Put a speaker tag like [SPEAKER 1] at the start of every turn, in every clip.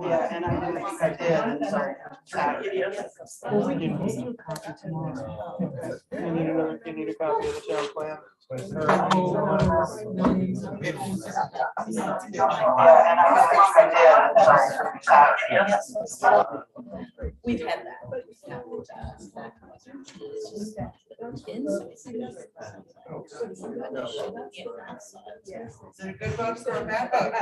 [SPEAKER 1] Yeah, and I didn't think I did, and sorry.
[SPEAKER 2] Well, we can make you a copy tomorrow.
[SPEAKER 1] You need a copy of the town plan?
[SPEAKER 2] The whole other millions of
[SPEAKER 1] Yeah, and I did, sorry.
[SPEAKER 3] We've had that.
[SPEAKER 1] Is it a good book or a bad book?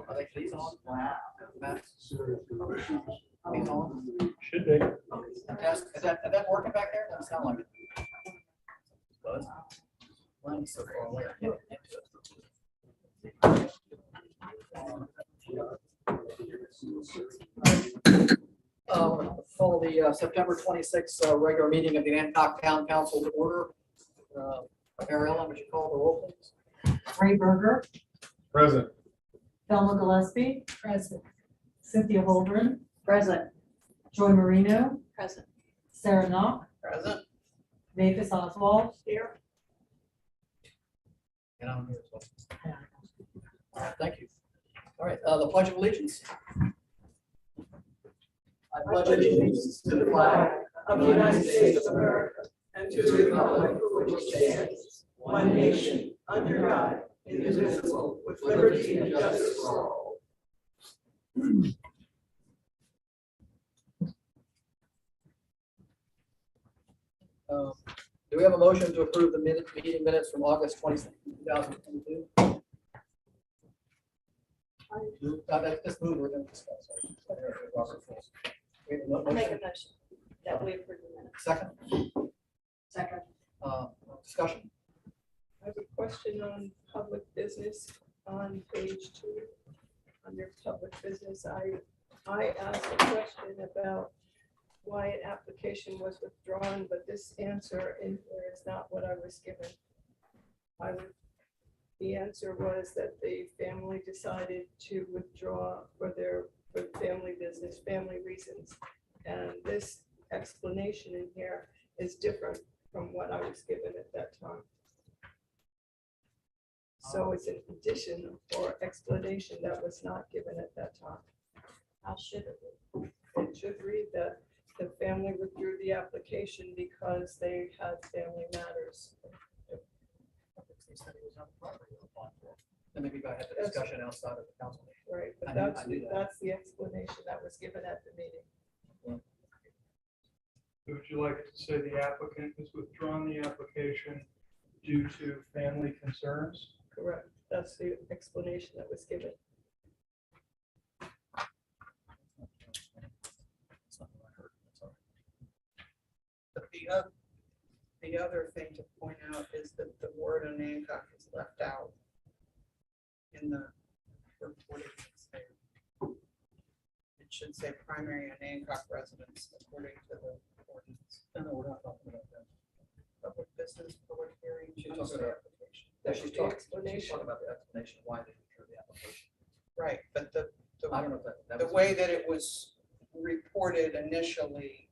[SPEAKER 1] Are they these on? Wow. These on?
[SPEAKER 4] Should be.
[SPEAKER 1] Test, is that working back there? Doesn't sound like it. Buzz. Line's so far away, I can't get to it. Follow the September 26th regular meeting of the Hancock Town Council to order. Ariella, would you call the roll, please?
[SPEAKER 2] Ray Berger,
[SPEAKER 4] Present.
[SPEAKER 2] Thelma Gillespie,
[SPEAKER 3] Present.
[SPEAKER 2] Cynthia Holdren,
[SPEAKER 3] Present.
[SPEAKER 2] Joy Marino,
[SPEAKER 3] Present.
[SPEAKER 2] Sarah Knox,
[SPEAKER 1] Present.
[SPEAKER 2] Mavis Oswald.
[SPEAKER 3] Here.
[SPEAKER 1] And I'm here as well. All right, thank you. All right, the Pledge of Allegiance. I pledge allegiance to the flag
[SPEAKER 5] of the United States of America and
[SPEAKER 4] to the republic for which it stands, one nation, under God, indivisible, with liberty and justice for all.
[SPEAKER 1] Do we have a motion to approve the meeting minutes from August 22nd, 2022? Let's move, we're going to discuss. Robert first. We have a
[SPEAKER 3] I'll make a
[SPEAKER 1] motion.
[SPEAKER 3] motion that we approve the minutes.
[SPEAKER 1] Second,
[SPEAKER 3] Second.
[SPEAKER 1] discussion.
[SPEAKER 4] I have a question on public business on page 2. Under public business, I asked a question about why an application was withdrawn, but this answer in here is not what I was given. The answer was that the family decided to withdraw for family business, family reasons. And this explanation in here is different from what I was given at that time. So it's an addition or explanation that was not given at that time.
[SPEAKER 3] How should it be?
[SPEAKER 4] It should read that the family withdrew the application because they had family matters.
[SPEAKER 1] And maybe I had the discussion outside of the council.
[SPEAKER 4] Right,
[SPEAKER 1] I
[SPEAKER 4] but
[SPEAKER 1] knew that.
[SPEAKER 4] that's the explanation that was given at the meeting.
[SPEAKER 5] Would you like it to say the applicant has withdrawn the application due to family concerns?
[SPEAKER 4] Correct, that's the explanation that was given.
[SPEAKER 6] But the other thing to point out is that the word Hancock is left out in the reporting. It should say primary Hancock residence according to the ordinance.
[SPEAKER 1] No, we're not talking about that.
[SPEAKER 6] Public business, public hearing.
[SPEAKER 1] She's
[SPEAKER 6] just
[SPEAKER 1] talking
[SPEAKER 6] the
[SPEAKER 1] about-
[SPEAKER 6] application.
[SPEAKER 4] That's
[SPEAKER 1] She's
[SPEAKER 4] the
[SPEAKER 1] talking
[SPEAKER 4] explanation.
[SPEAKER 1] about the explanation why they withdrew the application.
[SPEAKER 6] Right, but
[SPEAKER 1] I don't know if that.
[SPEAKER 6] the way that it was reported initially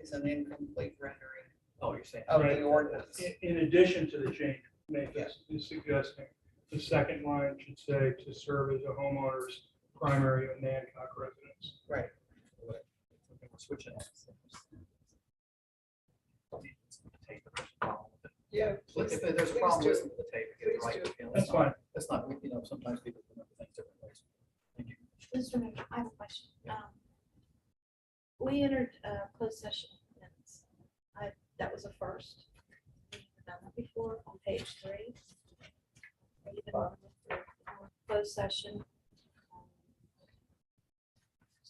[SPEAKER 6] is an incomplete rendering
[SPEAKER 1] Oh, you're saying.
[SPEAKER 6] of
[SPEAKER 5] Right.
[SPEAKER 6] the ordinance.
[SPEAKER 5] In addition to the change, Nathan is suggesting the second line should say to serve as a homeowner's primary and Hancock residence.
[SPEAKER 6] Right.
[SPEAKER 1] We're switching. Tape, if there's a problem with it.
[SPEAKER 4] Yeah.
[SPEAKER 1] If there's a
[SPEAKER 4] please
[SPEAKER 1] problem
[SPEAKER 4] do.
[SPEAKER 1] with the tape, get it
[SPEAKER 4] Please
[SPEAKER 1] right.
[SPEAKER 4] do.
[SPEAKER 1] You know,
[SPEAKER 5] That's fine.
[SPEAKER 1] That's not, sometimes people remember things different ways. Thank you.
[SPEAKER 2] Mr. Mayor, I have a question. We entered closed session minutes. That was a first. We've never done that before on page 3. Even on the closed session.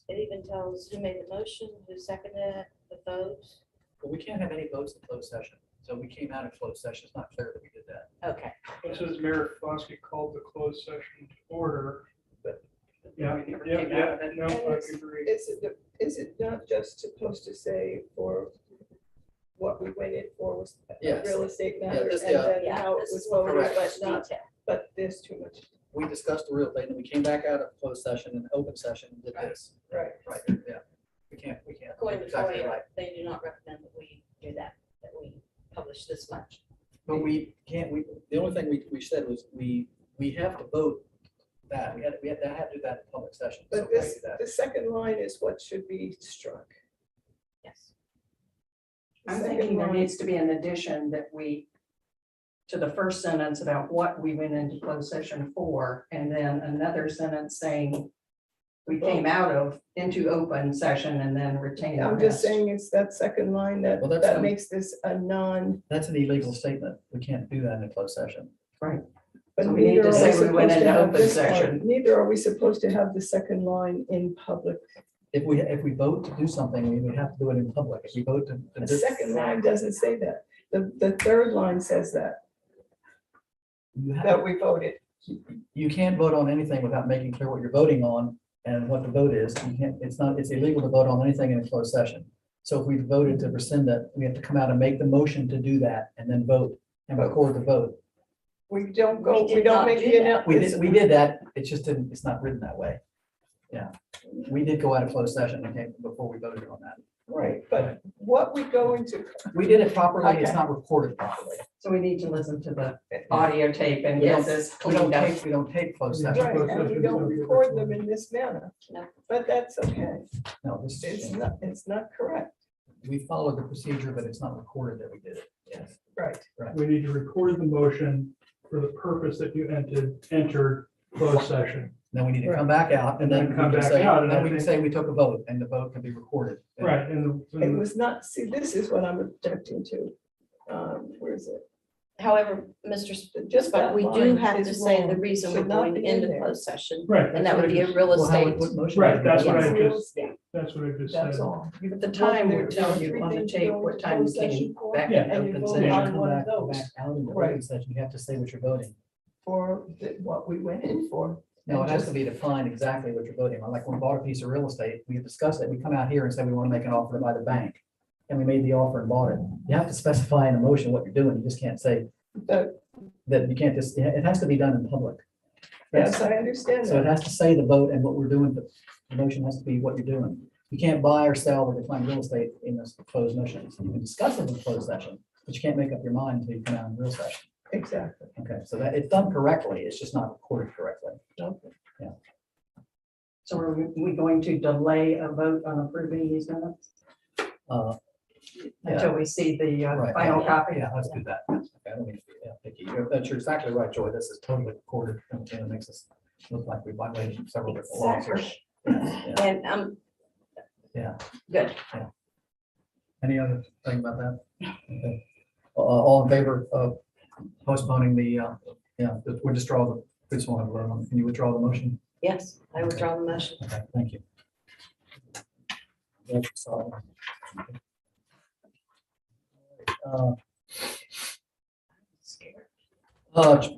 [SPEAKER 2] It even tells who made the motion, who seconded it, the votes.
[SPEAKER 1] But we can't have any votes in closed session. So we came out of closed session. It's not clear that we did that.
[SPEAKER 2] Okay.
[SPEAKER 5] It says Mayor Foskey called the closed session to order. Yeah,
[SPEAKER 1] We never
[SPEAKER 5] yeah,
[SPEAKER 1] came out
[SPEAKER 5] yeah,
[SPEAKER 1] of it.
[SPEAKER 5] no, I agree.
[SPEAKER 4] Is it not just supposed to say for what we went in for was a
[SPEAKER 1] Yes.
[SPEAKER 4] real estate
[SPEAKER 1] Yeah,
[SPEAKER 4] matter
[SPEAKER 1] this-
[SPEAKER 4] and
[SPEAKER 1] yeah.
[SPEAKER 4] then
[SPEAKER 2] Yeah,
[SPEAKER 4] how it
[SPEAKER 2] this
[SPEAKER 4] was
[SPEAKER 2] is what
[SPEAKER 4] voted,
[SPEAKER 1] Correct.
[SPEAKER 4] but not,
[SPEAKER 2] Detail.
[SPEAKER 4] but there's too much.
[SPEAKER 1] We discussed the real estate and we came back out of closed session and open session and did this.
[SPEAKER 4] Right.
[SPEAKER 1] Right, yeah. We can't.
[SPEAKER 2] According to
[SPEAKER 1] Exactly
[SPEAKER 2] FOIA,
[SPEAKER 1] right.
[SPEAKER 2] they do not recommend that we do that we publish this much.
[SPEAKER 1] But we can't, the only thing we said was we have to vote that. We had to do that in public session. So
[SPEAKER 4] But
[SPEAKER 1] we can't
[SPEAKER 4] this,
[SPEAKER 1] do that.
[SPEAKER 4] the second line is what should be struck.
[SPEAKER 2] Yes.
[SPEAKER 4] The
[SPEAKER 7] I'm
[SPEAKER 4] second
[SPEAKER 7] thinking there
[SPEAKER 4] line-
[SPEAKER 7] needs to be an addition that to the first sentence about what we went into closed session for, and then another sentence saying we came out of into open session and then retained. the
[SPEAKER 4] I'm just
[SPEAKER 7] rest.
[SPEAKER 4] saying it's that second line that,
[SPEAKER 1] Well, that's
[SPEAKER 4] that
[SPEAKER 1] fine.
[SPEAKER 4] makes this a non,
[SPEAKER 1] That's an illegal statement. We can't do that in a closed session.
[SPEAKER 4] but
[SPEAKER 7] So we need
[SPEAKER 4] neither
[SPEAKER 7] to
[SPEAKER 4] are
[SPEAKER 7] say
[SPEAKER 4] we
[SPEAKER 7] we went
[SPEAKER 4] supposed to
[SPEAKER 7] into
[SPEAKER 4] have
[SPEAKER 7] open
[SPEAKER 4] this line.
[SPEAKER 7] session.
[SPEAKER 4] Neither are we supposed to have the second line in public.
[SPEAKER 1] If we vote to do something, we would have to do it in public. If we vote to
[SPEAKER 4] The
[SPEAKER 1] do.
[SPEAKER 4] second line doesn't say that. The third line says that we voted.
[SPEAKER 1] You can't vote on anything without making clear what you're voting on and what the vote is. You can't, it's illegal to vote on anything in a closed session. So if we voted to rescind it, we have to come out and make the motion to do that and then vote and record the vote.
[SPEAKER 4] We don't go,
[SPEAKER 2] We
[SPEAKER 4] we
[SPEAKER 2] did
[SPEAKER 4] don't
[SPEAKER 2] not
[SPEAKER 4] make
[SPEAKER 2] do
[SPEAKER 4] the
[SPEAKER 2] that.
[SPEAKER 4] announcement.
[SPEAKER 1] We did that. It's just didn't, it's not written that way. Yeah. We did go out of closed session and came before we voted on that.
[SPEAKER 4] Right, but what we go into,
[SPEAKER 1] We did it properly. It's
[SPEAKER 4] Okay.
[SPEAKER 1] not recorded properly.
[SPEAKER 7] So we need to listen to the audio tape and get
[SPEAKER 2] Yes.
[SPEAKER 7] this
[SPEAKER 1] We don't
[SPEAKER 7] cleaned up.
[SPEAKER 1] take, we don't take closed
[SPEAKER 4] right,
[SPEAKER 1] session.
[SPEAKER 4] and we don't record them in this manner.
[SPEAKER 2] No.
[SPEAKER 4] But that's okay.
[SPEAKER 1] No, this
[SPEAKER 4] It's
[SPEAKER 1] is,
[SPEAKER 4] not, it's not correct.
[SPEAKER 1] we followed the procedure, but it's not recorded that we did it. Yes.
[SPEAKER 7] Right.
[SPEAKER 5] We need to record the motion for the purpose that you entered closed session.
[SPEAKER 1] Then we need to come back out and then we
[SPEAKER 5] Come
[SPEAKER 1] can
[SPEAKER 5] back
[SPEAKER 1] say,
[SPEAKER 5] out, and
[SPEAKER 1] then
[SPEAKER 5] I
[SPEAKER 1] we can
[SPEAKER 5] think-
[SPEAKER 1] say we took a vote and the vote can be recorded.
[SPEAKER 5] Right, and
[SPEAKER 4] It was not, see, this is what I'm objecting to. Where is it?
[SPEAKER 2] However, Mr.
[SPEAKER 4] Just
[SPEAKER 2] But
[SPEAKER 4] that
[SPEAKER 2] we do
[SPEAKER 4] line
[SPEAKER 2] have to
[SPEAKER 4] is
[SPEAKER 2] say the
[SPEAKER 4] wrong.
[SPEAKER 2] reason we're
[SPEAKER 4] Should not
[SPEAKER 2] going
[SPEAKER 4] be in
[SPEAKER 2] into
[SPEAKER 4] there.
[SPEAKER 2] closed session,
[SPEAKER 5] right.
[SPEAKER 2] and that would be a real
[SPEAKER 1] Well, how would-
[SPEAKER 2] estate.
[SPEAKER 1] what motion
[SPEAKER 5] Right,
[SPEAKER 1] would you
[SPEAKER 5] that's
[SPEAKER 1] vote
[SPEAKER 5] what
[SPEAKER 1] on?
[SPEAKER 5] I
[SPEAKER 4] Real
[SPEAKER 5] just,
[SPEAKER 4] estate,
[SPEAKER 5] that's what I just
[SPEAKER 4] That's
[SPEAKER 5] said.
[SPEAKER 4] all.
[SPEAKER 7] But the time
[SPEAKER 4] There-
[SPEAKER 7] would tell
[SPEAKER 4] there are
[SPEAKER 7] you
[SPEAKER 4] three
[SPEAKER 7] on the
[SPEAKER 4] things to
[SPEAKER 7] tape
[SPEAKER 4] go
[SPEAKER 7] what
[SPEAKER 4] into
[SPEAKER 7] time you
[SPEAKER 4] closed session
[SPEAKER 7] came
[SPEAKER 4] for,
[SPEAKER 7] back
[SPEAKER 5] Yeah.
[SPEAKER 7] into
[SPEAKER 4] and you
[SPEAKER 7] open
[SPEAKER 4] vote
[SPEAKER 1] Then you
[SPEAKER 7] session.
[SPEAKER 4] on
[SPEAKER 1] come
[SPEAKER 4] one of
[SPEAKER 1] back, go
[SPEAKER 4] those.
[SPEAKER 1] back out into
[SPEAKER 4] Right.
[SPEAKER 1] open session, you have to say what you're voting.
[SPEAKER 4] For what we went in for.
[SPEAKER 1] No, it
[SPEAKER 4] And
[SPEAKER 1] has to
[SPEAKER 4] just-
[SPEAKER 1] be defined exactly what you're voting on. Like when we bought a piece of real estate, we discussed it, we come out here and say we want to make an offer to buy the bank. And we made the offer and bought it. You have to specify in a motion what you're doing. You just can't say
[SPEAKER 4] But,
[SPEAKER 1] that you can't just, it has to be done in public.
[SPEAKER 4] yes, I understand
[SPEAKER 1] So it
[SPEAKER 4] that.
[SPEAKER 1] has to say the vote and what we're doing, but the motion has to be what you're doing. You can't buy or sell or decline real estate in this closed motion. So you can discuss it in closed session, but you can't make up your mind until you come out in real session.
[SPEAKER 4] Exactly.
[SPEAKER 1] Okay, so that it's done correctly, it's just not recorded correctly.
[SPEAKER 4] Okay.
[SPEAKER 7] So are we going to delay a vote on approving these minutes
[SPEAKER 1] Uh,
[SPEAKER 7] until we see the
[SPEAKER 1] Right.
[SPEAKER 7] final copy?
[SPEAKER 1] Yeah, let's do that. Okay, I don't mean to be, yeah, picky. You're exactly right, Joy. This is totally recorded and it makes us look like we violated several different laws here. Yeah, yeah.
[SPEAKER 2] And
[SPEAKER 1] Yeah.
[SPEAKER 2] good.
[SPEAKER 1] Any other thing about that? Okay. All in favor of postponing the, we just draw the, this one, can you withdraw the motion?
[SPEAKER 2] Yes, I withdraw the motion.
[SPEAKER 1] Okay, thank you. That's all.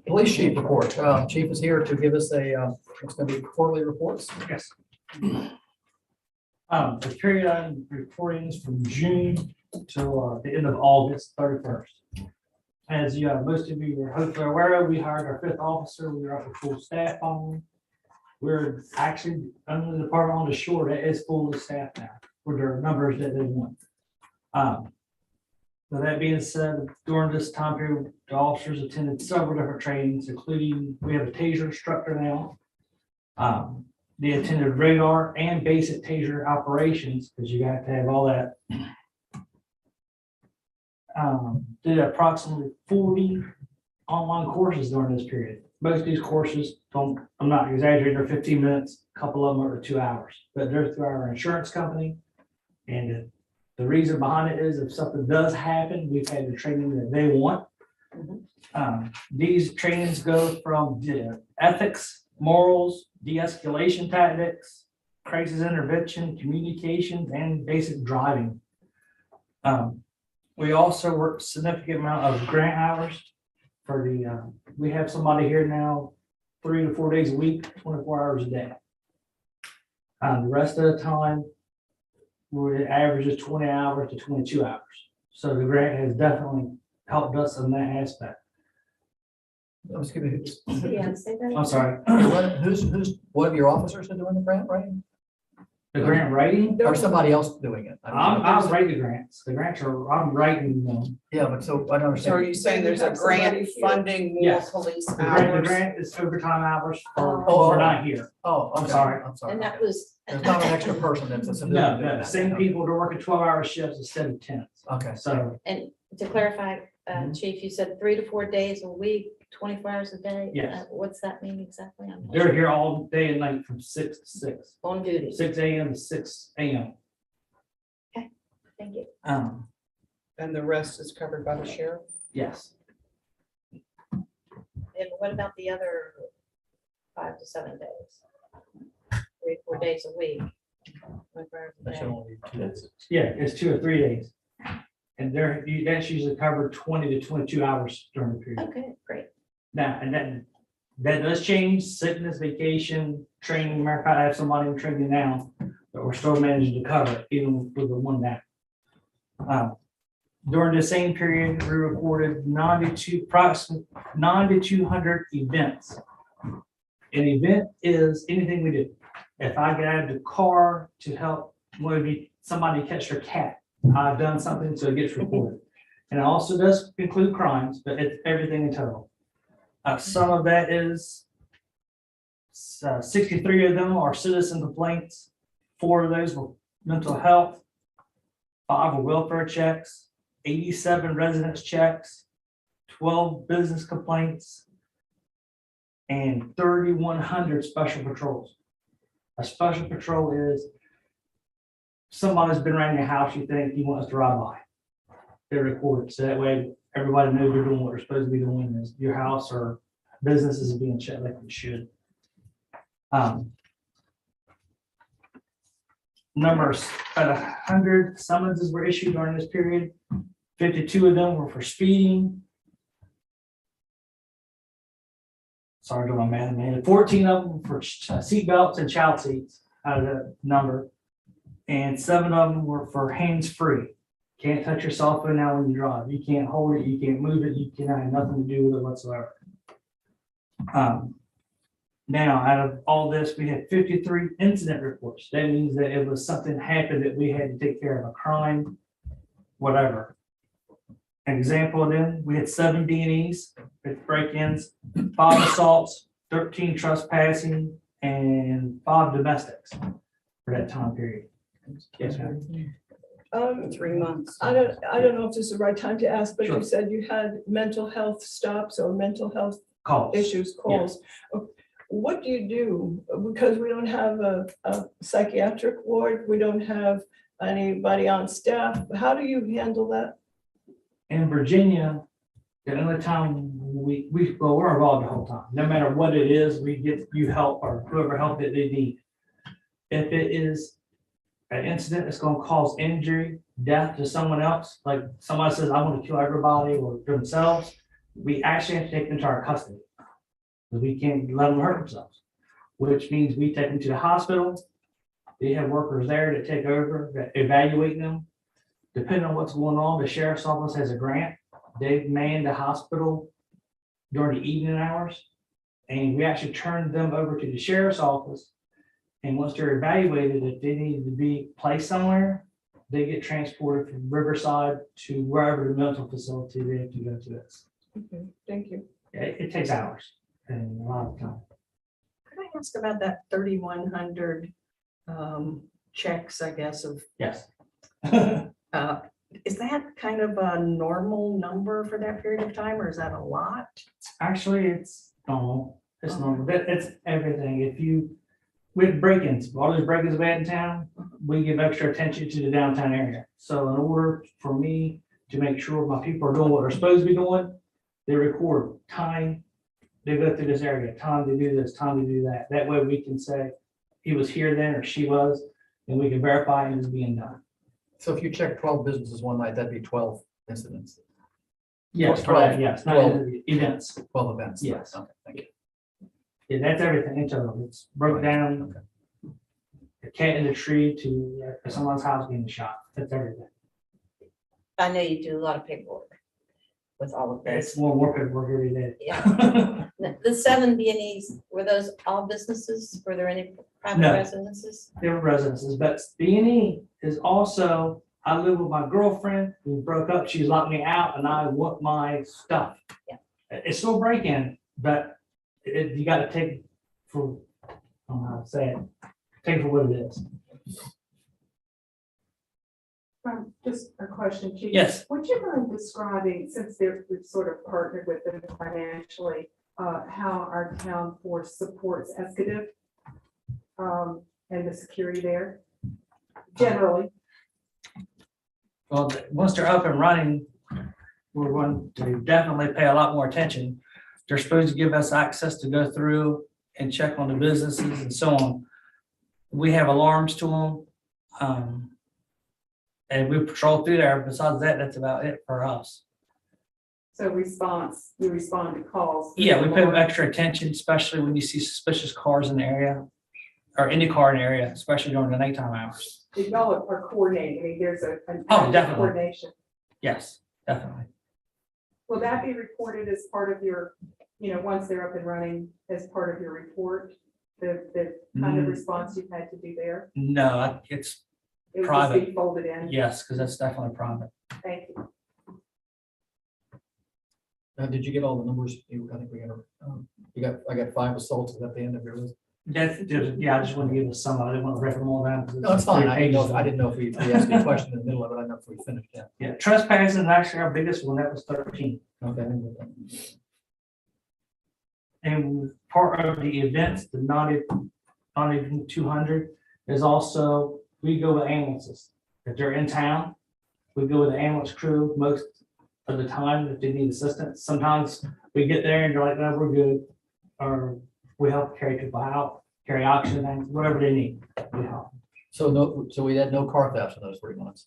[SPEAKER 1] Police chief report. Chief is here to give us a, it's gonna be quarterly reports.
[SPEAKER 8] Yes. The period I'm reporting is from June till the end of August 31st. As you, most of you are hopefully aware of, we hired our 5th officer. We were up to full staff on. We're actually, under the department on the shore, that is full of staff now, with their numbers that they want. So that being said, during this time period, the officers attended several different trainings, including, we have a taser instructor now. They attended radar and basic taser operations, because you got to have all that. Did approximately 40 online courses during this period. Most of these courses, I'm not exaggerating, they're 15 minutes, a couple of them are 2 hours, but they're through our insurance company. And the reason behind it is if something does happen, we've had the training that they want. These trainings go from ethics, morals, de-escalation tactics, crisis intervention, communications, and basic driving. We also work a significant amount of grant hours for the, we have somebody here now 3 to 4 days a week, 24 hours a day. The rest of the time, we average 20 hours to 22 hours. So the grant has definitely helped us in that aspect.
[SPEAKER 1] Let's give you-
[SPEAKER 2] Yeah, say that.
[SPEAKER 8] I'm sorry,
[SPEAKER 1] Who's, one of your officers are doing the grant writing?
[SPEAKER 8] the grant writing,
[SPEAKER 1] Or somebody else doing it?
[SPEAKER 8] I'll write the grants. The grants are, I'm writing them.
[SPEAKER 1] Yeah, but so I don't
[SPEAKER 6] So are
[SPEAKER 1] understand.
[SPEAKER 6] you saying there's a
[SPEAKER 4] Have somebody
[SPEAKER 6] grant
[SPEAKER 4] here.
[SPEAKER 6] funding more
[SPEAKER 8] Yes.
[SPEAKER 6] police
[SPEAKER 8] The
[SPEAKER 6] hours?
[SPEAKER 8] grant is overtime hours for,
[SPEAKER 1] Oh.
[SPEAKER 8] we're not here.
[SPEAKER 1] Oh,
[SPEAKER 8] I'm
[SPEAKER 1] okay,
[SPEAKER 8] sorry.
[SPEAKER 1] I'm sorry.
[SPEAKER 2] And that was.
[SPEAKER 1] There's not an extra person that's a civilian.
[SPEAKER 8] No,
[SPEAKER 1] doing
[SPEAKER 8] no,
[SPEAKER 1] that.
[SPEAKER 8] same people, they're working 12-hour shifts instead of 10.
[SPEAKER 1] Okay,
[SPEAKER 8] So,
[SPEAKER 2] And to clarify,
[SPEAKER 1] Mhm.
[SPEAKER 2] Chief, you said 3 to 4 days a week, 24 hours a day?
[SPEAKER 8] Yes.
[SPEAKER 2] What's that mean exactly? I'm not
[SPEAKER 8] they're
[SPEAKER 2] sure.
[SPEAKER 8] here all day and night from 6 to 6,
[SPEAKER 2] On duty.
[SPEAKER 8] 6 a.m. to 6 a.m.
[SPEAKER 2] Thank you.
[SPEAKER 6] And the rest is covered by the sheriff?
[SPEAKER 8] Yes.
[SPEAKER 2] And what about the other 5 to 7 days? 3, 4 days a week? 24 hours a
[SPEAKER 1] that should
[SPEAKER 2] day.
[SPEAKER 1] only be 2 days.
[SPEAKER 8] Yeah, it's 2 or 3 days. And that's usually covered 20 to 22 hours during the period.
[SPEAKER 2] Okay, great.
[SPEAKER 8] Now, and that does change, sickness, vacation, training. Matter of fact, I have somebody in training now, but we're still managing to cover it, even with the one that. During the same period, we recorded approximately 9,200 events. An event is anything we do. If I get out of the car to help maybe somebody catch their cat, I've done something, so it gets reported. And it also does include crimes, but it's everything in total. Some of that is 63 of them are citizen complaints. 4 of those were mental health. 5 were welfare checks. 87 residence checks, 12 business complaints, and 3,100 special patrols. A special patrol is somebody's been around your house, you think you want us to ride by. They record it, so that way everybody knows they're doing what they're supposed to be doing, is your house or businesses is being checked like it should. Numbers, about 100 summonses were issued during this period. 52 of them were for speeding. Sorry, doing my math, man. 14 of them for seat belts and child seats out of the number. And 7 of them were for hands-free. Can't touch your cell phone now when you drive. You can't hold it, you can't move it, you can have nothing to do with it whatsoever. Now, out of all this, we had 53 incident reports. That means that it was something happened that we had to take care of, a crime, whatever. An example of them, we had 7 D&Es with break-ins, 5 assaults, 13 trespassing, and 5 domestics for that time period. Yes, ma'am.
[SPEAKER 3] 3 months.
[SPEAKER 4] I don't know if this is the right time to ask, but
[SPEAKER 8] Sure.
[SPEAKER 4] you said you had mental health stops or mental health
[SPEAKER 8] Calls.
[SPEAKER 4] issues, calls. What do you do? Because we don't have a psychiatric ward, we don't have anybody on staff. How do you handle that?
[SPEAKER 8] In Virginia, the only time well, we're involved the whole time. No matter what it is, we get you help or whoever help that they need. If it is an incident that's going to cause injury, death to someone else, like somebody says, I want to kill everybody or themselves, we actually have to take them to our custody. Because we can't let them hurt themselves, which means we take them to the hospital. They have workers there that take over, that evaluate them. Depending on what's going on, the sheriff's office has a grant. They man the hospital during the evening hours. And we actually turn them over to the sheriff's office. And once they're evaluated, if they need to be placed somewhere, they get transported from Riverside to wherever the mental facility they have to go to this.
[SPEAKER 4] Okay, thank you.
[SPEAKER 8] It takes hours and a lot of time.
[SPEAKER 7] Could I ask about that 3,100 checks, I guess, of,
[SPEAKER 8] Yes.
[SPEAKER 7] is that kind of a normal number for that period of time, or is that a lot?
[SPEAKER 8] Actually, it's normal. It's normal. It's everything. If you, with break-ins, all those break-ins we had in town, we give extra attention to the downtown area. So in order for me to make sure my people are doing what they're supposed to be doing, they record time, they go through this area, time to do this, time to do that. That way we can say he was here then or she was, and we can verify it is being done.
[SPEAKER 1] So if you check 12 businesses one night, that'd be 12 incidents,
[SPEAKER 8] Yes,
[SPEAKER 1] 12,
[SPEAKER 8] yes, not
[SPEAKER 1] 12.
[SPEAKER 8] events.
[SPEAKER 1] 12 events.
[SPEAKER 8] Yes.
[SPEAKER 1] Okay, thank you.
[SPEAKER 8] Yeah, that's everything in total. It's broke down. A cat in the tree to someone's house getting shot. That's everything.
[SPEAKER 3] I know you do a lot of paperwork with all of
[SPEAKER 8] It's
[SPEAKER 3] this.
[SPEAKER 8] more work every day.
[SPEAKER 3] Yeah. The 7 B&Es, were those all businesses? Were there any private
[SPEAKER 8] No.
[SPEAKER 3] residences?
[SPEAKER 8] There were residences, but B&E is also, I live with my girlfriend, we broke up, she's locked me out, and I want my stuff.
[SPEAKER 3] Yeah.
[SPEAKER 8] It's still break-in, but you gotta take for, I don't know how to say it, take it for what it is.
[SPEAKER 9] Just a question, Chief.
[SPEAKER 8] Yes.
[SPEAKER 9] Would you mind describing, since we've sort of partnered with them financially, how our town force supports Escadif and the security there generally?
[SPEAKER 8] Well, once they're up and running, we're going to definitely pay a lot more attention. They're supposed to give us access to go through and check on the businesses and so on. We have alarms to them. And we patrol through there. Besides that, that's about it for us.
[SPEAKER 9] So you respond to calls.
[SPEAKER 8] Yeah, we pay extra attention, especially when you see suspicious cars in the area or any car in the area, especially during the nighttime hours.
[SPEAKER 9] Y'all are coordinating. I mean, there's an
[SPEAKER 8] Oh, definitely.
[SPEAKER 9] coordination.
[SPEAKER 8] Yes, definitely.
[SPEAKER 9] Will that be reported as part of your, once they're up and running, as part of your report? The kind of response you've had to do there?
[SPEAKER 8] No, it's,
[SPEAKER 9] It would just
[SPEAKER 8] private.
[SPEAKER 9] be folded in?
[SPEAKER 8] yes, because that's definitely private.
[SPEAKER 9] Thank you.
[SPEAKER 1] Did you get all the numbers? I think we got, I got 5 assaults. Is that the end of your list?
[SPEAKER 8] Yeah, I just want to give us some, I didn't want to rip them all down. 'cause
[SPEAKER 1] No, it's fine.
[SPEAKER 8] three
[SPEAKER 1] I didn't know,
[SPEAKER 8] pages.
[SPEAKER 1] I didn't know if we asked you a question in the middle of it. I don't know if we finished yet.
[SPEAKER 8] Yeah, trespassing is actually our biggest one, that was 13.
[SPEAKER 1] Okay.
[SPEAKER 8] And part of the events, the not even 200, is also, we go with ambulances. If they're in town, we go with the ambulance crew most of the time if they need assistance. Sometimes we get there and they're like, no, we're good. Or we help carry people out, carry oxygen, and whatever they need. We help.
[SPEAKER 1] So we had no car thefts in those 3 months?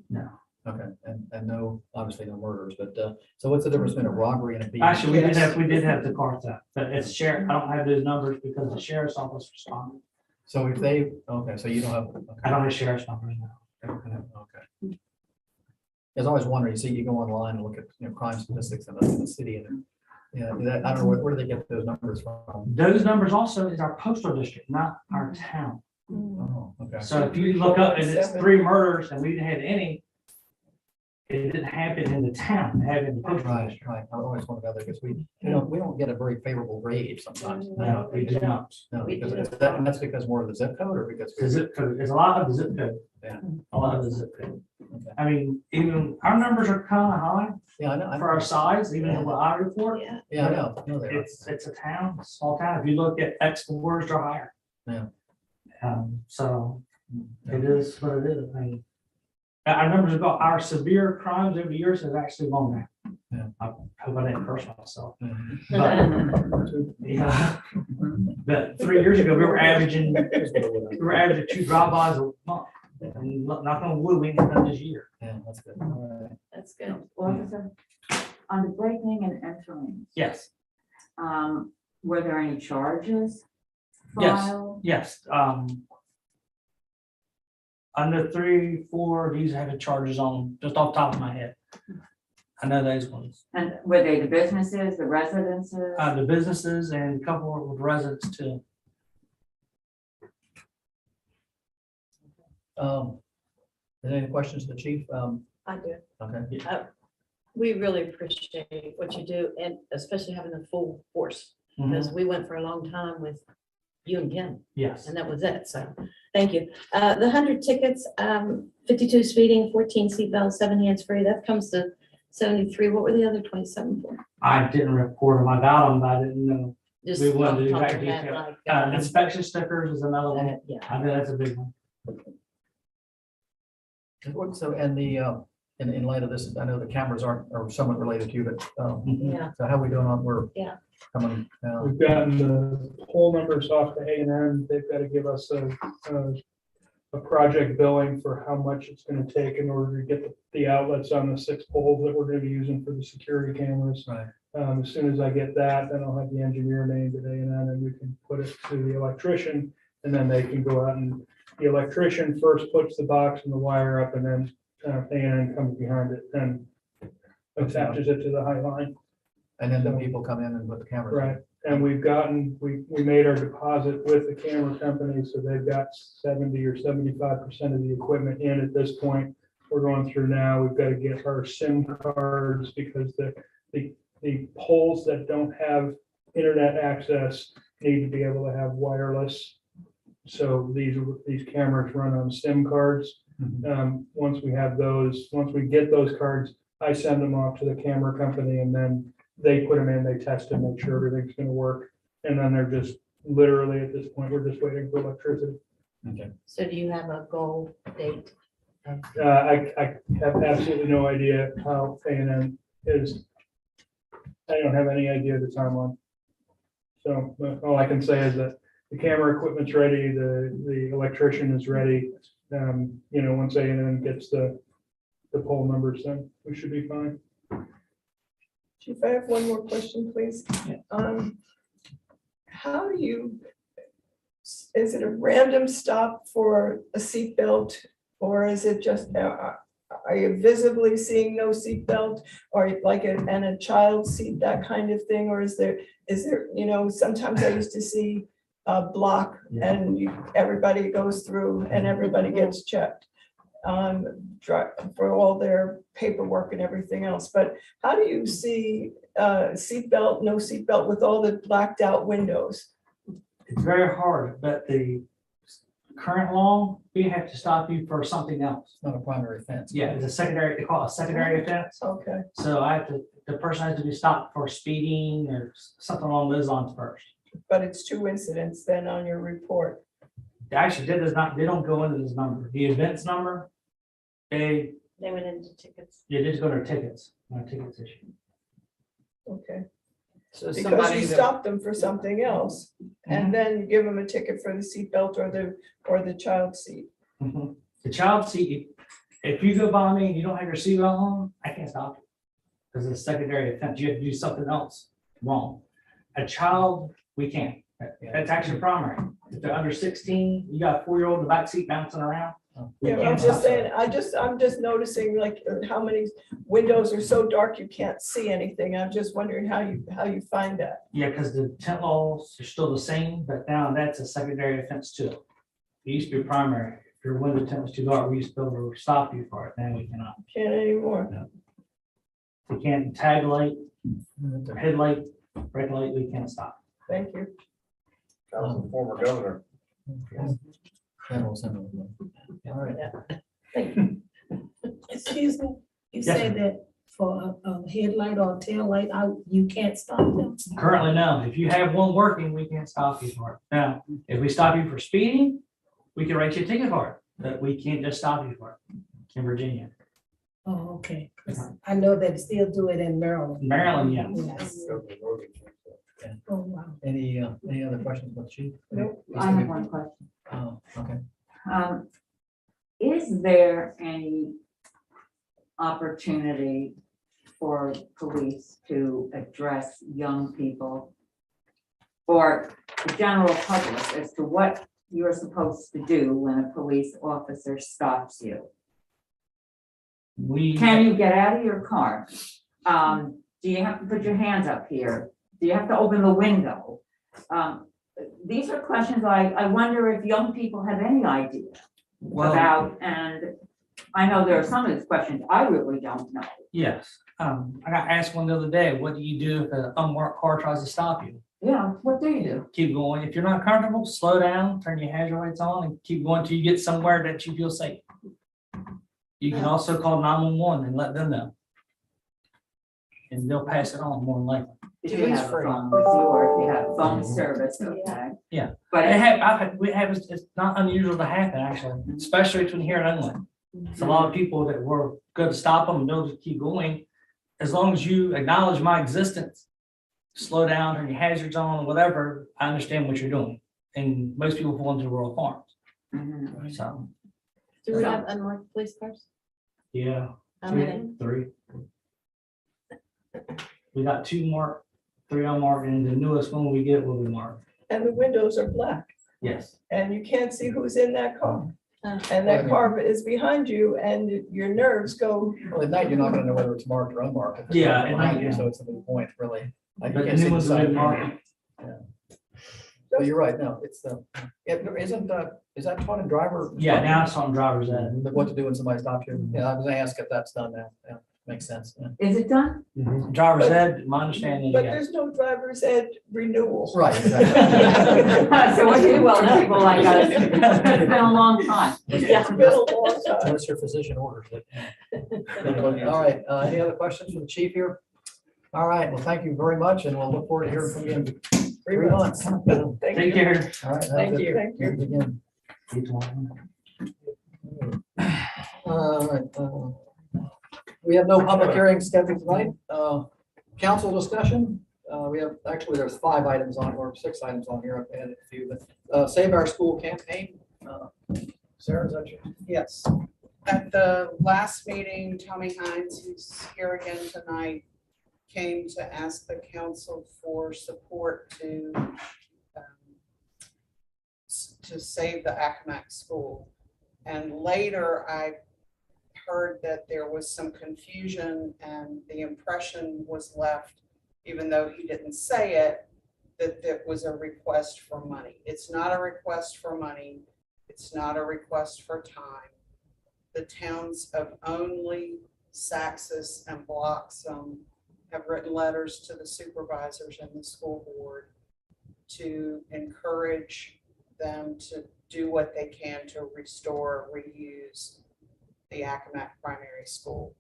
[SPEAKER 8] No.
[SPEAKER 1] Okay, and no, obviously no murders, but, so what's the difference between a robbery and a beating?
[SPEAKER 8] Actually, we did have the car theft, but it's sheriff, I don't have those numbers because the sheriff's office responded.
[SPEAKER 1] So if they, okay, so you don't have.
[SPEAKER 8] I don't have sheriff's numbers now.
[SPEAKER 1] Okay. I was always wondering, you see, you go online and look at, crime statistics in the city and, that, I don't know, where do they get those numbers from?
[SPEAKER 8] Those numbers also is our postal district, not our town.
[SPEAKER 1] Oh, okay.
[SPEAKER 8] So if you look up and it's 3 murders and we didn't have any, it didn't happen in the town, it happened in the postal
[SPEAKER 1] Right,
[SPEAKER 8] district.
[SPEAKER 1] right. I always wondered about that because we don't get a very favorable grade sometimes.
[SPEAKER 8] No, we do not.
[SPEAKER 1] No,
[SPEAKER 3] We
[SPEAKER 1] because
[SPEAKER 3] do.
[SPEAKER 1] is that, and that's because more of the zip code or because.
[SPEAKER 8] The zip code, there's a lot of the zip code.
[SPEAKER 1] Yeah.
[SPEAKER 8] A lot of the zip code.
[SPEAKER 1] Okay.
[SPEAKER 8] I mean, even our numbers are kind of high
[SPEAKER 1] Yeah, I know.
[SPEAKER 8] for our size, even in what I report.
[SPEAKER 2] Yeah.
[SPEAKER 1] Yeah, I know. No, they are.
[SPEAKER 8] It's a town, a small town. If you look at exporters, they're higher.
[SPEAKER 1] Yeah.
[SPEAKER 8] So it is what it is. I mean, our numbers about our severe crimes over the years have actually gone down.
[SPEAKER 1] Yeah.
[SPEAKER 8] I hope I didn't curse myself.
[SPEAKER 1] Mhm.
[SPEAKER 8] But, yeah. But 3 years ago, we were averaging 2 drive-bys a month. And knock on wood, we ain't done this year.
[SPEAKER 1] Yeah, that's good. All right.
[SPEAKER 3] That's good.
[SPEAKER 10] Officer, on the breaking and entering,
[SPEAKER 8] Yes,
[SPEAKER 10] were there any charges
[SPEAKER 8] Yes.
[SPEAKER 10] filed?
[SPEAKER 8] yes. Under 3, 4, these have the charges on, just off the top of my head. I know those ones.
[SPEAKER 10] And were they the businesses, the residences?
[SPEAKER 8] The businesses and a couple with residents too.
[SPEAKER 1] Any questions to the chief?
[SPEAKER 2] I do.
[SPEAKER 1] Okay.
[SPEAKER 2] We really appreciate what you do and especially having the full force, because we went for a long time with you and Ken,
[SPEAKER 8] Yes.
[SPEAKER 2] and that was it. So, thank you. The 100 tickets, 52 speeding, 14 seatbelts, 7 hands-free, that comes to 73. What were the other 27 for?
[SPEAKER 8] I didn't report them. I got them, but I didn't know.
[SPEAKER 2] Just
[SPEAKER 8] We wanted to do
[SPEAKER 2] off the top
[SPEAKER 8] that
[SPEAKER 2] of your head,
[SPEAKER 8] detail.
[SPEAKER 2] like,
[SPEAKER 8] Inspection stickers is another one.
[SPEAKER 2] yeah.
[SPEAKER 8] I know that's a big one.
[SPEAKER 1] So, and the, in light of this, I know the cameras are somewhat related to you, but,
[SPEAKER 2] Yeah.
[SPEAKER 1] so how are we doing on, we're
[SPEAKER 2] Yeah.
[SPEAKER 1] coming down?
[SPEAKER 5] We've gotten the poll numbers off to A&M. They've got to give us a project billing for how much it's going to take in order to get the outlets on the 6 poles that we're going to be using for the security cameras.
[SPEAKER 1] Right.
[SPEAKER 5] As soon as I get that, then I'll have the engineer named at A&M and we can put it to the electrician. And then they can go out and the electrician first puts the box and the wire up and then A&M comes behind it and attaches it to the high line.
[SPEAKER 1] And then the people come in and put the cameras. in.
[SPEAKER 5] Right, and we made our deposit with the camera company, so they've got 70 or 75% of the equipment in at this point. We're going through now, we've got to get our SIM cards because the poles that don't have internet access need to be able to have wireless. So these cameras run on SIM cards.
[SPEAKER 1] Mhm.
[SPEAKER 5] Once we have those, once we get those cards, I send them off to the camera company and then they put them in, they test them, make sure everything's gonna work. And then they're just literally at this point, we're just waiting for electricity.
[SPEAKER 1] Okay.
[SPEAKER 2] So do you have a goal date?
[SPEAKER 5] I have absolutely no idea how A&M is. I don't have any idea of the timeline. So all I can say is that the camera equipment's ready, the electrician is ready. Once A&M gets the poll numbers, then we should be fine.
[SPEAKER 4] Chief, I have one more question, please.
[SPEAKER 8] Yeah.
[SPEAKER 4] How do you, is it a random stop for a seatbelt? Or is it just, are you visibly seeing no seatbelt? Or like and a child seat, that kind of thing? Or is there, sometimes I used to see a block
[SPEAKER 8] Yeah.
[SPEAKER 4] and everybody goes through and everybody gets checked for all their paperwork and everything else. But how do you see seatbelt, no seatbelt with all the blacked out windows?
[SPEAKER 8] It's very hard, but the current law, we have to stop you for something else.
[SPEAKER 1] It's not a primary offense.
[SPEAKER 8] Yeah, it's a secondary, they call it a secondary offense.
[SPEAKER 4] Okay,
[SPEAKER 8] So I have to, the person has to be stopped for speeding or something along those lines first.
[SPEAKER 4] but it's 2 incidents then on your report.
[SPEAKER 8] Actually, that does not, they don't go into this number. The events number, they
[SPEAKER 3] went into tickets.
[SPEAKER 8] just go to tickets, my tickets issue.
[SPEAKER 4] Okay,
[SPEAKER 6] So
[SPEAKER 4] because
[SPEAKER 6] somebody
[SPEAKER 4] you
[SPEAKER 6] that,
[SPEAKER 4] stop them for something else and then you give them a ticket for the seatbelt or the child seat.
[SPEAKER 8] Mhm. The child seat, if you go by me and you don't have your seatbelt on, I can't stop you. Because it's a secondary offense, you have to do something else wrong. A child, we can't. That's actually primary. If they're under 16, you got a 4-year-old in the back seat bouncing around. we
[SPEAKER 4] Yeah, but I'm
[SPEAKER 8] can't
[SPEAKER 4] just
[SPEAKER 8] stop
[SPEAKER 4] saying, I'm just noticing like how many windows are so dark you can't see anything. I'm just wondering how you find that.
[SPEAKER 8] Yeah, because the tent laws are still the same, but now that's a secondary offense too. It used to be primary. If your window tent was too dark, we used to be able to stop you for it. Now we cannot.
[SPEAKER 4] Can't anymore.
[SPEAKER 8] We can't tag light, or headlight, brake light, we can't stop.
[SPEAKER 4] Thank you.
[SPEAKER 11] That was a former governor.
[SPEAKER 1] General Assembly. All right.
[SPEAKER 12] Excuse me, you
[SPEAKER 8] Yes,
[SPEAKER 12] said that for a headlight or a tail light, you can't stop them?
[SPEAKER 8] Currently, no. If you have one working, we can't stop you for it. Now, if we stop you for speeding, we can write you a ticket for it, but we can't just stop you for it in Virginia.
[SPEAKER 12] Oh, okay. 'Cause I know they still do it in Maryland.
[SPEAKER 8] Maryland, yeah.
[SPEAKER 12] Yes. Oh, wow.
[SPEAKER 1] Any other questions about the chief?
[SPEAKER 4] Nope.
[SPEAKER 10] I have one question.
[SPEAKER 1] Oh, okay.
[SPEAKER 10] Is there any opportunity for police to address young people or the general public as to what you're supposed to do when a police officer stops you? Can you get out of your car? Do you have to put your hands up here? Do you have to open the window? These are questions I wonder if young people have any idea about, and I know there are some of these questions I really don't know.
[SPEAKER 8] Yes. I got asked one the other day, what do you do if an unmarked car tries to stop you?
[SPEAKER 10] Yeah, what do you do?
[SPEAKER 8] Keep going. If you're not comfortable, slow down, turn your hazard lights on and keep going till you get somewhere that you feel safe. You can also call 911 and let them know. And they'll pass it on more than likely.
[SPEAKER 10] If you have a phone with you or if you have phone service, okay.
[SPEAKER 8] Yeah.
[SPEAKER 10] But
[SPEAKER 8] It's not unusual to happen, actually, especially between here and England. It's a lot of people that were good to stop them and they'll just keep going. As long as you acknowledge my existence, slow down, turn your hazards on, whatever, I understand what you're doing. And most people fall into rural farms.
[SPEAKER 10] Mhm.
[SPEAKER 8] So,
[SPEAKER 3] Do we have unmarked police cars?
[SPEAKER 8] yeah.
[SPEAKER 3] How many?
[SPEAKER 8] 3. We got 2 marked, 3 unmarked, and the newest one we get will be marked.
[SPEAKER 4] And the windows are black
[SPEAKER 8] Yes.
[SPEAKER 4] and you can't see who's in that car.
[SPEAKER 3] Oh.
[SPEAKER 4] And that car is behind you and your nerves go,
[SPEAKER 1] Well, at night, you're not gonna know whether it's marked or unmarked. If it's
[SPEAKER 8] Yeah,
[SPEAKER 1] right
[SPEAKER 8] at
[SPEAKER 1] behind
[SPEAKER 8] night,
[SPEAKER 1] you,
[SPEAKER 8] yeah.
[SPEAKER 1] So it's a moot point, really. Like, you
[SPEAKER 8] But the
[SPEAKER 1] can't see
[SPEAKER 8] new
[SPEAKER 1] the
[SPEAKER 8] ones
[SPEAKER 1] side
[SPEAKER 8] have
[SPEAKER 1] of
[SPEAKER 8] been
[SPEAKER 1] the car.
[SPEAKER 8] marked.
[SPEAKER 1] But you're right, no, it's the, is that taught in driver?
[SPEAKER 8] Yeah, now it's on driver's ed.
[SPEAKER 1] What to do when somebody stops you? Yeah, I was gonna ask if that's done now. Yeah, makes sense. Yeah.
[SPEAKER 10] Is it done?
[SPEAKER 8] Driver's ed, my understanding,
[SPEAKER 4] but
[SPEAKER 8] yes.
[SPEAKER 4] there's no driver's ed renewal.
[SPEAKER 1] Right, exactly.
[SPEAKER 10] So what do you well know people like us? It's been a long time.
[SPEAKER 4] It's been a long time.
[SPEAKER 1] Unless your physician orders it. All right, any other questions for the chief here? All right, well, thank you very much, and we'll look forward to hearing from you in 3 months. All
[SPEAKER 4] Thank
[SPEAKER 8] Take
[SPEAKER 4] you.
[SPEAKER 8] care.
[SPEAKER 1] right.
[SPEAKER 4] Thank you. Thank you.
[SPEAKER 1] Begin. All right. We have no public hearing scheduled tonight. Council discussion. There's 5 items on, or 6 items on here. I've added a few, but Save Our School campaign. Sarah, is that you?
[SPEAKER 6] yes. At the last meeting, Tommy Hines, who's here again tonight, came to ask the council for support to save the Accomack School. And later I heard that there was some confusion and the impression was left, even though he didn't say it, that it was a request for money. It's not a request for money. It's not a request for time. The towns of Only, Saxis, and Bloxham have written letters to the supervisors and the school board to encourage them to do what they can to restore, reuse the Accomack Primary School,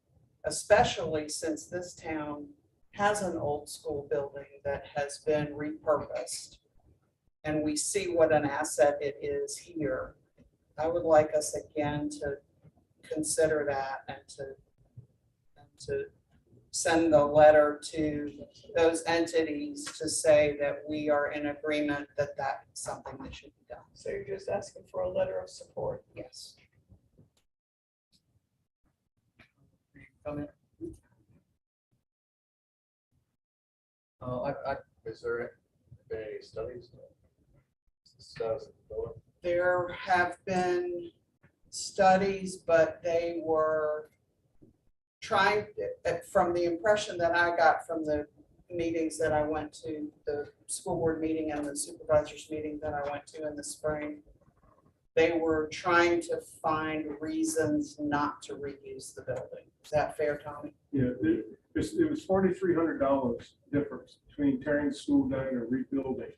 [SPEAKER 6] especially since this town has an old school building that has been repurposed. And we see what an asset it is here. I would like us again to consider that and to send the letter to those entities to say that we are in agreement that that's something that should be done.
[SPEAKER 4] So you're just asking for a letter of support.
[SPEAKER 6] Yes.
[SPEAKER 1] Comment?
[SPEAKER 11] Is there been any studies? Status of the building?
[SPEAKER 6] There have been studies, but they were trying, from the impression that I got from the meetings that I went to, the school board meeting and the supervisors meeting that I went to in the spring, they were trying to find reasons not to reuse the building. Is that fair, Tommy?
[SPEAKER 13] Yeah, it was $4,300 difference between tearing the school down and rebuilding.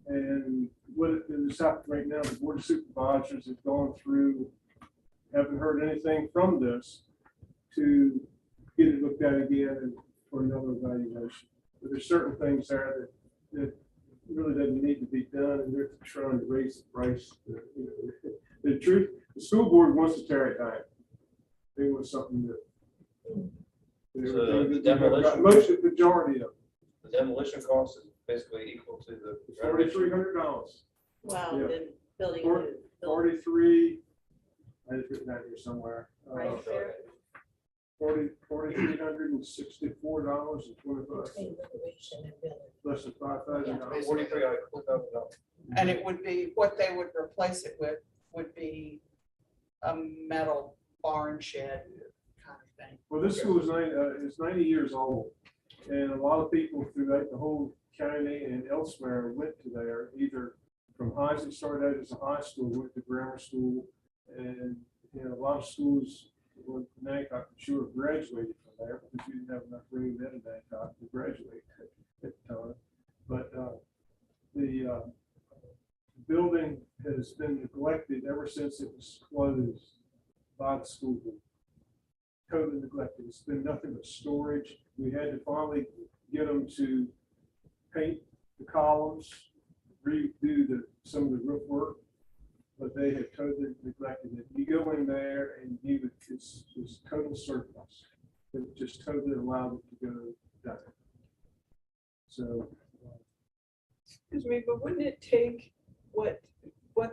[SPEAKER 13] And what is happening right now, the board of supervisors have gone through, haven't heard anything from this to get it looked at again and for another evaluation. But there's certain things there that really doesn't need to be done, and they're trying to raise the price. The truth, the school board wants to tear it down. They want something that.
[SPEAKER 11] So the demolition-
[SPEAKER 13] Most of the majority of
[SPEAKER 11] The demolition cost is basically equal to the.
[SPEAKER 13] $4,300.
[SPEAKER 3] Wow,
[SPEAKER 13] Yeah.
[SPEAKER 3] the building.
[SPEAKER 13] Four-
[SPEAKER 3] building.
[SPEAKER 13] 43. I just written that here somewhere.
[SPEAKER 3] Right there.
[SPEAKER 13] $4,364.25.
[SPEAKER 12] Between recreation and building.
[SPEAKER 13] Less than $5,000.
[SPEAKER 11] 43 out of $4,000.
[SPEAKER 6] And it would be, what they would replace it with would be a metal barn shed kind of thing.
[SPEAKER 13] Well, this school is 90 years old, and a lot of people throughout the whole county and elsewhere went to there, either from highs that started out as a high school, went to grammar school, and a lot of schools, well, Hancock, I'm sure, graduated from there because we didn't have enough room in Hancock to graduate at the time. But the building has been neglected ever since it was closed by the school board. Totally neglected. It's been nothing but storage. We had to finally get them to paint the columns, redo some of the roof work, but they have totally neglected it. You go in there and it's total surplus. It just totally allowed it to go down. So.
[SPEAKER 4] Excuse me, but wouldn't it take what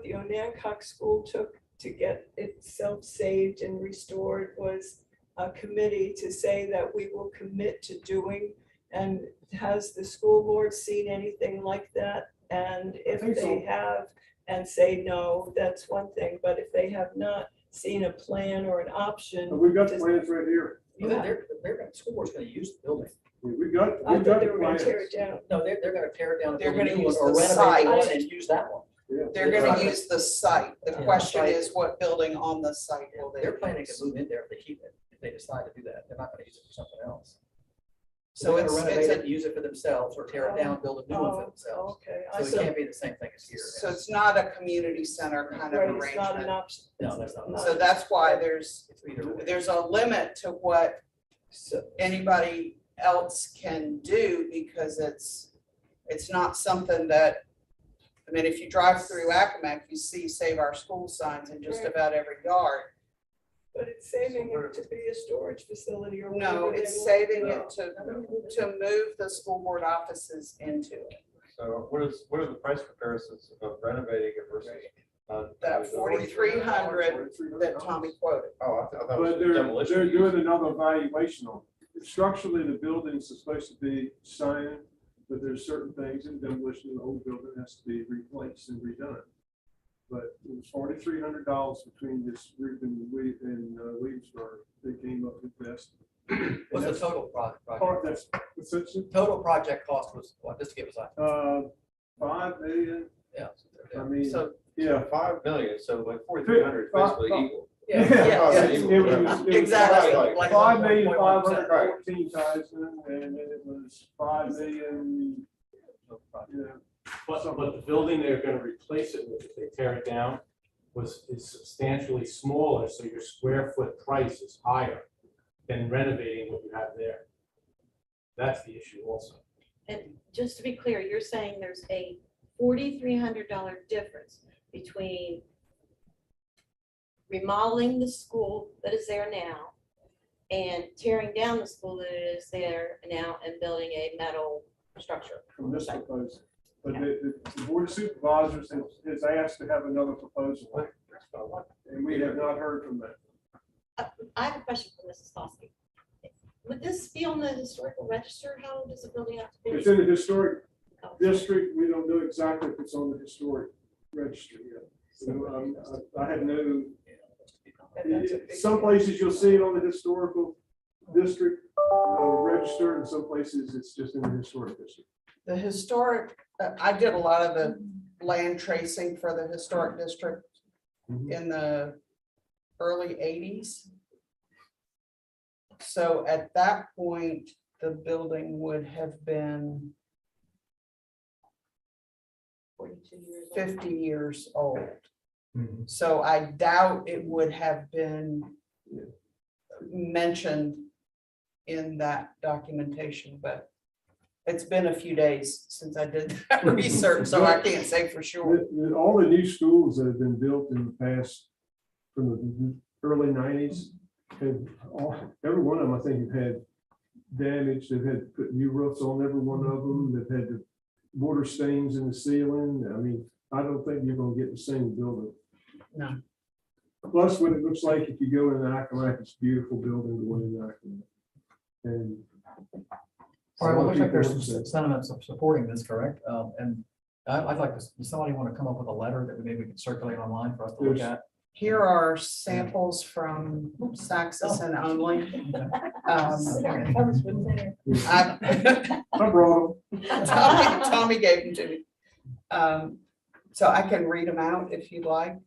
[SPEAKER 4] the Onancock School took to get itself saved and restored was a committee to say that we will commit to doing? And has the school board seen anything like that? And if
[SPEAKER 13] think so.
[SPEAKER 4] they have and say no, that's one thing, but if they have not seen a plan or an option.
[SPEAKER 13] We've got the plans right here.
[SPEAKER 1] The school board's gonna use the building.
[SPEAKER 13] We got
[SPEAKER 4] I thought
[SPEAKER 13] the
[SPEAKER 4] they were gonna
[SPEAKER 13] plans.
[SPEAKER 4] tear it down.
[SPEAKER 1] No, they're gonna tear it down. and
[SPEAKER 6] They're
[SPEAKER 1] build a
[SPEAKER 6] gonna
[SPEAKER 1] new one,
[SPEAKER 6] use
[SPEAKER 1] or
[SPEAKER 6] the
[SPEAKER 1] renovate one
[SPEAKER 6] site.
[SPEAKER 1] and use that one.
[SPEAKER 13] Yeah.
[SPEAKER 6] They're gonna use the site. The
[SPEAKER 1] Yeah.
[SPEAKER 6] question
[SPEAKER 1] Site.
[SPEAKER 6] is what building on the site will they
[SPEAKER 1] They're planning
[SPEAKER 6] use?
[SPEAKER 1] to move in there if they keep it, if they decide to do that. They're not gonna use it for something else.
[SPEAKER 6] So
[SPEAKER 1] So they're
[SPEAKER 6] it's-
[SPEAKER 1] gonna
[SPEAKER 6] it's
[SPEAKER 1] renovate
[SPEAKER 6] a-
[SPEAKER 1] it, use it for themselves, or tear it down, build a new one for themselves.
[SPEAKER 4] Okay.
[SPEAKER 1] So it can't be the same thing as here.
[SPEAKER 6] So it's not a community center kind of
[SPEAKER 4] Right, it's not an
[SPEAKER 6] arrangement.
[SPEAKER 4] option.
[SPEAKER 1] No, that's not.
[SPEAKER 6] So that's why there's
[SPEAKER 1] It's either way.
[SPEAKER 6] there's a limit to what
[SPEAKER 4] So-
[SPEAKER 6] anybody else can do because it's not something that, I mean, if you drive through Accomack, you see Save Our School signs in just
[SPEAKER 4] Right.
[SPEAKER 6] about every yard.
[SPEAKER 4] But it's saving it to be a storage facility or whatever.
[SPEAKER 6] No,
[SPEAKER 4] they
[SPEAKER 6] it's
[SPEAKER 4] want.
[SPEAKER 6] saving it to move the school board offices into it.
[SPEAKER 11] So what are the price comparisons of renovating it versus?
[SPEAKER 6] That 4,300 that Tommy quoted.
[SPEAKER 11] Oh, I thought it
[SPEAKER 13] But
[SPEAKER 11] was
[SPEAKER 13] they're
[SPEAKER 11] demolition.
[SPEAKER 13] doing another evaluation on it. Structurally, the buildings is supposed to be sound, but there's certain things in demolition of the old building has to be replaced and redone. But it was $4,300 between this roof and Williamsburg. They came up with best.
[SPEAKER 1] What's the total project?
[SPEAKER 13] That's such a,
[SPEAKER 1] Total project cost was, what, just to give us a,
[SPEAKER 13] $5 million.
[SPEAKER 1] yeah.
[SPEAKER 13] I mean,
[SPEAKER 6] So
[SPEAKER 13] yeah.
[SPEAKER 11] 5 million, so like 4,300 is basically
[SPEAKER 13] Five-
[SPEAKER 11] equal.
[SPEAKER 1] Yeah,
[SPEAKER 6] Yeah.
[SPEAKER 1] yeah.
[SPEAKER 13] It was
[SPEAKER 6] Exactly.
[SPEAKER 1] Like
[SPEAKER 13] 5,514,000, and then it was 5 million,
[SPEAKER 11] But the building they're gonna replace it with, if they tear it down, is substantially smaller, so your square foot price is higher than renovating what you have there. That's the issue also.
[SPEAKER 2] And just to be clear, you're saying there's a $4,300 difference between remodeling the school that is there now and tearing down the school that is there now and building a metal structure.
[SPEAKER 13] From this proposal. But the board of supervisors has asked to have another proposal. And we have not heard from them.
[SPEAKER 2] I have a question for Mrs. Foskey. Would this be on the historical register? How does the building have to be?
[SPEAKER 13] It's in the historic
[SPEAKER 2] Oh.
[SPEAKER 13] district. We don't know exactly if it's on the historic register yet. So I have no,
[SPEAKER 4] And that's a big
[SPEAKER 13] some places you'll see it on the historical district register, and some places it's just in the historic district.
[SPEAKER 6] The historic, I did a lot of the land tracing for the historic district in the early 80s. So at that point, the building would have been
[SPEAKER 2] 42 years old.
[SPEAKER 6] 50 years old. So I doubt it would have been mentioned in that documentation, but it's been a few days since I did that research, so I can't say for sure.
[SPEAKER 13] All the new schools that have been built in the past, from the early 90s, every one of them, I think, have had damage. They've had to put new roofs on every one of them. They've had the mortar stains in the ceiling. I mean, I don't think you're gonna get the same building.
[SPEAKER 6] No.
[SPEAKER 13] Plus, what it looks like if you go in the Accomack, it's a beautiful building, the one in Accomack. And
[SPEAKER 1] All right, well, looks like there's some sentiments of supporting this, correct? And I'd like to, does somebody want to come up with a letter that maybe we can circulate online for us to look at?
[SPEAKER 6] Here are samples from Saxis and Only.
[SPEAKER 13] I brought them.
[SPEAKER 6] Tommy gave them to me. So I can read them out if you'd like.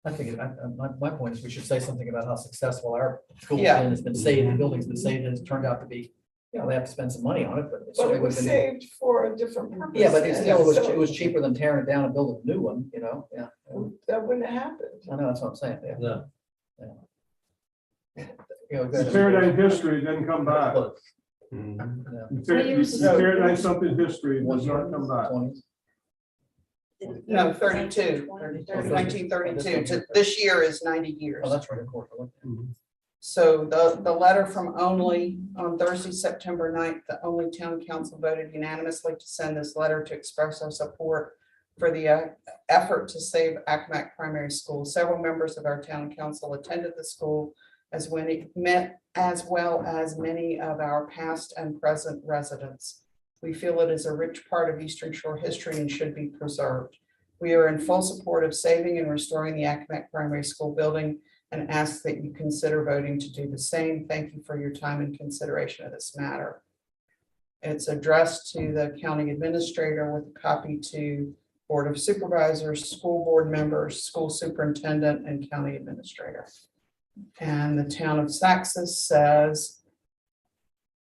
[SPEAKER 1] I think, my point is we should say something about how successful our school
[SPEAKER 6] Yeah.
[SPEAKER 1] has been saved, the building's been saved, and it's turned out to be, you know, they have to spend some money on it, but. it's
[SPEAKER 4] But
[SPEAKER 1] certainly
[SPEAKER 4] it was
[SPEAKER 1] within-
[SPEAKER 4] saved for a different purpose.
[SPEAKER 1] Yeah, but it still was,
[SPEAKER 4] and
[SPEAKER 1] it was cheaper than tearing it down and building a new one, you know, yeah.
[SPEAKER 4] so That wouldn't have happened.
[SPEAKER 1] I know, that's what I'm saying, yeah.
[SPEAKER 11] No.
[SPEAKER 1] You know,
[SPEAKER 13] You
[SPEAKER 1] good.
[SPEAKER 13] tear down history, it doesn't come back.
[SPEAKER 1] Yeah.
[SPEAKER 13] You tear down something history, it does not come back.
[SPEAKER 1] 20s.
[SPEAKER 6] No, 32. 1932. This year is 90 years.
[SPEAKER 1] Oh, that's right, of course.
[SPEAKER 6] So the letter from Only on Thursday, September 9th, the Only Town Council voted unanimously to send this letter to express our support for the effort to save Accomack Primary School. Several members of our town council attended the school as when it met, as well as many of our past and present residents. We feel it is a rich part of Eastern Shore history and should be preserved. We are in full support of saving and restoring the Accomack Primary School building and ask that you consider voting to do the same. Thank you for your time and consideration of this matter. It's addressed to the county administrator with a copy to Board of Supervisors, school board members, school superintendent, and county administrator. And the town of Saxis says,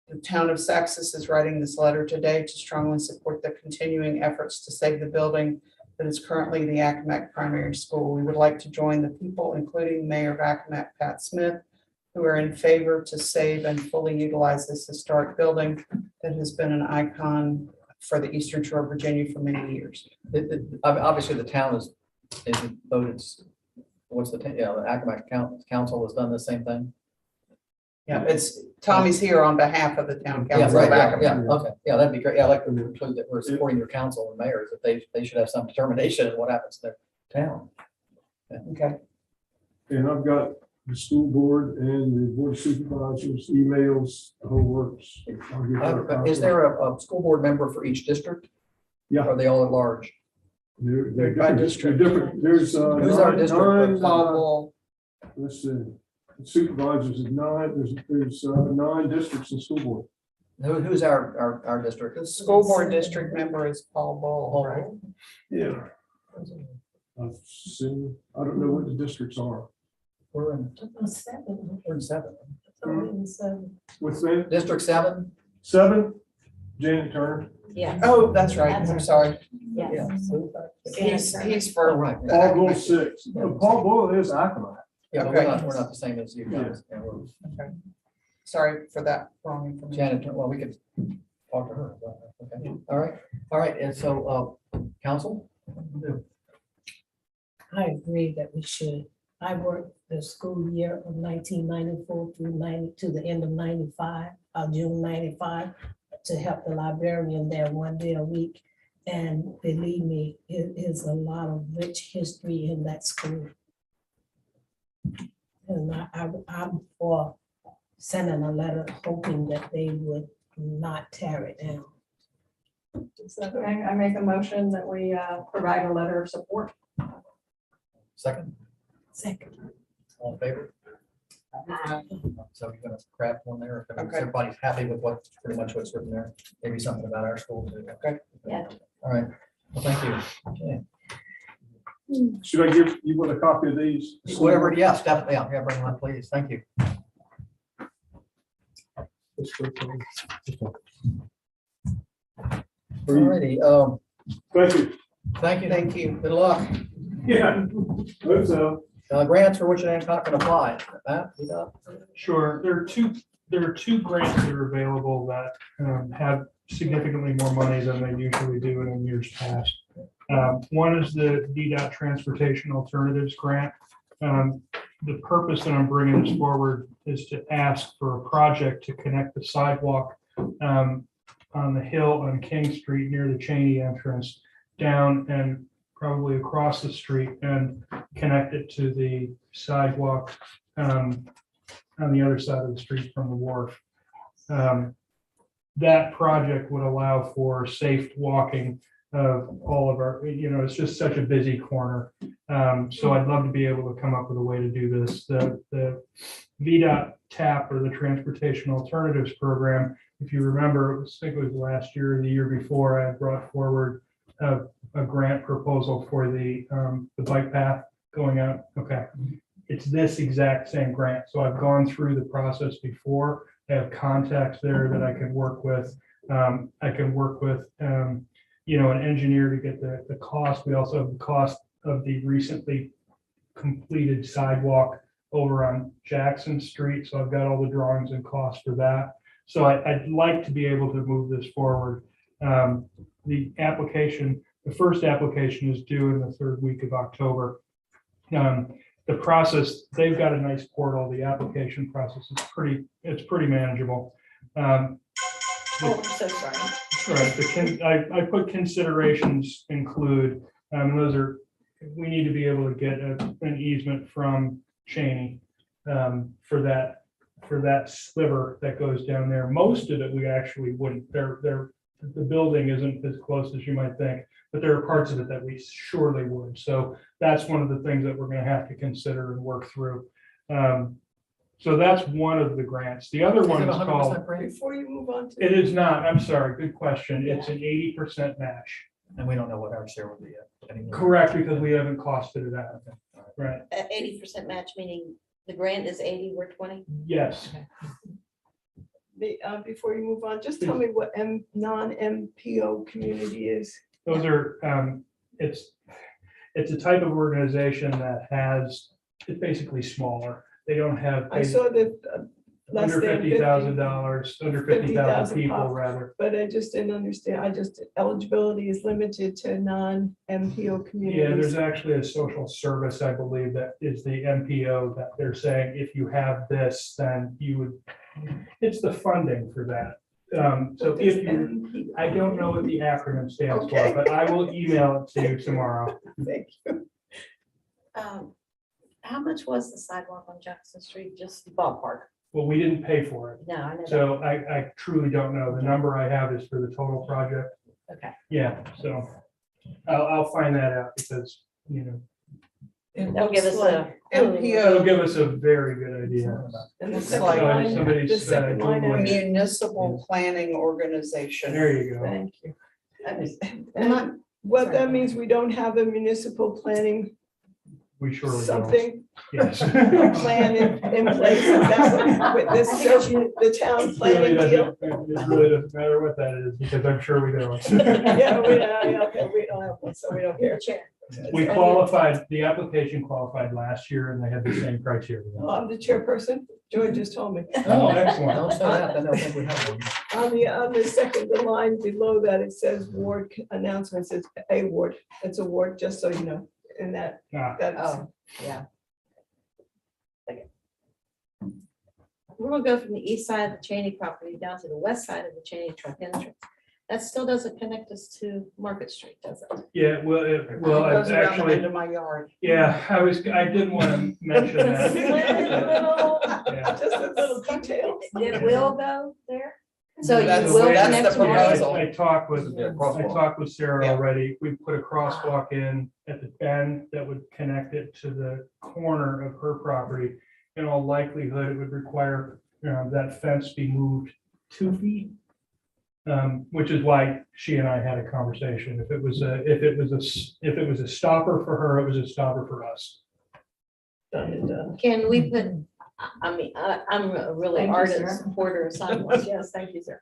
[SPEAKER 6] the town of Saxis is writing this letter today to strongly support the continuing efforts to save the building that is currently the Accomack Primary School. We would like to join the people, including Mayor of Accomack, Pat Smith, who are in favor to save and fully utilize this historic building that has been an icon for the Eastern Shore of Virginia for many years.
[SPEAKER 1] Obviously, the town is voted, the Accomack Council has done the same thing.
[SPEAKER 6] Yeah, it's, Tommy's here on behalf of the town
[SPEAKER 1] Yeah,
[SPEAKER 6] council. of
[SPEAKER 1] right,
[SPEAKER 6] Accomack.
[SPEAKER 1] yeah, okay, yeah, that'd be great, yeah, I'd like to include that we're supporting your council and mayors, that they should have some determination in what happens to their town.
[SPEAKER 6] Okay.
[SPEAKER 13] And I've got the school board and the board of supervisors, emails, the whole works. I'll give her a copy.
[SPEAKER 1] Is there a school board member for each district?
[SPEAKER 13] Yeah.
[SPEAKER 1] Are they all at large?
[SPEAKER 13] They're
[SPEAKER 6] by
[SPEAKER 13] different,
[SPEAKER 6] district.
[SPEAKER 13] they're different. There's
[SPEAKER 1] Who's our district
[SPEAKER 6] Paul,
[SPEAKER 13] let's see, supervisors is 9, there's 9 districts in school board.
[SPEAKER 1] Who's our district?
[SPEAKER 6] the school board district member is Paul Bull, right?
[SPEAKER 13] Yeah. I've seen, I don't know what the districts are.
[SPEAKER 1] We're in
[SPEAKER 12] 7.
[SPEAKER 1] we're in 7.
[SPEAKER 12] It's only in 7.
[SPEAKER 13] What's that?
[SPEAKER 1] District 7?
[SPEAKER 13] 7? Janet Turner.
[SPEAKER 3] Yeah.
[SPEAKER 6] Oh, that's right, I'm sorry.
[SPEAKER 3] Yes.
[SPEAKER 6] He's
[SPEAKER 1] Oh,
[SPEAKER 6] for.
[SPEAKER 1] right.
[SPEAKER 6] the
[SPEAKER 13] Paul Bull
[SPEAKER 6] academic-
[SPEAKER 13] 6. Paul Bull is Accomack.
[SPEAKER 1] Yeah, but we're not the same as you guys. Yeah, we're-
[SPEAKER 6] Sorry for that wrong information.
[SPEAKER 1] Janet, well, we could talk to her. about that. Okay, all right, and so, council?
[SPEAKER 12] I agree that we should. I worked the school year of 1994 through 90, to the end of 95, June 95, to help the librarian there 1 day a week. And believe me, it is a lot of rich history in that school. And I'm for sending a letter hoping that they would not tear it down.
[SPEAKER 7] So I make a motion that we provide a letter of support.
[SPEAKER 1] Second,
[SPEAKER 12] Second.
[SPEAKER 1] all in favor? So you're gonna craft one there, if
[SPEAKER 6] Okay.
[SPEAKER 1] everybody's happy with what, pretty much what's written there, maybe something about our school too, okay?
[SPEAKER 3] Yeah.
[SPEAKER 1] All right, well, thank you. Okay.
[SPEAKER 13] Should I give you a copy of these?
[SPEAKER 1] Whatever, yes, definitely, yeah, bring them up, please, thank you. Alrighty,
[SPEAKER 13] Thank you.
[SPEAKER 1] thank you.
[SPEAKER 6] Thank you.
[SPEAKER 1] Good luck.
[SPEAKER 13] Yeah. Hope so.
[SPEAKER 1] Grants for which Hancock can apply. Matt, you got?
[SPEAKER 5] Sure, there are two grants that are available that have significantly more money than they usually do in years past. One is the Ddot Transportation Alternatives Grant. The purpose that I'm bringing this forward is to ask for a project to connect the sidewalk on the hill on King Street near the Cheney entrance down and probably across the street and connect it to the sidewalk on the other side of the street from the wharf. That project would allow for safe walking of all of our, it's just such a busy corner. So I'd love to be able to come up with a way to do this. The VDOT TAP, or the Transportation Alternatives Program, if you remember, I think it was last year or the year before, I brought forward a grant proposal for the bike path going out. Okay. It's this exact same grant. So I've gone through the process before. I have contacts there that I can work with. I can work with, an engineer to get the cost. We also have the cost of the recently completed sidewalk over on Jackson Street. So I've got all the drawings and costs for that. So I'd like to be able to move this forward. The first application is due in the third week of October. The process, they've got a nice portal. The application process is pretty manageable.
[SPEAKER 3] Oh, I'm so sorry.
[SPEAKER 5] Right, I put considerations include, and those are, we need to be able to get an easement from Cheney for that sliver that goes down there. Most of it we actually wouldn't. The building isn't as close as you might think, but there are parts of it that we surely would. So that's one of the things that we're going to have to consider and work through. So that's one of the grants. The other one is called.
[SPEAKER 4] Before you move on to.
[SPEAKER 5] It is not. I'm sorry. Good question. It's an 80% match.
[SPEAKER 1] And we don't know what our share would be anymore.
[SPEAKER 5] Correct, because we haven't costed it out. Right.
[SPEAKER 3] 80% match, meaning the grant is 80, we're 20.
[SPEAKER 5] Yes.
[SPEAKER 4] Before you move on, just tell me what non-MPO community is.
[SPEAKER 5] Those are, it's a type of organization that it's basically smaller. They don't have.
[SPEAKER 4] I saw that less
[SPEAKER 5] Under
[SPEAKER 4] than
[SPEAKER 5] $50,000, under 50,000 people
[SPEAKER 4] pop.
[SPEAKER 5] rather.
[SPEAKER 4] But I just didn't understand. Eligibility is limited to non-MPO communities.
[SPEAKER 5] Yeah, there's actually a social service, I believe, that is the MPO that they're saying, if you have this, then you would, it's the funding for that. So if you, I don't know what the acronym stands for,
[SPEAKER 4] Okay.
[SPEAKER 5] but I will email it to you tomorrow.
[SPEAKER 4] Thank you.
[SPEAKER 3] How much was the sidewalk on Jackson Street? Just ballpark?
[SPEAKER 5] Well, we didn't pay for it.
[SPEAKER 3] No, I know. that.
[SPEAKER 5] So I truly don't know. The number I have is for the total project.
[SPEAKER 3] Okay.
[SPEAKER 5] Yeah, so I'll find that out because,
[SPEAKER 3] That'll give us a.
[SPEAKER 5] it'll
[SPEAKER 6] MPO,
[SPEAKER 5] give us a very good idea.
[SPEAKER 4] And the
[SPEAKER 6] It's
[SPEAKER 4] second
[SPEAKER 6] like
[SPEAKER 4] line,
[SPEAKER 5] somebody's,
[SPEAKER 4] the second line,
[SPEAKER 5] Googling it.
[SPEAKER 6] municipal planning organization.
[SPEAKER 5] There you go.
[SPEAKER 4] thank you.
[SPEAKER 3] I'm
[SPEAKER 4] And what that means, we don't have a municipal planning
[SPEAKER 5] We surely don't.
[SPEAKER 4] something,
[SPEAKER 5] Yes.
[SPEAKER 4] a plan in place, and that's what, with this, the town
[SPEAKER 5] It really
[SPEAKER 4] planning deal.
[SPEAKER 5] it really doesn't matter what that is, because I'm sure we don't.
[SPEAKER 4] Yeah, we don't have one, so we don't care.
[SPEAKER 5] We qualified, the application qualified last year and they had the same criteria.
[SPEAKER 4] Oh, I'm the chairperson, Joy just told me.
[SPEAKER 5] Oh, excellent.
[SPEAKER 1] Don't say that, then they'll think we have one.
[SPEAKER 4] On the second line below that, it says ward announcements, it's a ward, it's a ward, just so you know, and
[SPEAKER 5] Ah,
[SPEAKER 4] that's.
[SPEAKER 3] Oh, yeah. Okay. We're gonna go from the east side of the Cheney property down to the west side of the Cheney truck entrance. That still doesn't connect us to Market Street, does it?
[SPEAKER 5] Yeah, well,
[SPEAKER 4] It
[SPEAKER 5] it's
[SPEAKER 4] goes around the
[SPEAKER 5] actually,
[SPEAKER 4] end of my yard.
[SPEAKER 5] yeah, I didn't want to mention that. Yeah.
[SPEAKER 4] Just a little detail.
[SPEAKER 3] It will go there? So you
[SPEAKER 6] That's-
[SPEAKER 3] will
[SPEAKER 6] that's
[SPEAKER 3] connect
[SPEAKER 6] the
[SPEAKER 3] to Market?
[SPEAKER 6] proposal.
[SPEAKER 5] I talked with,
[SPEAKER 13] Yeah,
[SPEAKER 5] I
[SPEAKER 13] crosswalk.
[SPEAKER 5] talked with Sarah
[SPEAKER 6] Yeah.
[SPEAKER 5] already. We put a crosswalk in at the bend that would connect it to the corner of her property. In all likelihood, it would require, that fence be moved 2 feet. Which is why she and I had a conversation. If it was a stopper for her, it was a stopper for us.
[SPEAKER 4] Done and done.
[SPEAKER 3] Can we put, I'm a really
[SPEAKER 7] Thank you,
[SPEAKER 3] ardent
[SPEAKER 7] Sarah.
[SPEAKER 3] supporter of sidewalks. Yes, thank you, sir.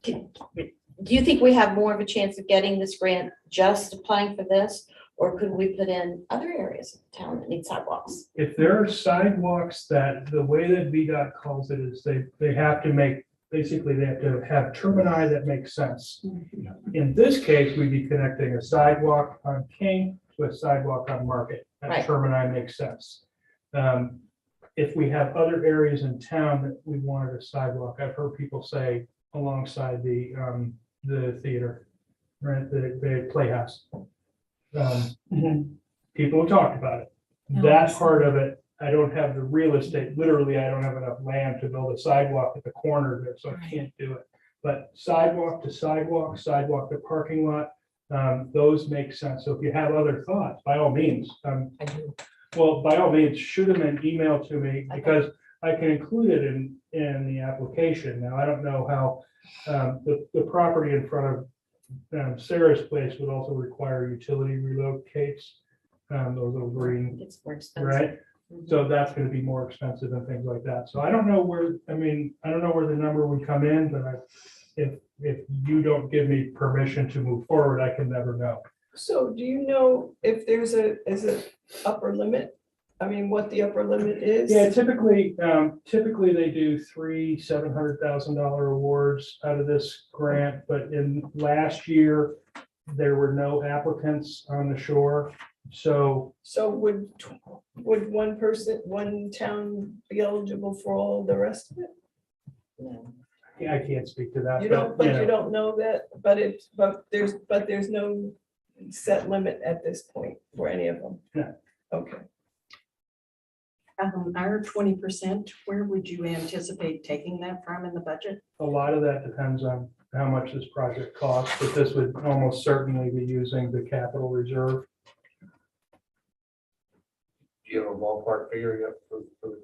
[SPEAKER 3] Do you think we have more of a chance of getting this grant just applying for this? Or could we put in other areas of town that need sidewalks?
[SPEAKER 5] If there are sidewalks that, the way that VDOT calls it is they have to make, basically they have to have termini that make sense. In this case, we'd be connecting a sidewalk on King to a sidewalk on Market. That
[SPEAKER 3] Right.
[SPEAKER 5] termini makes sense. If we have other areas in town that we wanted a sidewalk, I've heard people say alongside the theater, right, the playhouse. People have talked about it. That part of it, I don't have the real estate, literally, I don't have enough land to build a sidewalk at the corner there, so I can't do it. But sidewalk to sidewalk, sidewalk to parking lot, those make sense. So if you have other thoughts, by all means,
[SPEAKER 12] I do.
[SPEAKER 5] well, by all means, shoot them an email to me because I can include it in the application. Now, I don't know how, the property in front of Sarah's place would also require utility relocates, those little green,
[SPEAKER 3] It's more expensive.
[SPEAKER 5] right? So that's gonna be more expensive and things like that. So I don't know where, I don't know where the number would come in, but if you don't give me permission to move forward, I can never know.
[SPEAKER 4] So do you know if there's is a upper limit? I mean, what the upper limit is?
[SPEAKER 5] Yeah, typically they do 3 $700,000 awards out of this grant, but in last year, there were no applicants on the shore. So
[SPEAKER 4] So would one town be eligible for all the rest of it?
[SPEAKER 3] No.
[SPEAKER 5] yeah, I can't speak to that.
[SPEAKER 4] You don't, but
[SPEAKER 5] know.
[SPEAKER 4] you don't know that, but there's no set limit at this point for any of them?
[SPEAKER 5] No.
[SPEAKER 4] Okay.
[SPEAKER 7] Our 20%, where would you anticipate taking that from in the budget?
[SPEAKER 5] A lot of that depends on how much this project costs, but this would almost certainly be using the capital reserve.
[SPEAKER 13] Do you have a ballpark figure yet for the?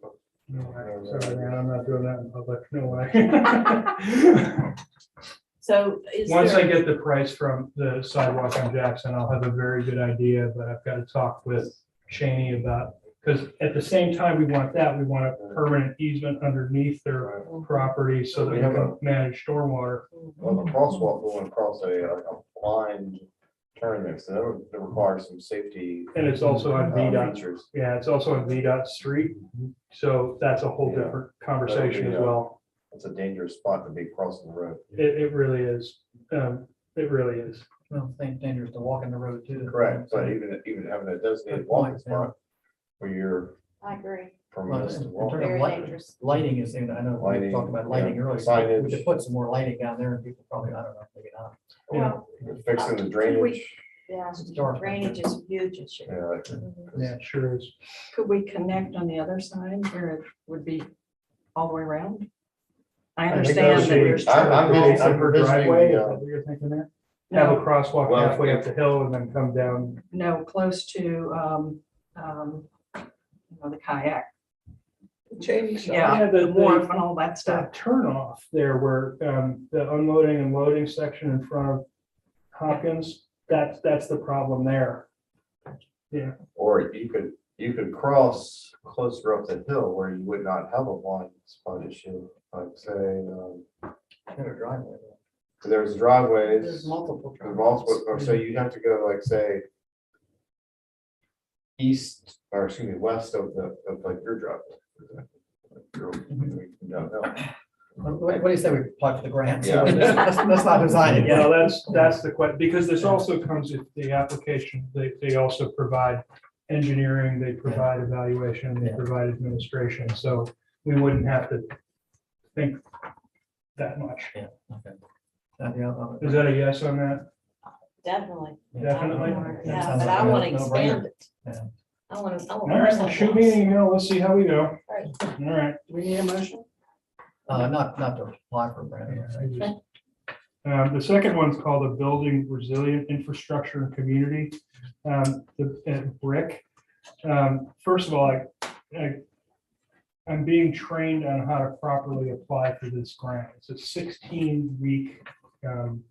[SPEAKER 5] No, sorry, man, I'm not doing that in public, no way.
[SPEAKER 3] So is
[SPEAKER 5] Once I
[SPEAKER 3] there,
[SPEAKER 5] get the price from the sidewalk on Jackson, I'll have a very good idea, but I've got to talk with Cheney about, because at the same time, we want a permanent easement underneath their property so that we can manage stormwater.
[SPEAKER 13] Well, the crosswalk going across a blind turn there, so that requires some safety.
[SPEAKER 5] And it's also on VDOT.
[SPEAKER 13] features.
[SPEAKER 5] Yeah, it's also on VDOT street, so that's a whole different conversation as well.
[SPEAKER 13] It's a dangerous spot to be crossing the road.
[SPEAKER 5] It really is. It really is.
[SPEAKER 1] Well, I think dangerous to walk in the road too.
[SPEAKER 13] Correct, but even having a designated
[SPEAKER 1] Good point,
[SPEAKER 13] walking spot where you're
[SPEAKER 3] I agree.
[SPEAKER 13] from
[SPEAKER 1] Well,
[SPEAKER 13] this to
[SPEAKER 1] in
[SPEAKER 13] walk.
[SPEAKER 1] terms of
[SPEAKER 3] Very
[SPEAKER 1] light-
[SPEAKER 3] dangerous.
[SPEAKER 1] Lighting is, I know we
[SPEAKER 13] Lighting,
[SPEAKER 1] talked about lighting
[SPEAKER 13] yeah,
[SPEAKER 1] earlier.
[SPEAKER 13] signage.
[SPEAKER 1] We could put some more lighting down there and people probably, I don't know, maybe not.
[SPEAKER 3] Well,
[SPEAKER 13] Fixing the drainage.
[SPEAKER 3] yeah,
[SPEAKER 1] It's dark.
[SPEAKER 3] drainage is huge issue.
[SPEAKER 13] Yeah,
[SPEAKER 5] Yeah, it sure is.
[SPEAKER 7] Could we connect on the other side where it would be all the way around? I understand that there's.
[SPEAKER 13] I'm
[SPEAKER 5] Base of
[SPEAKER 13] I'm
[SPEAKER 5] her
[SPEAKER 13] visiting
[SPEAKER 5] driveway,
[SPEAKER 13] the,
[SPEAKER 5] is that what you're thinking there? Have a crosswalk
[SPEAKER 13] Well,
[SPEAKER 5] halfway up the hill and then come down.
[SPEAKER 7] No, close to, the kayak.
[SPEAKER 4] Cheney shop.
[SPEAKER 7] Yeah,
[SPEAKER 5] the
[SPEAKER 7] the wharf and all that stuff.
[SPEAKER 5] That turn off there where the unloading and loading section in front of Hopkins, that's the problem there.
[SPEAKER 14] Or you could cross closer up the hill where you would not have a blind spot issue, like say,
[SPEAKER 1] Have a driveway.
[SPEAKER 14] there's driveways.
[SPEAKER 1] There's multiple.
[SPEAKER 14] There's multiple, or so you'd have to go like, say, east, or excuse me, west of like your driveway. For example. Like you don't know.
[SPEAKER 1] What do you say we apply for the grant?
[SPEAKER 14] Yeah.
[SPEAKER 1] Let's not design it.
[SPEAKER 5] Yeah, that's the question, because this also comes with the application, they also provide engineering, they provide evaluation, they
[SPEAKER 1] Yeah.
[SPEAKER 5] provide administration, so we wouldn't have to think that much.
[SPEAKER 1] Yeah, okay. Yeah,
[SPEAKER 5] Is that a yes on that?
[SPEAKER 3] Definitely.
[SPEAKER 5] Definitely?
[SPEAKER 3] Yeah,
[SPEAKER 1] Sounds
[SPEAKER 3] but
[SPEAKER 1] like
[SPEAKER 3] I
[SPEAKER 1] a
[SPEAKER 3] want to
[SPEAKER 1] no-brainer.
[SPEAKER 3] expand it.
[SPEAKER 1] Yeah.
[SPEAKER 3] I want to.
[SPEAKER 5] All right, well, shoot me an email, let's see how we go.
[SPEAKER 3] Right.
[SPEAKER 5] All right.
[SPEAKER 7] We need a motion?
[SPEAKER 1] Not to apply for a grant.
[SPEAKER 5] The second one's called a Building Resilient Infrastructure and Community, BRIC. First of all, I'm being trained on how to properly apply for this grant. It's a 16-week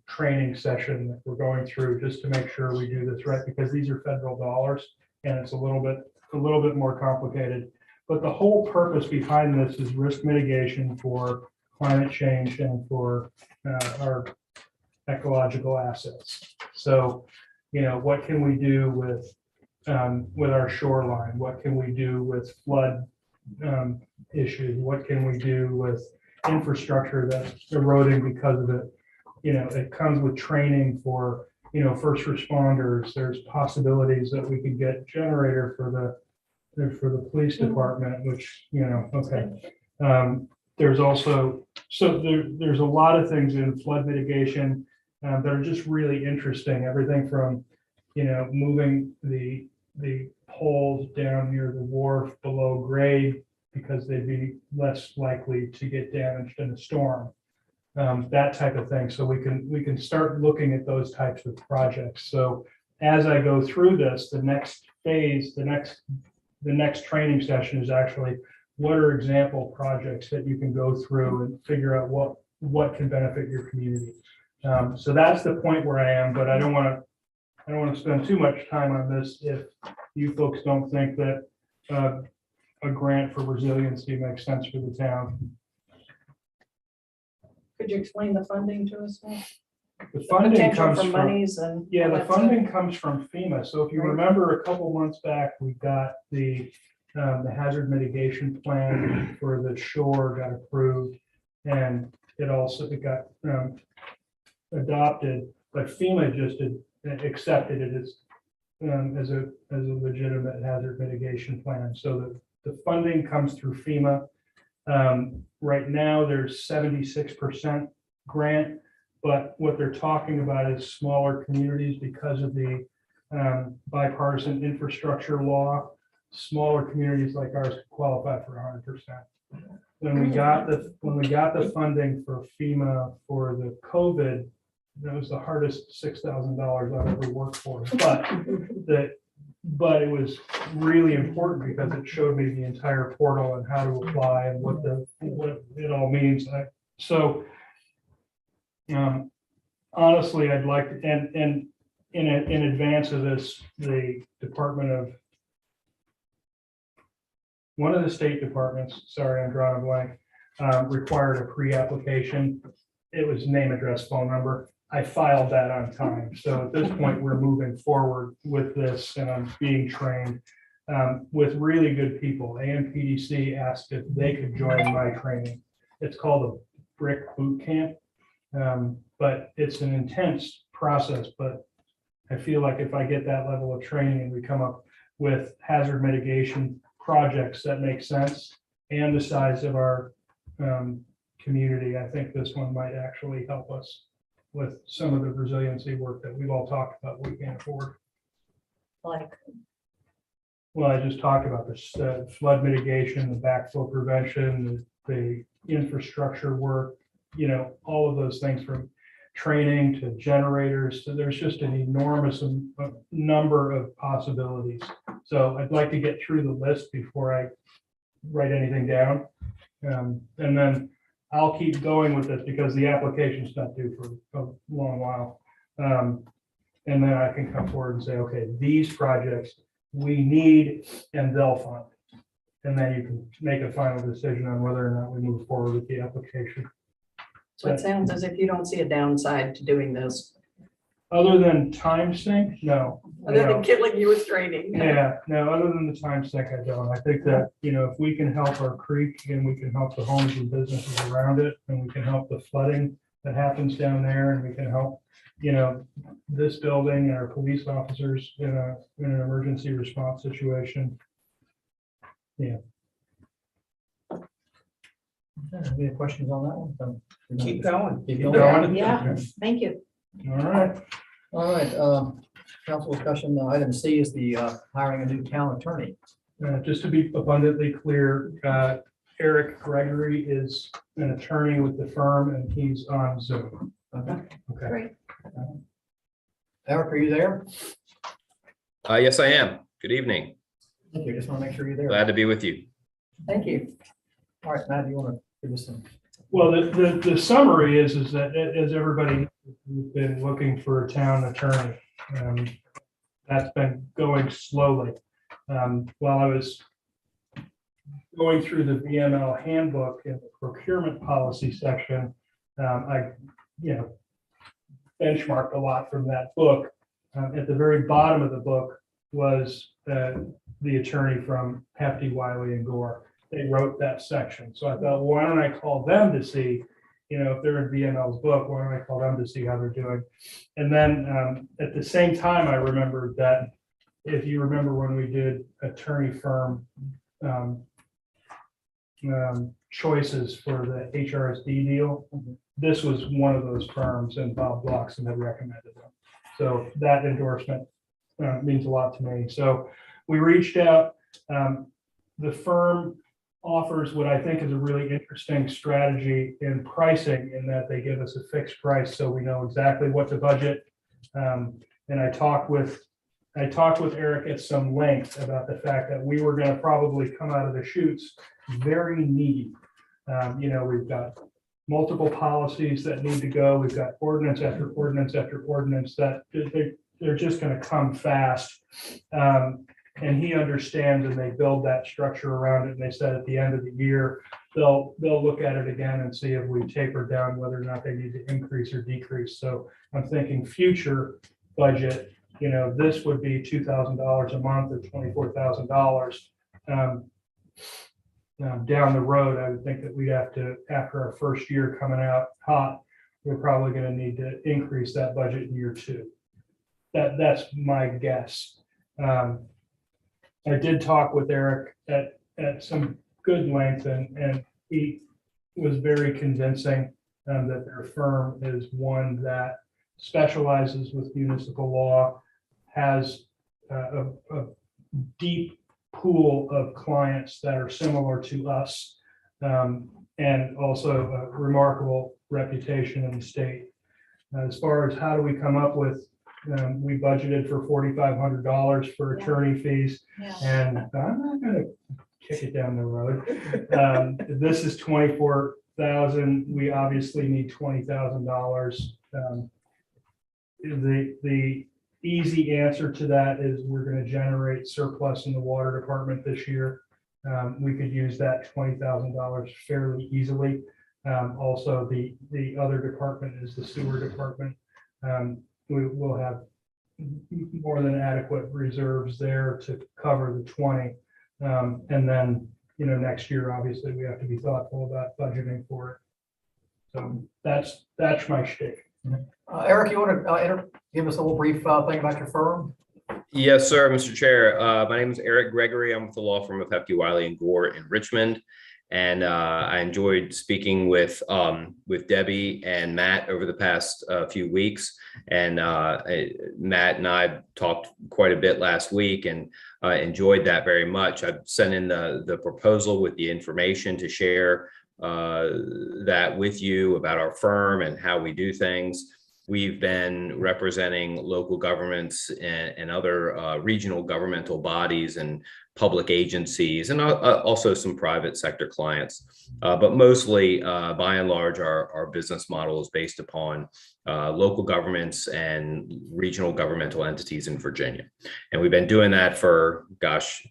[SPEAKER 5] training session that we're going through just to make sure we do this right, because these are federal dollars and it's a little bit more complicated. But the whole purpose behind this is risk mitigation for climate change and for our ecological assets. So, what can we do with our shoreline? What can we do with flood issues? What can we do with infrastructure that's eroding because of it? It comes with training for, first responders. There's possibilities that we could get generator for the police department, which, okay. There's also, there's a lot of things in flood mitigation that are just really interesting. Everything from, moving the poles down near the wharf below grade because they'd be less likely to get damaged in a storm. That type of thing. So we can start looking at those types of projects. So as I go through this, the next phase, the next training session is actually, what are example projects that you can go through and figure out what can benefit your community. So that's the point where I am, but I don't want to spend too much time on this if you folks don't think that a grant for resiliency makes sense for the town.
[SPEAKER 7] Could you explain the funding to us? Now?
[SPEAKER 5] The funding
[SPEAKER 7] Potential
[SPEAKER 5] comes
[SPEAKER 7] for
[SPEAKER 5] from,
[SPEAKER 7] monies and.
[SPEAKER 5] yeah,
[SPEAKER 7] all
[SPEAKER 5] the
[SPEAKER 7] that stuff?
[SPEAKER 5] funding comes from FEMA. So if you
[SPEAKER 7] Right.
[SPEAKER 5] remember a couple months back, we got the hazard mitigation plan for the shore got approved. And it got adopted, but FEMA just accepted it as a legitimate hazard mitigation plan. So the funding comes through FEMA. Right now, there's 76% grant, but what they're talking about is smaller communities because of the bipartisan infrastructure law. Smaller communities like ours qualify for 100%. When we got the funding for FEMA for the COVID, that was the hardest $6,000 I've ever worked for. But it was really important because it showed me the entire portal and how to apply and what it all means. Honestly, I'd like to, and in advance of this, the one of the state departments, sorry, I'm drawing a blank, required a pre-application. It was name, address, phone number. I filed that on time. So at this point, we're moving forward with this and I'm being trained with really good people. AMPDC asked if they could join my training. It's called a BRIC boot camp, but it's an intense process. But I feel like if I get that level of training and we come up with hazard mitigation projects that make sense and the size of our community, I think this one might actually help us with some of the resiliency work that we've all talked about we can't afford.
[SPEAKER 3] Like,
[SPEAKER 5] Well, I just talked about this flood mitigation, the backflow prevention, the infrastructure work, all of those things from training to generators. So there's just an enormous number of possibilities. So I'd like to get through the list before I write anything down. And then I'll keep going with this because the application's not due for a long while. And then I can come forward and say, okay, these projects, we need, and they'll fund. And then you can make a final decision on whether or not we move forward with the application.
[SPEAKER 7] So it sounds as if you don't see a downside to doing this,
[SPEAKER 5] Other than time sink, no.
[SPEAKER 7] other
[SPEAKER 5] No.
[SPEAKER 7] than killing you with training.
[SPEAKER 5] Yeah, no, other than the time sink, I don't. I think that, if we can help our creek and we can help the homes and businesses around it, and we can help the flooding that happens down there, and we can help, this building and our police officers in an emergency response situation.
[SPEAKER 1] Any questions on that one?
[SPEAKER 14] Keep going.
[SPEAKER 1] Keep
[SPEAKER 5] Keep
[SPEAKER 1] going.
[SPEAKER 5] going.
[SPEAKER 3] Yeah, thank you.
[SPEAKER 5] All right.
[SPEAKER 1] All right, council discussion, item C is the hiring a new town attorney.
[SPEAKER 5] Just to be abundantly clear, Eric Gregory is an attorney with the firm and he's on Zoom.
[SPEAKER 1] Okay.
[SPEAKER 5] Okay.
[SPEAKER 3] Great.
[SPEAKER 1] Eric, are you there?
[SPEAKER 15] Yes, I am. Good evening.
[SPEAKER 1] Thank you, just want to make sure you're there.
[SPEAKER 15] Glad to be with you.
[SPEAKER 1] Thank you. All right, Matt, you want to give us some?
[SPEAKER 5] Well, the summary is that as everybody, we've been looking for a town attorney. That's been going slowly. While I was going through the VML handbook in the procurement policy section, I, benchmarked a lot from that book. At the very bottom of the book was the attorney from Hefty, Wiley and Gore. They wrote that section. So I thought, why don't I call them to see, if they're in VML's book, why don't I call them to see how they're doing? And then at the same time, I remembered that if you remember when we did attorney firm choices for the HRSD deal, this was one of those firms and Bob Bloxham had recommended them. So that endorsement means a lot to me. So we reached out. The firm offers what I think is a really interesting strategy in pricing, in that they give us a fixed price so we know exactly what to budget. And I talked with Eric at some length about the fact that we were going to probably come out of the chutes very needy. We've got multiple policies that need to go. We've got ordinance after ordinance after ordinance that they're just going to come fast. And he understands, and they build that structure around it. And they said at the end of the year, they'll look at it again and see if we taper down whether or not they need to increase or decrease. So I'm thinking future budget, this would be $2,000 a month or $24,000. Down the road, I would think that we'd have to, after our first year coming out hot, we're probably going to need to increase that budget in year 2. That's my guess. I did talk with Eric at some good length, and he was very convincing that their firm is one that specializes with municipal law, has a deep pool of clients that are similar to us, and also a remarkable reputation in the state. As far as how do we come up with, we budgeted for $4,500 for attorney fees, and I'm not going to kick it down the road. This is $24,000. We obviously need $20,000. The easy answer to that is we're going to generate surplus in the water department this year. We could use that $20,000 fairly easily. Also, the other department is the sewer department. We will have more than adequate reserves there to cover the 20. And then, next year, obviously, we have to be thoughtful about budgeting for it. So that's my shtick.
[SPEAKER 1] Eric, you want to give us a little brief thing about your firm?
[SPEAKER 15] Yes, sir, Mr. Chair. My name is Eric Gregory. I'm with the law firm of Hefty, Wiley and Gore in Richmond. And I enjoyed speaking with Debbie and Matt over the past few weeks. And Matt and I talked quite a bit last week and enjoyed that very much. I've sent in the proposal with the information to share that with you about our firm and how we do things. we've been representing local governments and other regional governmental bodies and public agencies, and also some private sector clients. But mostly, by and large, our business model is based upon local governments and regional governmental entities in Virginia. And we've been doing that for, gosh,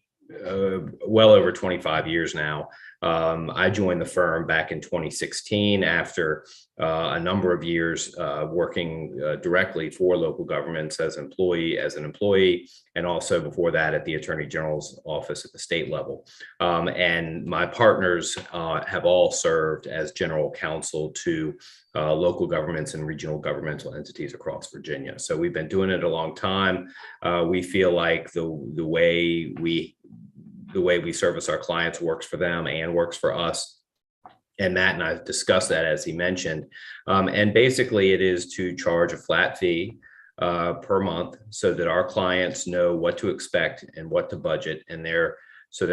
[SPEAKER 15] well over 25 years now. I joined the firm back in 2016 after a number of years working directly for local governments as an employee, and also before that at the Attorney General's office at the state level. And my partners have all served as general counsel to local governments and regional governmental entities across Virginia. So we've been doing it a long time. We feel like the way we service our clients works for them and works for us. And Matt and I discussed that, as he mentioned. And basically it is to charge a flat fee per month so that our clients know what to expect and what to budget, and their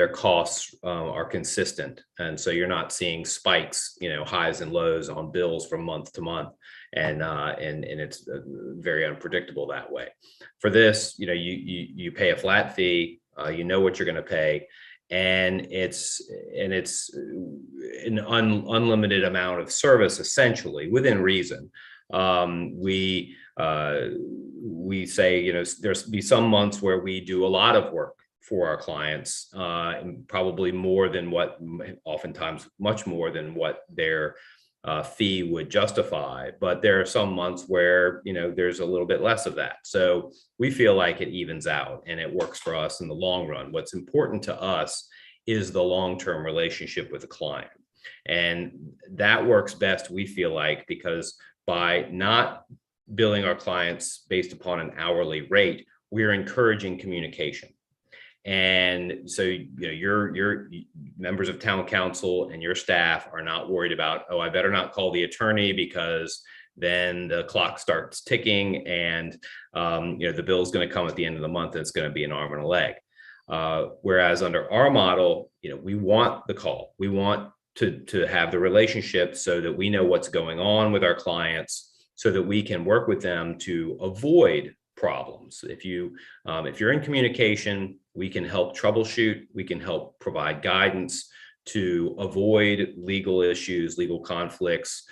[SPEAKER 15] costs are consistent. And so you're not seeing spikes, highs and lows on bills from month to month. And it's very unpredictable that way. For this, you pay a flat fee. You know what you're going to pay, and it's an unlimited amount of service, essentially, within reason. We say, there's be some months where we do a lot of work for our clients, probably more than oftentimes much more than what their fee would justify. But there are some months where, there's a little bit less of that. So we feel like it evens out and it works for us in the long run. What's important to us is the long-term relationship with the client. And that works best, we feel like, because by not billing our clients based upon an hourly rate, we're encouraging communication. And so, your members of town council and your staff are not worried about, oh, I better not call the attorney because then the clock starts ticking and, the bill is going to come at the end of the month and it's going to be an arm and a leg. Whereas under our model, we want the call. We want to have the relationship so that we know what's going on with our clients so that we can work with them to avoid problems. If you're in communication, we can help troubleshoot, we can help provide guidance to avoid legal issues, legal conflicts,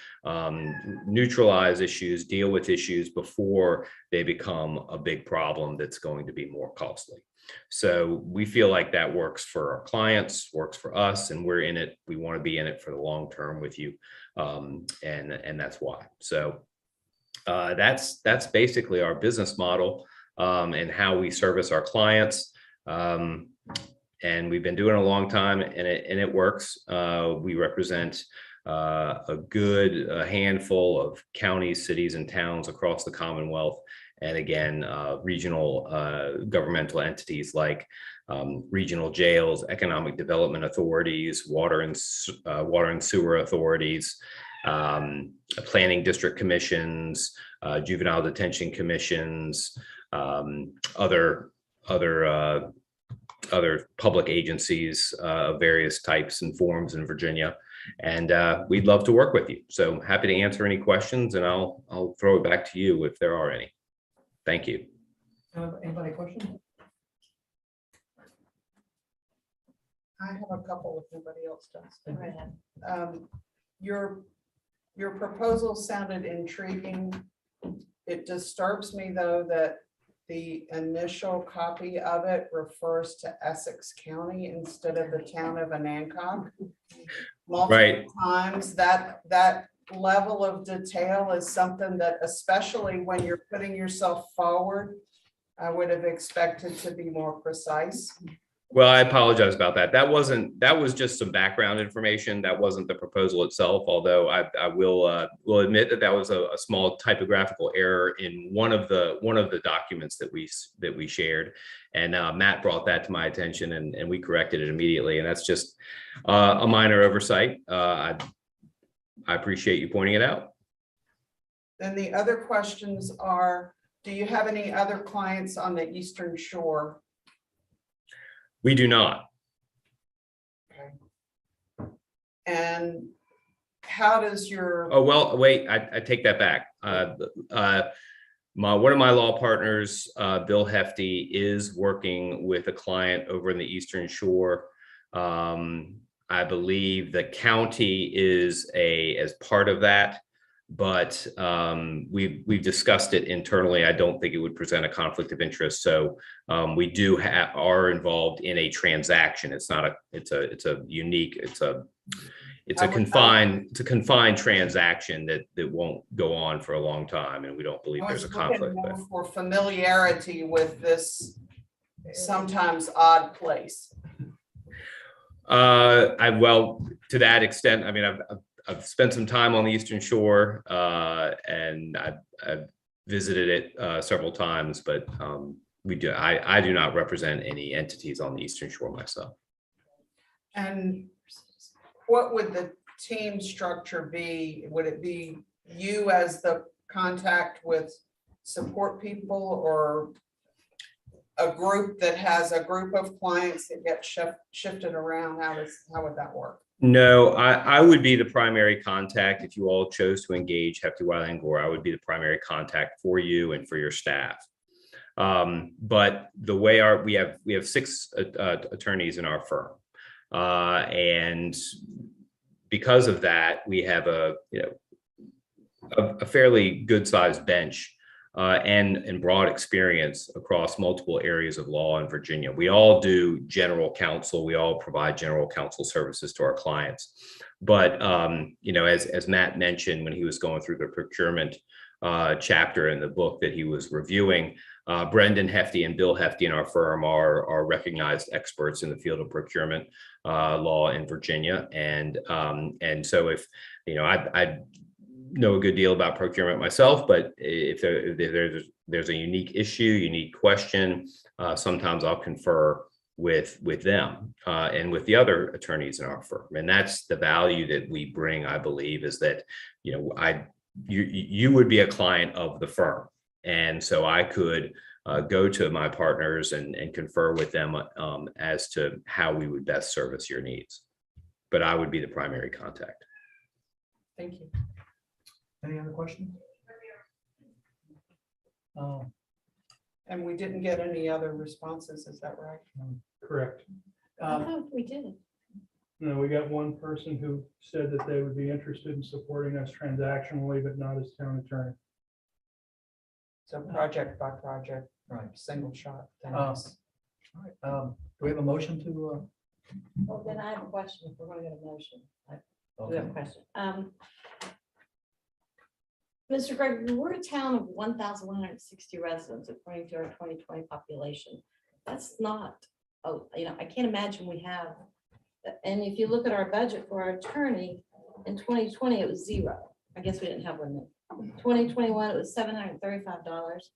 [SPEAKER 15] neutralize issues, deal with issues before they become a big problem that's going to be more costly. So we feel like that works for our clients, works for us, and we're in it. We want to be in it for the long term with you. And that's why. So that's basically our business model and how we service our clients. And we've been doing it a long time, and it works. We represent a good handful of counties, cities, and towns across the Commonwealth. And again, regional governmental entities like regional jails, economic development authorities, water and sewer authorities, planning district commissions, juvenile detention commissions, other public agencies of various types and forms in Virginia. And we'd love to work with you. So happy to answer any questions, and I'll throw it back to you if there are any. Thank you.
[SPEAKER 1] Anybody question?
[SPEAKER 6] I have a couple if nobody else does.
[SPEAKER 3] Go right ahead.
[SPEAKER 6] Your proposal sounded intriguing. It disturbs me, though, that the initial copy of it refers to Essex County instead of the town of Anacog.
[SPEAKER 15] Right.
[SPEAKER 6] Multiple times, that level of detail is something that, especially when you're putting yourself forward, I would have expected to be more precise.
[SPEAKER 15] Well, I apologize about that. That was just some background information. That wasn't the proposal itself, although I will admit that was a small typographical error in one of the documents that we shared. And Matt brought that to my attention, and we corrected it immediately. And that's just a minor oversight. I appreciate you pointing it out.
[SPEAKER 6] Then the other questions are, do you have any other clients on the Eastern Shore?
[SPEAKER 15] We do not.
[SPEAKER 6] Okay. And how does your,
[SPEAKER 15] Oh, well, wait, I take that back. One of my law partners, Bill Hefty, is working with a client over in the Eastern Shore. I believe the county is as part of that, but we've discussed it internally. I don't think it would present a conflict of interest. So we are involved in a transaction. It's not it's a confined transaction that won't go on for a long time, and we don't believe
[SPEAKER 6] I
[SPEAKER 15] there's
[SPEAKER 6] was
[SPEAKER 15] a
[SPEAKER 6] looking
[SPEAKER 15] conflict.
[SPEAKER 6] more for familiarity with this sometimes odd place.
[SPEAKER 15] Well, to that extent, I mean, I've spent some time on the Eastern Shore, and I've visited it several times, but I do not represent any entities on the Eastern Shore myself.
[SPEAKER 6] And what would the team structure be? Would it be you as the contact with support people, or a group that has a group of clients that get shifted around? How would that work?
[SPEAKER 15] No, I would be the primary contact. If you all chose to engage Hefty, Wiley & Gore, I would be the primary contact for you and for your staff. But the way we have 6 attorneys in our firm. And because of that, we have a fairly good sized bench and broad experience across multiple areas of law in Virginia. We all do general counsel. We all provide general counsel services to our clients. But as Matt mentioned when he was going through the procurement chapter in the book that he was reviewing, Brendan Hefty and Bill Hefty in our firm are recognized experts in the field of procurement law in Virginia. And so if, I know a good deal about procurement myself, but if there's a unique issue, unique question, sometimes I'll confer with them and with the other attorneys in our firm. And that's the value that we bring, I believe, is that, you would be a client of the firm. And so I could go to my partners and confer with them as to how we would best service your needs. But I would be the primary contact.
[SPEAKER 6] Thank you.
[SPEAKER 1] Any other questions?
[SPEAKER 6] And we didn't get any other responses, is that right?
[SPEAKER 5] Correct.
[SPEAKER 3] I thought we did.
[SPEAKER 5] No, we got one person who said that they would be interested in supporting us transactionally, but not as town attorney.
[SPEAKER 6] So project by project,
[SPEAKER 1] Right.
[SPEAKER 6] single shot.
[SPEAKER 1] All right. Do we have a motion to?
[SPEAKER 3] Well, then I have a question. If we're going to get a motion, I do
[SPEAKER 1] Okay.
[SPEAKER 3] have a question. Mr. Greg, we're a town of 1,160 residents according to our 2020 population. That's not, I can't imagine we have. And if you look at our budget for our attorney, in 2020, it was 0. I guess we didn't have one then. 2021, it was $735.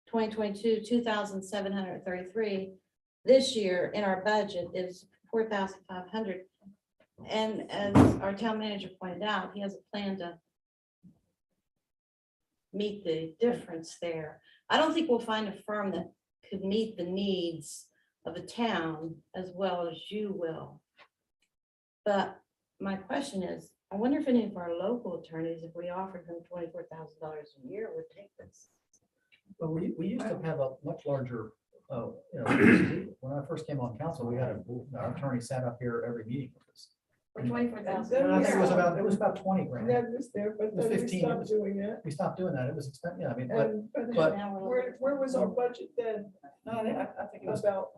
[SPEAKER 3] 2022, $2,733. This year in our budget is $4,500. And as our town manager pointed out, he has a plan to meet the difference there. I don't think we'll find a firm that could meet the needs of a town as well as you will. But my question is, I wonder if any of our local attorneys, if we offered them $24,000 a year, would take this.
[SPEAKER 1] Well, we used to have a much larger, when I first came on council, we had our attorney sat up here every meeting with us.
[SPEAKER 3] For $24,000.
[SPEAKER 1] And I think it was about 20 grand.
[SPEAKER 4] That was there, but
[SPEAKER 1] It was
[SPEAKER 4] then we
[SPEAKER 1] 15.
[SPEAKER 4] stopped doing that.
[SPEAKER 1] We stopped doing that. It was expensive. Yeah, I mean,
[SPEAKER 4] But
[SPEAKER 3] Now we're
[SPEAKER 4] where was our budget then?
[SPEAKER 1] I think it was
[SPEAKER 4] About,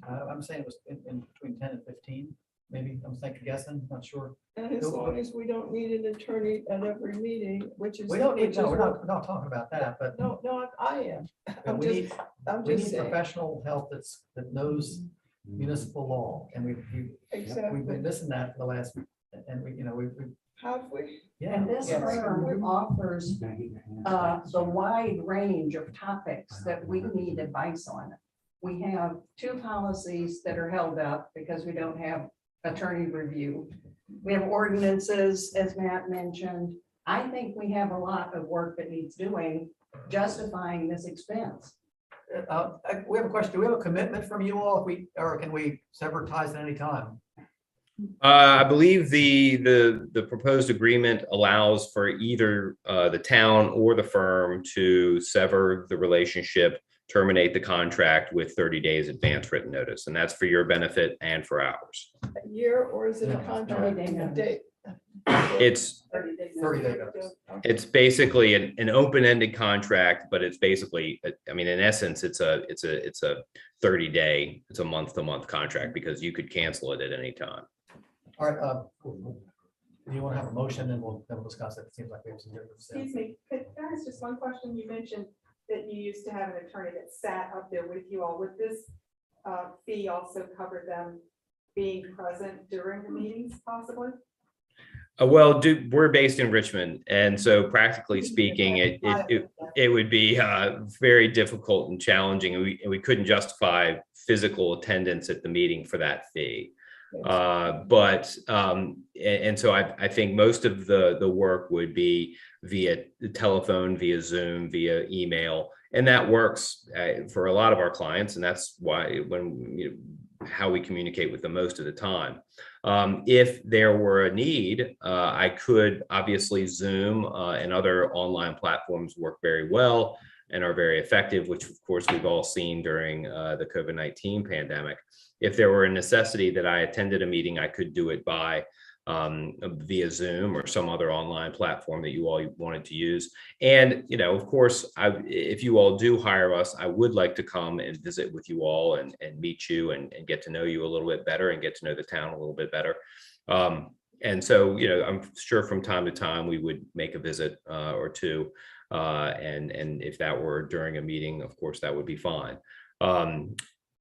[SPEAKER 1] I'm saying it was in between 10 and 15, maybe. I'm guessing, not sure.
[SPEAKER 4] and as long as we don't need an attorney at every meeting, which is.
[SPEAKER 1] We don't need,
[SPEAKER 4] which
[SPEAKER 1] no,
[SPEAKER 4] is
[SPEAKER 1] we're
[SPEAKER 4] what-
[SPEAKER 1] not talking about that, but
[SPEAKER 4] No, I am. I'm
[SPEAKER 1] we
[SPEAKER 4] just,
[SPEAKER 1] need,
[SPEAKER 4] I'm
[SPEAKER 1] we
[SPEAKER 4] just
[SPEAKER 1] need
[SPEAKER 4] saying.
[SPEAKER 1] professional help that knows municipal law. And we've
[SPEAKER 4] Exactly.
[SPEAKER 1] been missing that for the last, and we
[SPEAKER 4] Have we?
[SPEAKER 1] yeah.
[SPEAKER 7] And this
[SPEAKER 6] Yes.
[SPEAKER 7] firm offers the wide range of topics that we need advice on. We have 2 policies that are held up because we don't have attorney review. We have ordinances, as Matt mentioned. I think we have a lot of work that needs doing justifying this expense.
[SPEAKER 1] We have a question. Do we have a commitment from you all or can we sever ties at any time?
[SPEAKER 15] I believe the proposed agreement allows for either the town or the firm to sever the relationship, terminate the contract with 30 days advance written notice, and that's for your benefit and for ours.
[SPEAKER 4] A year, or is it a
[SPEAKER 1] No,
[SPEAKER 4] contract
[SPEAKER 7] 30-day notice.
[SPEAKER 4] date?
[SPEAKER 15] It's
[SPEAKER 1] 30-day notice.
[SPEAKER 15] It's basically an open-ended contract, but it's basically, I mean, in essence, it's a 30-day, it's a month-to-month contract because you could cancel it at any time.
[SPEAKER 1] All right, do you want to have a motion and then we'll discuss it? It seems like we have some differences.
[SPEAKER 9] Excuse me, could I ask just one question? You mentioned that you used to have an attorney that sat up there with you all. Would this fee also cover them being present during the meetings possibly?
[SPEAKER 15] Well, we're based in Richmond, and so practically speaking, it would be very difficult and challenging, and we couldn't justify physical attendance at the meeting for that fee. And so I think most of the work would be via telephone, via Zoom, via email, and that works for a lot of our clients, and that's why how we communicate with them most of the time. If there were a need, I could obviously Zoom and other online platforms work very well and are very effective, which of course we've all seen during the COVID-19 pandemic. If there were a necessity that I attended a meeting, I could do it by via Zoom or some other online platform that you all wanted to use. And, of course, if you all do hire us, I would like to come and visit with you all and meet you and get to know you a little bit better and get to know the town a little bit better. And so, I'm sure from time to time we would make a visit or two. And if that were during a meeting, of course, that would be fine.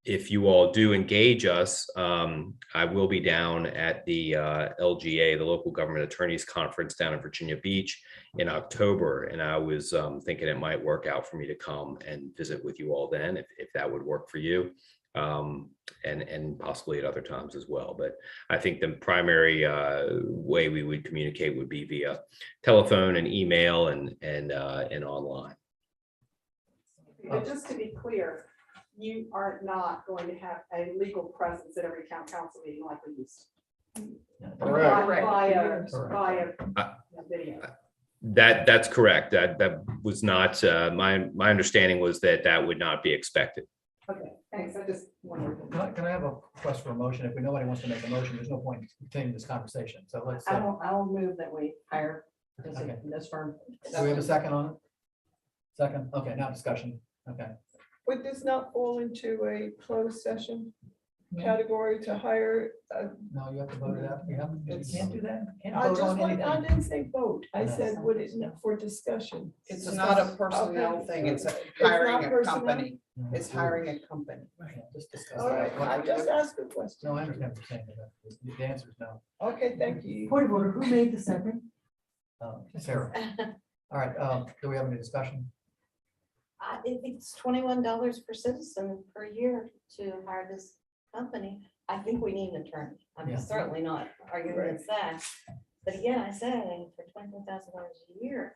[SPEAKER 15] If you all do engage us, I will be down at the LGA, the Local Government Attorneys Conference down in Virginia Beach in October. And I was thinking it might work out for me to come and visit with you all then, if that would work for you, and possibly at other times as well. But I think the primary way we would communicate would be via telephone and email and online.
[SPEAKER 9] But just to be clear, you are not going to have a legal presence at every town council meeting like we used to.
[SPEAKER 1] Correct.
[SPEAKER 9] Via video.
[SPEAKER 15] That's correct. That was not my understanding was that would not be expected.
[SPEAKER 9] Okay, thanks. I just wondered.
[SPEAKER 1] Can I have a request for a motion? If nobody wants to make a motion, there's no point in continuing this conversation. So let's,
[SPEAKER 7] I'll move that we hire
[SPEAKER 1] Okay.
[SPEAKER 7] this firm.
[SPEAKER 1] do we have a second on it? Second, okay, now discussion, okay.
[SPEAKER 4] Would this not fall into a closed session
[SPEAKER 1] No.
[SPEAKER 4] category to hire?
[SPEAKER 1] No, you have to vote it out. You can't do that. You can't
[SPEAKER 4] I
[SPEAKER 1] vote
[SPEAKER 4] just
[SPEAKER 1] on
[SPEAKER 4] want, I
[SPEAKER 1] anything.
[SPEAKER 4] didn't say vote. I
[SPEAKER 1] No.
[SPEAKER 4] said, would it, for discussion?
[SPEAKER 6] It's not a personnel thing, it's hiring
[SPEAKER 4] not
[SPEAKER 6] a
[SPEAKER 4] personnel?
[SPEAKER 6] company. It's hiring a company.
[SPEAKER 1] Yeah, just discuss
[SPEAKER 4] All right,
[SPEAKER 1] it.
[SPEAKER 4] I just asked a question.
[SPEAKER 1] No, I understand what you're saying. but The answer is no.
[SPEAKER 4] Okay, thank you.
[SPEAKER 7] Point of order, who made the second?
[SPEAKER 1] Sarah. All right, do we have any discussion?
[SPEAKER 3] I think it's $21 per citizen per year to hire this company. I think we need an attorney. I'm
[SPEAKER 1] Yeah.
[SPEAKER 3] certainly not arguing against that. But again, I said, for $24,000 a year,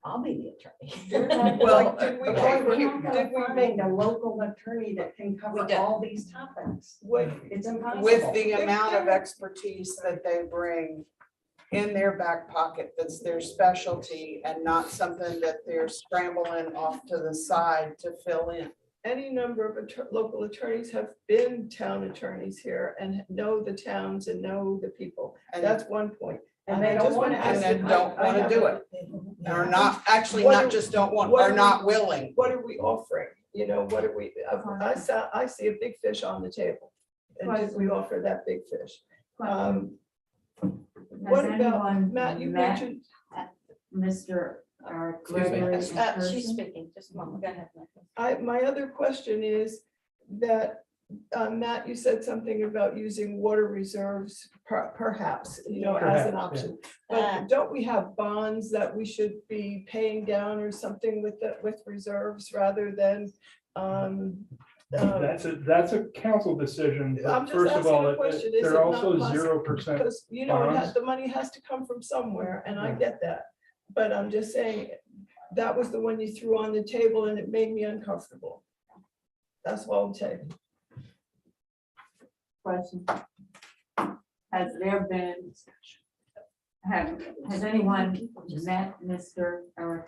[SPEAKER 3] I'll be the attorney.
[SPEAKER 6] Well,
[SPEAKER 4] Did we-
[SPEAKER 6] okay,
[SPEAKER 4] did we
[SPEAKER 7] Find a local attorney that can cover
[SPEAKER 3] We don't.
[SPEAKER 7] all these topics.
[SPEAKER 4] What,
[SPEAKER 7] It's impossible.
[SPEAKER 6] with the amount of expertise that they bring in their back pocket, that's their specialty and not something that they're scrambling off to the side to fill in.
[SPEAKER 4] any number of local attorneys have been town attorneys here and know the towns and know the people.
[SPEAKER 6] And
[SPEAKER 4] That's one point.
[SPEAKER 7] And they
[SPEAKER 4] I
[SPEAKER 7] don't
[SPEAKER 4] just
[SPEAKER 7] want
[SPEAKER 4] wanna
[SPEAKER 7] to.
[SPEAKER 6] and
[SPEAKER 4] ask
[SPEAKER 6] then
[SPEAKER 4] you-
[SPEAKER 6] don't
[SPEAKER 4] I
[SPEAKER 6] want to
[SPEAKER 4] have
[SPEAKER 6] do
[SPEAKER 4] a-
[SPEAKER 6] it. Or not, actually
[SPEAKER 4] What
[SPEAKER 6] not
[SPEAKER 4] are-
[SPEAKER 6] just don't want,
[SPEAKER 4] what
[SPEAKER 6] are
[SPEAKER 4] are
[SPEAKER 6] not
[SPEAKER 4] we-
[SPEAKER 6] willing.
[SPEAKER 4] What are we offering? What are we, I see a big fish on the table. And did we offer that big fish? What
[SPEAKER 10] Has
[SPEAKER 4] about,
[SPEAKER 10] anyone
[SPEAKER 4] Matt, you
[SPEAKER 10] met
[SPEAKER 4] mentioned,
[SPEAKER 10] Mr.
[SPEAKER 1] Excuse me.
[SPEAKER 10] Gregory in
[SPEAKER 3] She's
[SPEAKER 10] person?
[SPEAKER 3] speaking, just a moment, go ahead.
[SPEAKER 4] my other question is that, Matt, you said something about using water reserves perhaps, as
[SPEAKER 5] Perhaps,
[SPEAKER 4] an
[SPEAKER 5] yeah.
[SPEAKER 4] option. But don't we have bonds that we should be paying down or something with reserves rather than,
[SPEAKER 5] That's a council decision. but
[SPEAKER 4] I'm just
[SPEAKER 5] First of
[SPEAKER 4] asking
[SPEAKER 5] all,
[SPEAKER 4] a question. Is it
[SPEAKER 5] they're
[SPEAKER 4] not
[SPEAKER 5] also
[SPEAKER 4] possible?
[SPEAKER 5] 0%.
[SPEAKER 4] because,
[SPEAKER 5] bonds.
[SPEAKER 4] the money has to come from somewhere, and I
[SPEAKER 5] Yeah.
[SPEAKER 4] get that. But I'm just saying, that was the one you threw on the table and it made me uncomfortable. That's all I'm saying.
[SPEAKER 10] Question. has there been, has anyone met Mr. Eric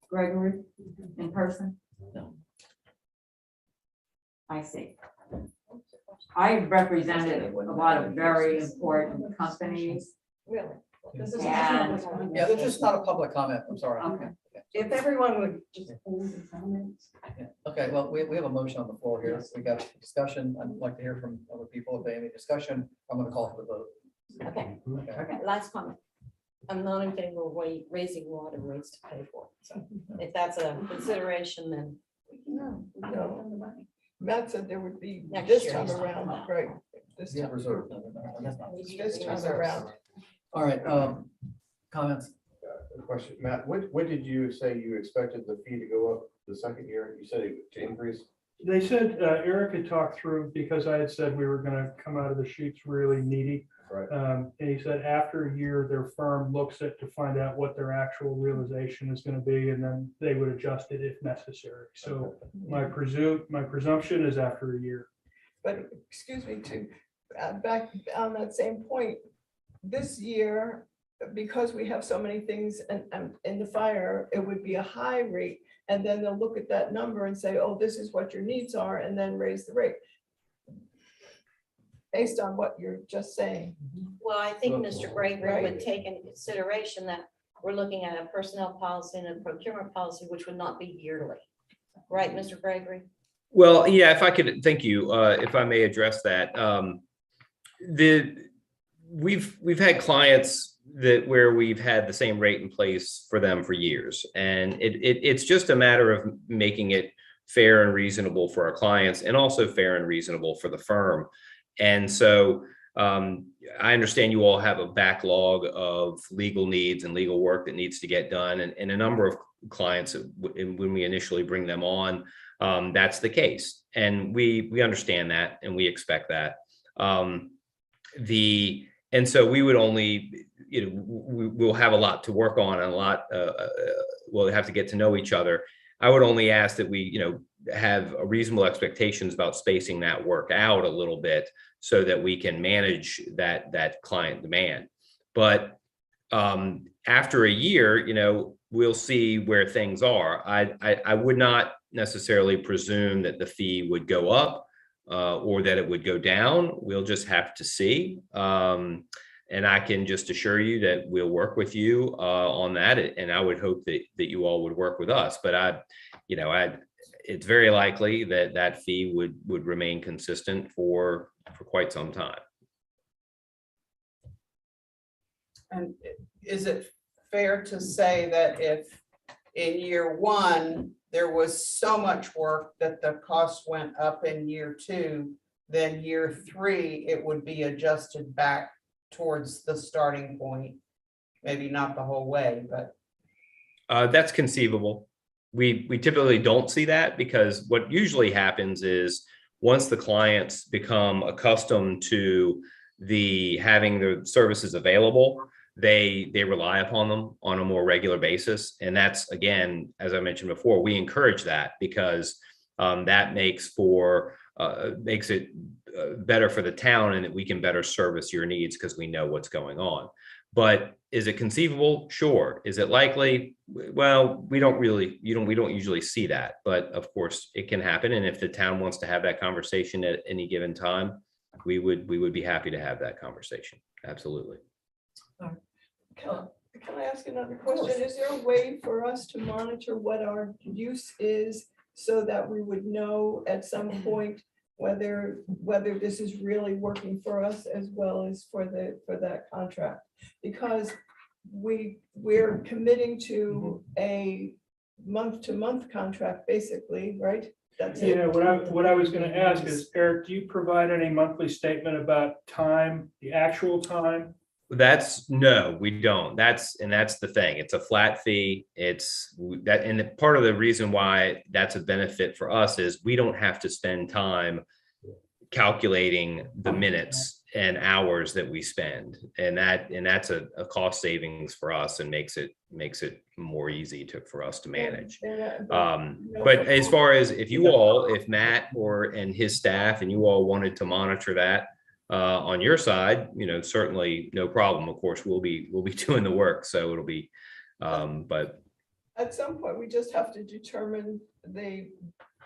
[SPEAKER 10] Gregory in person?
[SPEAKER 1] No.
[SPEAKER 10] I see. I represented a lot of very important companies.
[SPEAKER 3] Really? This is.
[SPEAKER 10] And-
[SPEAKER 1] Yeah, this is not a public comment, I'm sorry.
[SPEAKER 10] Okay.
[SPEAKER 3] If everyone would just.
[SPEAKER 1] Yeah. Okay, well, we have a motion on the floor here. We got discussion. I'd like to hear from other people. If they have any discussion, I'm gonna call for the vote.
[SPEAKER 3] Okay,
[SPEAKER 1] Okay.
[SPEAKER 3] okay, last comment. I'm not in favor of raising water rates to pay for it, so if that's a consideration, then.
[SPEAKER 4] No, Matt said there would be
[SPEAKER 3] Next
[SPEAKER 4] this
[SPEAKER 3] year.
[SPEAKER 4] time around, right? This
[SPEAKER 1] Yeah,
[SPEAKER 4] time,
[SPEAKER 1] reserve. That's not-
[SPEAKER 4] this time around.
[SPEAKER 1] All right, comments?
[SPEAKER 14] A question, Matt, when did you say you expected the fee to go up the second year? You said it to increase?
[SPEAKER 5] They said, Eric had talked through, because I had said we were gonna come out of the chutes really needy.
[SPEAKER 14] Right.
[SPEAKER 5] And he said after a year, their firm looks at to find out what their actual realization is gonna be, and then they would adjust it if necessary. So my presumption is after a year.
[SPEAKER 4] But excuse me, to back on that same point, this year, because we have so many things in the fire, it would be a high rate. And then they'll look at that number and say, oh, this is what your needs are, and then raise the rate. Based on what you're just saying.
[SPEAKER 3] Well, I think Mr. Gregory would
[SPEAKER 4] Right.
[SPEAKER 3] take into consideration that we're looking at a personnel policy and a procurement policy, which would not be yearly. Right, Mr. Gregory?
[SPEAKER 15] Well, yeah, if I could, thank you, if I may address that. We've had clients where we've had the same rate in place for them for years. And it's just a matter of making it fair and reasonable for our clients, and also fair and reasonable for the firm. And so I understand you all have a backlog of legal needs and legal work that needs to get done. And a number of clients, when we initially bring them on, that's the case. And we understand that, and we expect that. And so we would only, we'll have a lot to work on, and a lot, we'll have to get to know each other. I would only ask that we, have a reasonable expectations about spacing that work out a little bit, so that we can manage that client demand. But after a year, we'll see where things are. I would not necessarily presume that the fee would go up or that it would go down. We'll just have to see. And I can just assure you that we'll work with you on that. And I would hope that you all would work with us. But it's very likely that fee would remain consistent for quite some time.
[SPEAKER 6] And is it fair to say that if in year one, there was so much work that the cost went up in year two, then year three, it would be adjusted back towards the starting point? Maybe not the whole way, but.
[SPEAKER 15] That's conceivable. We typically don't see that, because what usually happens is once the clients become accustomed to having the services available, they rely upon them on a more regular basis. And that's, again, as I mentioned before, we encourage that, because that makes it better for the town, and that we can better service your needs because we know what's going on. But is it conceivable? Sure. Is it likely? Well, we don't usually see that, but of course it can happen. And if the town wants to have that conversation at any given time, we would be happy to have that conversation. Absolutely.
[SPEAKER 4] Can I ask another question? Is there a way for us to monitor what our use is, so that we would know at some point whether this is really working for us as well as for that contract? Because we're committing to a month-to-month contract, basically, right? That's it.
[SPEAKER 5] Yeah, what I was gonna ask is, Eric, do you provide any monthly statement about time, the actual time?
[SPEAKER 15] No, we don't. That's the thing. It's a flat fee. And part of the reason why that's a benefit for us is we don't have to spend time calculating the minutes and hours that we spend. And that's a cost savings for us, and makes it more easy for us to manage. But as far as if Matt and his staff and you all wanted to monitor that, on your side, certainly no problem. Of course, we'll be doing the work, so it'll be, but
[SPEAKER 4] At some point, we just have to determine the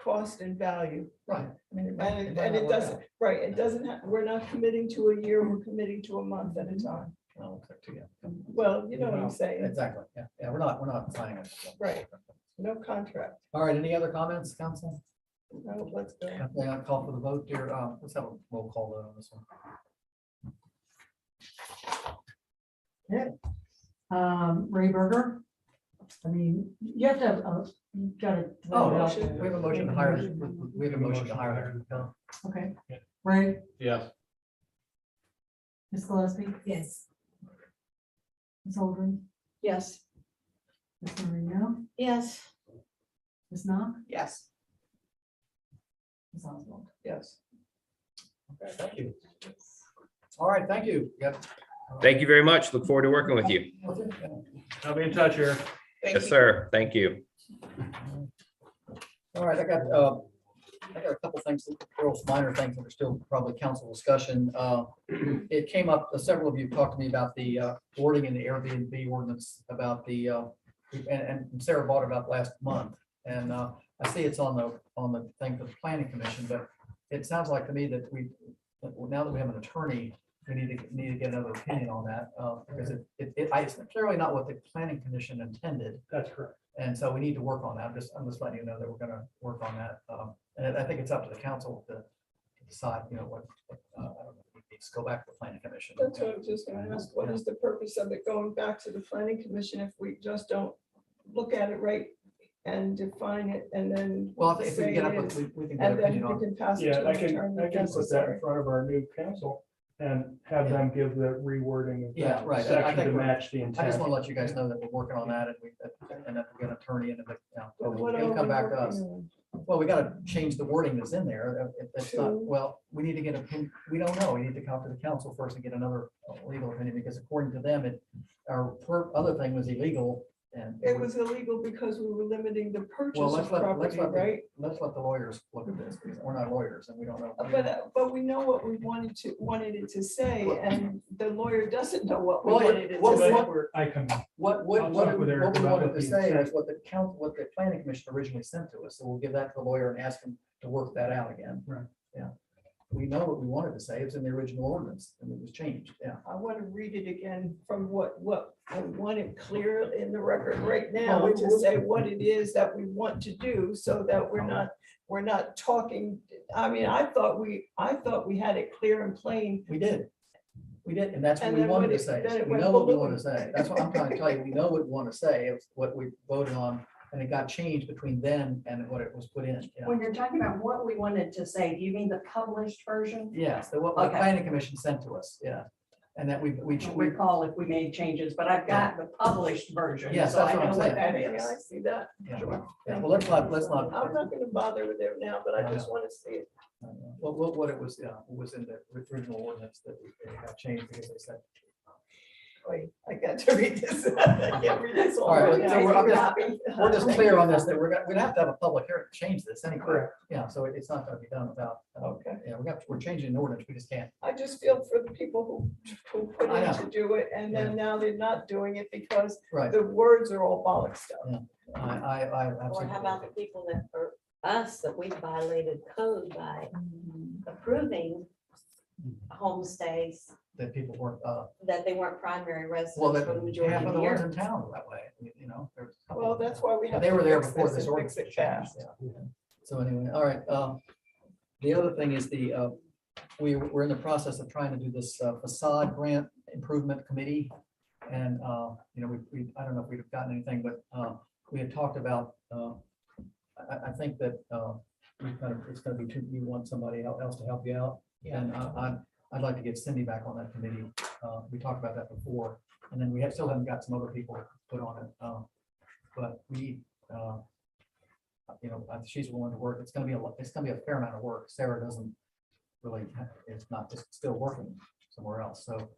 [SPEAKER 4] cost and value.
[SPEAKER 1] Right. I mean,
[SPEAKER 4] And
[SPEAKER 1] might not
[SPEAKER 4] it
[SPEAKER 1] work
[SPEAKER 4] doesn't,
[SPEAKER 1] out.
[SPEAKER 4] right, it doesn't, we're not committing to a year, we're committing to a month at a time.
[SPEAKER 1] No, it's up to you.
[SPEAKER 4] Well, you know what I'm saying,
[SPEAKER 1] Exactly, yeah, we're not signing it.
[SPEAKER 4] right, no contract.
[SPEAKER 1] All right, any other comments, council?
[SPEAKER 4] No, let's go.
[SPEAKER 1] Okay, I'll call for the vote here. Let's have a roll call vote on this one.
[SPEAKER 16] Ray Berger. I mean, you have to have, you gotta.
[SPEAKER 1] Oh,
[SPEAKER 16] throw it out
[SPEAKER 1] we
[SPEAKER 16] there.
[SPEAKER 1] have a motion to hire, we have a motion to hire.
[SPEAKER 16] Okay.
[SPEAKER 11] Yeah.
[SPEAKER 16] Ray,
[SPEAKER 11] Yes.
[SPEAKER 16] Ms. Gillespie,
[SPEAKER 12] Yes.
[SPEAKER 16] Ms. Holdren,
[SPEAKER 3] Yes.
[SPEAKER 16] Ms. Marino,
[SPEAKER 3] Yes.
[SPEAKER 16] Ms. Knox,
[SPEAKER 6] Yes.
[SPEAKER 16] Ms. Oswald.
[SPEAKER 4] Yes.
[SPEAKER 1] Okay, thank you. All right, thank you. Yep.
[SPEAKER 15] thank you very much. Look forward to working with you.
[SPEAKER 5] I'll be in touch here.
[SPEAKER 6] Thank
[SPEAKER 15] Yes,
[SPEAKER 6] you.
[SPEAKER 15] sir. Thank you.
[SPEAKER 1] All right, I got a couple things, real minor things that are still probably council discussion. It came up, several of you talked to me about the wording in the Airbnb ordinance about the, and Sarah brought it up last month. And I see it's on the thing for the planning commission, but it sounds like to me that now that we have an attorney, we need to get another opinion on that, because it's clearly not what the planning commission intended.
[SPEAKER 5] That's correct.
[SPEAKER 1] And so we need to work on that. I'm just letting you know that we're gonna work on that. And I think it's up to the council to decide, what, I don't know, we need to go back to the planning commission.
[SPEAKER 4] That's what I was just gonna ask, what is the purpose of it going back to the planning commission if we just don't look at it right and define it and then.
[SPEAKER 1] Well, if we
[SPEAKER 4] say
[SPEAKER 1] get up
[SPEAKER 4] it
[SPEAKER 1] with,
[SPEAKER 4] is,
[SPEAKER 1] we can get
[SPEAKER 4] and
[SPEAKER 1] opinion
[SPEAKER 4] then we
[SPEAKER 1] on.
[SPEAKER 4] can pass it
[SPEAKER 5] Yeah,
[SPEAKER 4] to
[SPEAKER 5] I
[SPEAKER 4] the
[SPEAKER 5] can
[SPEAKER 4] attorney
[SPEAKER 5] put that in
[SPEAKER 4] necessary.
[SPEAKER 5] front of our new council and have them give the rewording of
[SPEAKER 1] Yeah,
[SPEAKER 5] that
[SPEAKER 1] right. I
[SPEAKER 5] section
[SPEAKER 1] think
[SPEAKER 5] to
[SPEAKER 1] we're-
[SPEAKER 5] match the
[SPEAKER 1] I just
[SPEAKER 5] intent.
[SPEAKER 1] want to let you guys know that we're working on that and that we get an attorney and
[SPEAKER 4] But what
[SPEAKER 1] it'll
[SPEAKER 4] are
[SPEAKER 1] come
[SPEAKER 4] we
[SPEAKER 1] back to us.
[SPEAKER 4] working on?
[SPEAKER 1] Well, we gotta change the wording that's in there. If it's not,
[SPEAKER 4] To-
[SPEAKER 1] well, we need to get we don't know. We need to come to the council first and get another legal opinion because according to them, our other thing was illegal and.
[SPEAKER 4] It was illegal because we were limiting the
[SPEAKER 1] Well,
[SPEAKER 4] purchase
[SPEAKER 1] let's
[SPEAKER 4] of
[SPEAKER 1] let,
[SPEAKER 4] property, right?
[SPEAKER 1] let's let the lawyers look at this because we're not lawyers and we don't know.
[SPEAKER 4] But we know what we wanted it to say, and the lawyer doesn't know what we
[SPEAKER 1] Well,
[SPEAKER 4] wanted it
[SPEAKER 1] what-
[SPEAKER 4] to say.
[SPEAKER 1] what-
[SPEAKER 5] I can,
[SPEAKER 1] What
[SPEAKER 5] I'll talk with Eric
[SPEAKER 1] we
[SPEAKER 5] about
[SPEAKER 1] wanted
[SPEAKER 5] what
[SPEAKER 1] to
[SPEAKER 5] the
[SPEAKER 1] say
[SPEAKER 5] intent-
[SPEAKER 1] is what the planning commission originally sent to us. So we'll give that to the lawyer and ask him to work that out again.
[SPEAKER 5] Right.
[SPEAKER 1] Yeah. We know what we wanted to say. It's in the original ordinance and it was changed. Yeah.
[SPEAKER 4] I want to read it again from what I want it clear in the record right now
[SPEAKER 1] Well,
[SPEAKER 4] to say what it is that we want to do so that we're not talking. I mean, I thought we had it clear and plain.
[SPEAKER 1] We did. We did. And that's what
[SPEAKER 4] And
[SPEAKER 1] we
[SPEAKER 4] then
[SPEAKER 1] wanted
[SPEAKER 4] when
[SPEAKER 1] to
[SPEAKER 4] it-
[SPEAKER 1] say.
[SPEAKER 4] then it
[SPEAKER 1] We
[SPEAKER 4] went
[SPEAKER 1] know what we
[SPEAKER 4] balloon.
[SPEAKER 1] want to say. That's what I'm trying to tell you. We know what we want to say. It's what we voted on and it got changed between then and what it was put in. Yeah.
[SPEAKER 7] When you're talking about what we wanted to say, do you mean the published version?
[SPEAKER 1] Yes, what the
[SPEAKER 7] Okay.
[SPEAKER 1] planning commission sent to us. Yeah. And that we
[SPEAKER 7] I don't recall if we made changes, but I've got the published version.
[SPEAKER 1] Yes,
[SPEAKER 7] so
[SPEAKER 1] that's
[SPEAKER 7] I
[SPEAKER 1] what I'm
[SPEAKER 7] know
[SPEAKER 1] saying.
[SPEAKER 7] that
[SPEAKER 4] Yeah, I
[SPEAKER 7] is.
[SPEAKER 4] see that.
[SPEAKER 1] Yeah. Yeah, well, let's not.
[SPEAKER 4] I'm not going to bother with it now, but I just want to see it.
[SPEAKER 1] What it was, was in the original ordinance that it got changed because they said.
[SPEAKER 4] Wait, I got to read this. I can't read this all
[SPEAKER 1] All right,
[SPEAKER 4] right
[SPEAKER 1] so
[SPEAKER 4] now.
[SPEAKER 1] we're just clear on this, that we'd have to have a public hearing to change this anyway.
[SPEAKER 5] Correct.
[SPEAKER 1] Yeah, so it's not gonna be done without,
[SPEAKER 4] Okay.
[SPEAKER 1] yeah, we're changing the ordinance, we just can't.
[SPEAKER 4] I just feel for the people who put
[SPEAKER 1] I
[SPEAKER 4] in
[SPEAKER 1] know.
[SPEAKER 4] to do it and then now they're not doing it because
[SPEAKER 1] Right.
[SPEAKER 4] the words are all bollock stuff.
[SPEAKER 1] I
[SPEAKER 3] Or
[SPEAKER 1] absolutely.
[SPEAKER 3] how about the people that are us, that we violated code by approving homestays,
[SPEAKER 1] That people weren't,
[SPEAKER 3] that they weren't primary
[SPEAKER 1] well,
[SPEAKER 3] residents
[SPEAKER 1] that
[SPEAKER 3] for the majority
[SPEAKER 1] half
[SPEAKER 3] of
[SPEAKER 1] of
[SPEAKER 3] the
[SPEAKER 1] the ones
[SPEAKER 3] year.
[SPEAKER 1] in town are that way, there's a couple
[SPEAKER 4] Well,
[SPEAKER 1] of them.
[SPEAKER 4] that's why we have.
[SPEAKER 1] They
[SPEAKER 4] to
[SPEAKER 1] were there
[SPEAKER 4] fix
[SPEAKER 1] before
[SPEAKER 4] this
[SPEAKER 1] this
[SPEAKER 4] and
[SPEAKER 1] ordinance
[SPEAKER 4] fix
[SPEAKER 1] was
[SPEAKER 4] it
[SPEAKER 1] changed.
[SPEAKER 4] fast.
[SPEAKER 1] Yeah. So anyway, all right, the other thing is we're in the process of trying to do this facade grant improvement committee. And, we I don't know if we've gotten anything, but we had talked about, I think that it's gonna be too, you want somebody else to help you out. And I'd like to get Cindy back on that committee. We talked about that before, and then still haven't got some other people put on it. But we, she's willing to work. It's gonna be a fair amount of work. Sarah doesn't really, it's not just still working somewhere else. So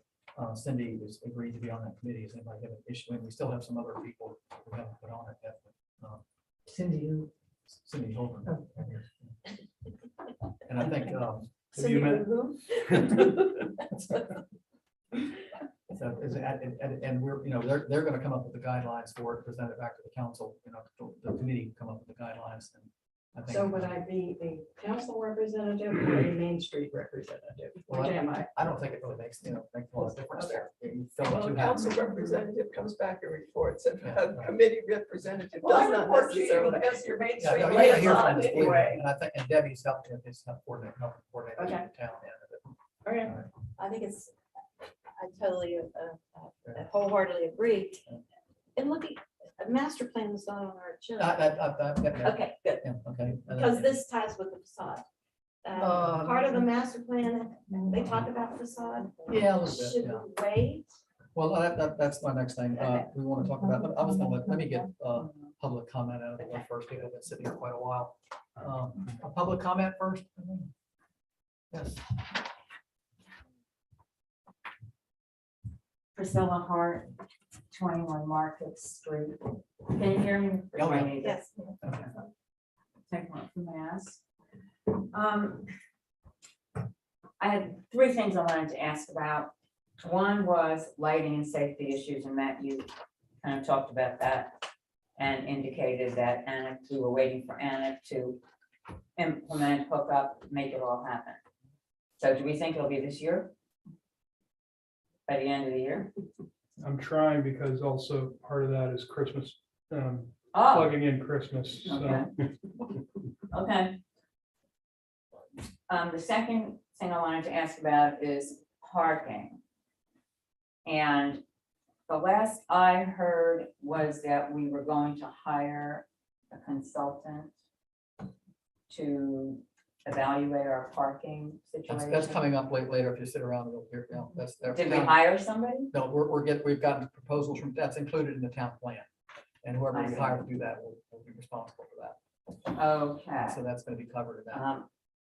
[SPEAKER 1] Cindy was agreed to be on that committee. Is anybody have an issue? And we still have some other people who haven't put on it yet. But,
[SPEAKER 16] Cindy, who?
[SPEAKER 1] Cindy Holden. And I think Have you met?
[SPEAKER 3] who?
[SPEAKER 1] So, and we're, they're gonna come up with the guidelines for it, present it back to the council, the committee come up with the guidelines. And I think.
[SPEAKER 7] So would I be a council representative or a Main Street representative?
[SPEAKER 1] Well,
[SPEAKER 7] Which am I?
[SPEAKER 1] I don't think it really makes a lot of difference there. You fill
[SPEAKER 4] Well,
[SPEAKER 1] the
[SPEAKER 4] a
[SPEAKER 1] two hats.
[SPEAKER 4] council representative comes back and reports, and
[SPEAKER 1] Yeah,
[SPEAKER 4] a
[SPEAKER 1] right.
[SPEAKER 4] committee representative
[SPEAKER 7] Well, I
[SPEAKER 4] does not
[SPEAKER 7] report to you
[SPEAKER 4] necessarily.
[SPEAKER 7] as your Main
[SPEAKER 1] Yeah,
[SPEAKER 7] Street
[SPEAKER 1] no, you gotta hear from
[SPEAKER 7] liaison
[SPEAKER 1] us, believe me.
[SPEAKER 7] anyway.
[SPEAKER 1] And I think, and Debbie's helping, helping coordinate
[SPEAKER 3] Okay.
[SPEAKER 1] the town end of it.
[SPEAKER 7] Okay.
[SPEAKER 3] I think I totally wholeheartedly agree. And looking, a master plan was not on our agenda. Okay, good,
[SPEAKER 1] Yeah, okay.
[SPEAKER 3] because this ties with the facade. Part of the master plan, they talk about facade.
[SPEAKER 1] Yeah, a little bit,
[SPEAKER 3] Should
[SPEAKER 1] yeah.
[SPEAKER 3] we wait?
[SPEAKER 1] Well, that's my next thing.
[SPEAKER 3] Okay.
[SPEAKER 1] We want to talk about, I was gonna let me get public comment out of the way first. People have been sitting here quite a while. A public comment first? Yes.
[SPEAKER 10] Priscilla Hart, 21 Market Street. Can you hear me?
[SPEAKER 1] Oh, yeah.
[SPEAKER 3] Yes.
[SPEAKER 1] Okay.
[SPEAKER 10] Take one from Mass. I had three things I wanted to ask about. One was lighting and safety issues, and Matt, you kind of talked about that and indicated that we were waiting for Anna to implement, hook up, make it all happen. So do we think it'll be this year? By the end of the year?
[SPEAKER 5] I'm trying because also part of that is Christmas,
[SPEAKER 10] Oh,
[SPEAKER 5] plugging in Christmas, so.
[SPEAKER 10] okay. Okay. The second thing I wanted to ask about is parking. And the last I heard was that we were going to hire a consultant to evaluate our parking situation.
[SPEAKER 1] That's coming up later if you sit around and hear, that's.
[SPEAKER 10] Did we hire somebody?
[SPEAKER 1] No, we've gotten proposals from, that's included in the town plan. And whoever
[SPEAKER 10] I
[SPEAKER 1] we
[SPEAKER 10] see.
[SPEAKER 1] hire to do that will be responsible for that.
[SPEAKER 10] Okay.
[SPEAKER 1] So that's gonna be covered in that.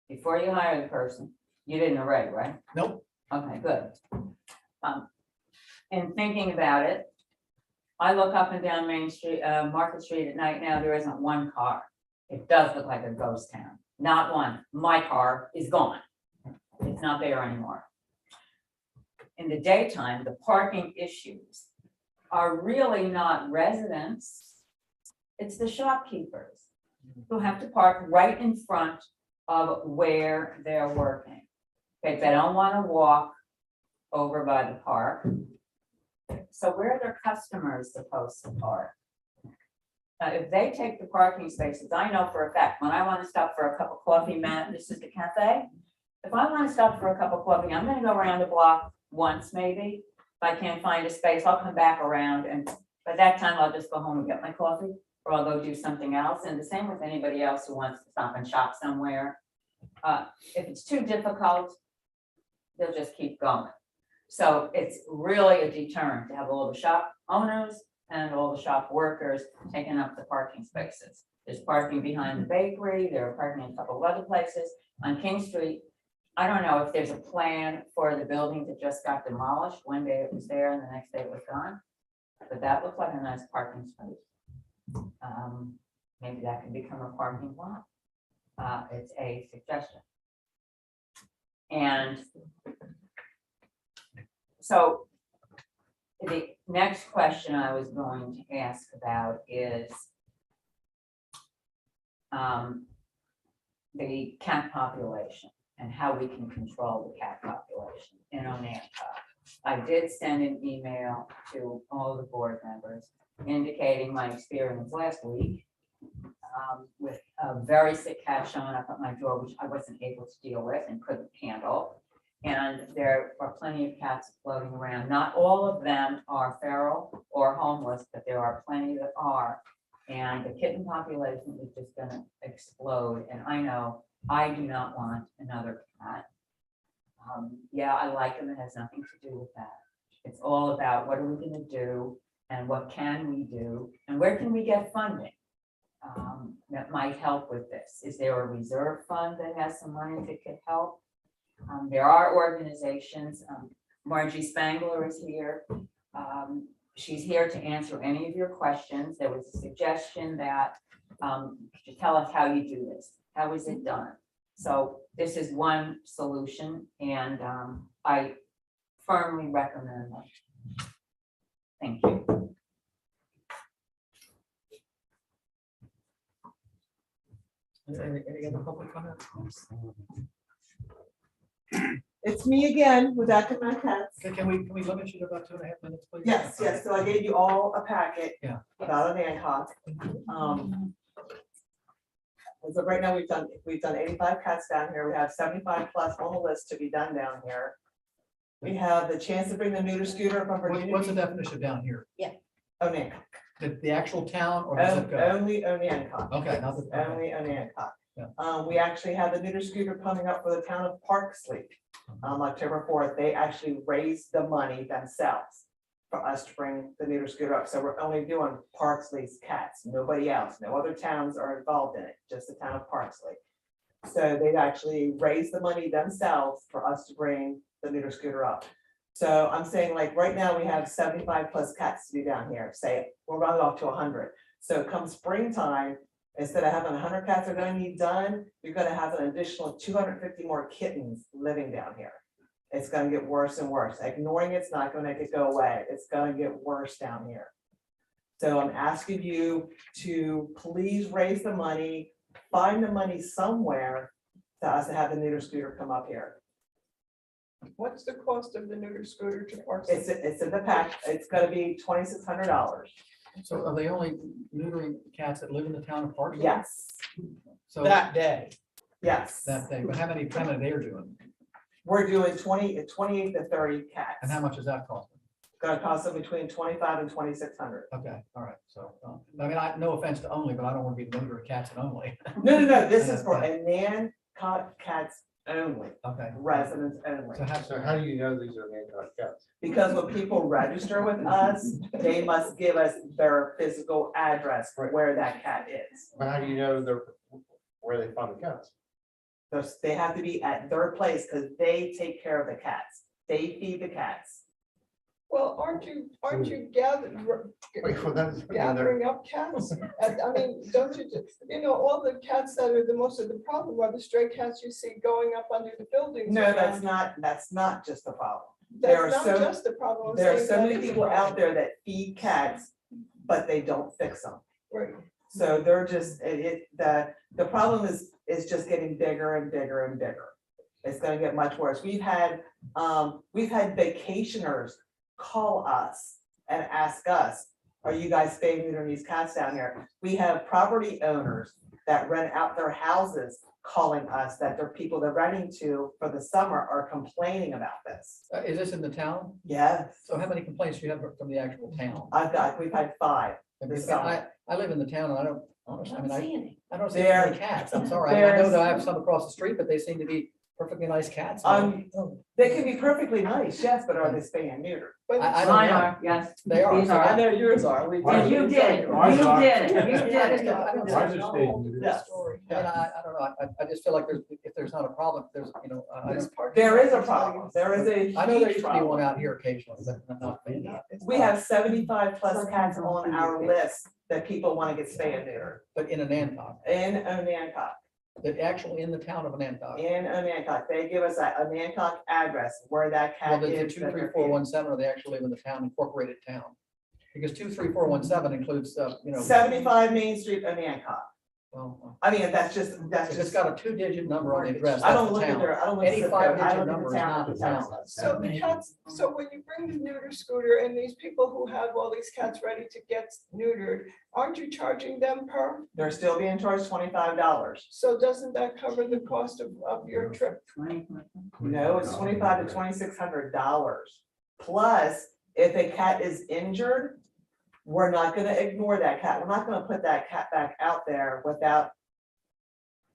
[SPEAKER 10] Before you hire the person, you didn't already, right?
[SPEAKER 1] Nope.
[SPEAKER 10] Okay, good. In thinking about it, I look up and down Main Street, Market Street at night now, there isn't one car. It does look like a ghost town, not one. My car is gone. It's not there anymore. In the daytime, the parking issues are really not residents. It's the shopkeepers who have to park right in front of where they're working. If they don't want to walk over by the park. So where are their customers supposed to park? If they take the parking spaces, I know for a fact, when I want to stop for a cup of coffee, Matt, this is the cafe. If I want to stop for a cup of coffee, I'm going to go around the block once maybe. If I can't find a space, I'll come back around, and by that time I'll just go home and get my coffee, or I'll go do something else. And the same with anybody else who wants to stop and shop somewhere. If it's too difficult, they'll just keep going. So it's really a deterrent to have all the shop owners and all the shop workers taking up the parking spaces. There's parking behind the bakery, there are parking in a couple of other places. On King Street, I don't know if there's a plan for the building that just got demolished. One day it was there and the next day it was gone. But that looks like a nice parking space. Maybe that could become a parking lot. It's a suggestion. And so the next question I was going to ask about is the cat population and how we can control the cat population in Onanta. I did send an email to all the board members indicating my experience last week with a very sick cat showing up at my door, which I wasn't able to deal with and couldn't handle. And there are plenty of cats floating around. Not all of them are feral or homeless, but there are plenty that are. And the kitten population is just gonna explode. And I know I do not want another cat. Yeah, I like them. It has nothing to do with that. It's all about what are we gonna do and what can we do and where can we get funding that might help with this? Is there a reserve fund that has some money that could help? There are organizations. Margie Spangler is here. She's here to answer any of your questions. There was a suggestion that could you tell us how you do this? How is it done? So this is one solution, and I firmly recommend it. Thank you.
[SPEAKER 1] Any other public comment?
[SPEAKER 17] It's me again with Acrobat Cats.
[SPEAKER 1] Can we limit you to about 2.5 minutes, please?
[SPEAKER 17] Yes, yes, so I gave you all a packet.
[SPEAKER 1] Yeah.
[SPEAKER 17] About an ad hoc. As of right now, we've done 85 cats down here. We have 75 plus on the list to be done down here. We have the chance to bring the neuter scooter from Virginia.
[SPEAKER 1] What's the definition of down here?
[SPEAKER 17] Only,
[SPEAKER 1] The actual town or the zip code?
[SPEAKER 17] only Hancock.
[SPEAKER 1] Okay, not the.
[SPEAKER 17] Only Hancock.
[SPEAKER 1] Yeah.
[SPEAKER 17] We actually have the neuter scooter coming up for the town of Parksley. October 4th, they actually raised the money themselves for us to bring the neuter scooter up. So we're only doing Parksley's cats, nobody else. No other towns are involved in it, just the town of Parksley. So they've actually raised the money themselves for us to bring the neuter scooter up. So I'm saying, like, right now we have 75 plus cats to be down here. Say we'll round it off to 100. So come springtime, instead of having 100 cats are gonna need done, you're gonna have an additional 250 more kittens living down here. It's gonna get worse and worse. Ignoring it's not gonna make it go away. It's gonna get worse down here. So I'm asking you to please raise the money, find the money somewhere to us to have the neuter scooter come up here.
[SPEAKER 4] What's the cost of the neuter scooter to Parksley?
[SPEAKER 17] It's in the pack. It's gonna be $2,600.
[SPEAKER 1] So are they only neutering cats that live in the town of Parksley?
[SPEAKER 17] Yes,
[SPEAKER 1] So
[SPEAKER 17] day. Yes.
[SPEAKER 1] that day, but how many they're doing?
[SPEAKER 17] We're doing 28 to 30 cats.
[SPEAKER 1] And how much does that cost?
[SPEAKER 17] Gonna cost them between 25 and 2,600.
[SPEAKER 1] Okay, all right, so, I mean, no offense to only, but I don't want to be neuter cats and only.
[SPEAKER 17] No, this is for a Hancock cats only,
[SPEAKER 1] Okay.
[SPEAKER 17] residents only.
[SPEAKER 14] So how do you know these are Hancock cats?
[SPEAKER 17] Because when people register with us, they must give us their physical address where that cat is.
[SPEAKER 14] But how do you know where they find the cats?
[SPEAKER 17] They have to be at their place because they take care of the cats. They feed the cats.
[SPEAKER 4] Well, aren't you gathering up cats? I mean, don't you just, all the cats that are the most of the problem are the stray cats you see going up under the buildings.
[SPEAKER 17] No, that's not just the problem. There
[SPEAKER 4] That's
[SPEAKER 17] are
[SPEAKER 4] not
[SPEAKER 17] so-
[SPEAKER 4] just the problem. I'm
[SPEAKER 17] There are
[SPEAKER 4] saying
[SPEAKER 17] so
[SPEAKER 4] that
[SPEAKER 17] many
[SPEAKER 4] is a
[SPEAKER 17] people
[SPEAKER 4] problem.
[SPEAKER 17] out there that feed cats, but they don't fix them.
[SPEAKER 4] Right.
[SPEAKER 17] So they're just, the problem is just getting bigger and bigger and bigger. It's gonna get much worse. We've had vacationers call us and ask us, are you guys spaying neutering these cats down here? We have property owners that rent out their houses calling us that their people they're renting to for the summer are complaining about this.
[SPEAKER 1] Is this in the town?
[SPEAKER 17] Yes,
[SPEAKER 1] So how many complaints do you have from the actual town?
[SPEAKER 17] we've had 5. This summer.
[SPEAKER 1] I live in the town and I don't, honestly, I mean, I don't see
[SPEAKER 17] There-
[SPEAKER 1] any cats, I'm sorry. I know
[SPEAKER 17] there's-
[SPEAKER 1] that I have some across the street, but they seem to be perfectly nice cats.
[SPEAKER 17] They can be perfectly nice, yes, but are they spaying and neutered?
[SPEAKER 4] But
[SPEAKER 1] I don't
[SPEAKER 10] Mine
[SPEAKER 1] know.
[SPEAKER 10] are, yes.
[SPEAKER 1] They are.
[SPEAKER 10] These
[SPEAKER 1] So
[SPEAKER 10] are.
[SPEAKER 17] I know yours are. We
[SPEAKER 10] And you did it,
[SPEAKER 11] Mine's
[SPEAKER 10] you
[SPEAKER 11] not.
[SPEAKER 10] did it, you
[SPEAKER 1] I
[SPEAKER 10] did
[SPEAKER 1] just
[SPEAKER 10] it.
[SPEAKER 1] don't- I don't see
[SPEAKER 11] Mine's
[SPEAKER 1] a
[SPEAKER 11] just
[SPEAKER 1] problem.
[SPEAKER 11] staying
[SPEAKER 17] Yes.
[SPEAKER 1] I mean, I don't know, I just feel like if there's not a problem, there's,
[SPEAKER 17] There is a problem. There is a
[SPEAKER 1] I know there
[SPEAKER 17] huge
[SPEAKER 1] used to be one
[SPEAKER 17] problem.
[SPEAKER 1] out here occasionally, but not many.
[SPEAKER 17] We have 75 plus cats on our list that people want to get spayed and neutered
[SPEAKER 1] But in Anantoc,
[SPEAKER 17] in Onancock.
[SPEAKER 1] the actual in the town of Anantoc.
[SPEAKER 17] In Onancock, they give us a Onancock address where that
[SPEAKER 1] Well,
[SPEAKER 17] cat
[SPEAKER 1] the
[SPEAKER 17] is.
[SPEAKER 1] 23417, or they actually live in the town, incorporated town? Because 23417 includes,
[SPEAKER 17] 75 Main Street, Onancock.
[SPEAKER 1] well,
[SPEAKER 17] I mean, that's just,
[SPEAKER 1] if it's got a 2-digit number on the address,
[SPEAKER 17] I don't
[SPEAKER 1] that's the
[SPEAKER 17] look at
[SPEAKER 1] town.
[SPEAKER 17] their, I don't look at
[SPEAKER 1] Any
[SPEAKER 17] zip code. I
[SPEAKER 1] 5-digit
[SPEAKER 17] look at
[SPEAKER 1] number
[SPEAKER 17] the
[SPEAKER 1] is
[SPEAKER 17] town,
[SPEAKER 1] not
[SPEAKER 17] the
[SPEAKER 1] the
[SPEAKER 17] town.
[SPEAKER 1] town.
[SPEAKER 4] So the cats, so when you bring the neuter scooter and these people who have all these cats ready to get neutered, aren't you charging them per?
[SPEAKER 17] They're still being charged $25.
[SPEAKER 4] So doesn't that cover the cost of your trip?
[SPEAKER 17] No, it's $2,500 to $2,600. Plus, if a cat is injured, we're not gonna ignore that cat. We're not gonna put that cat back out there without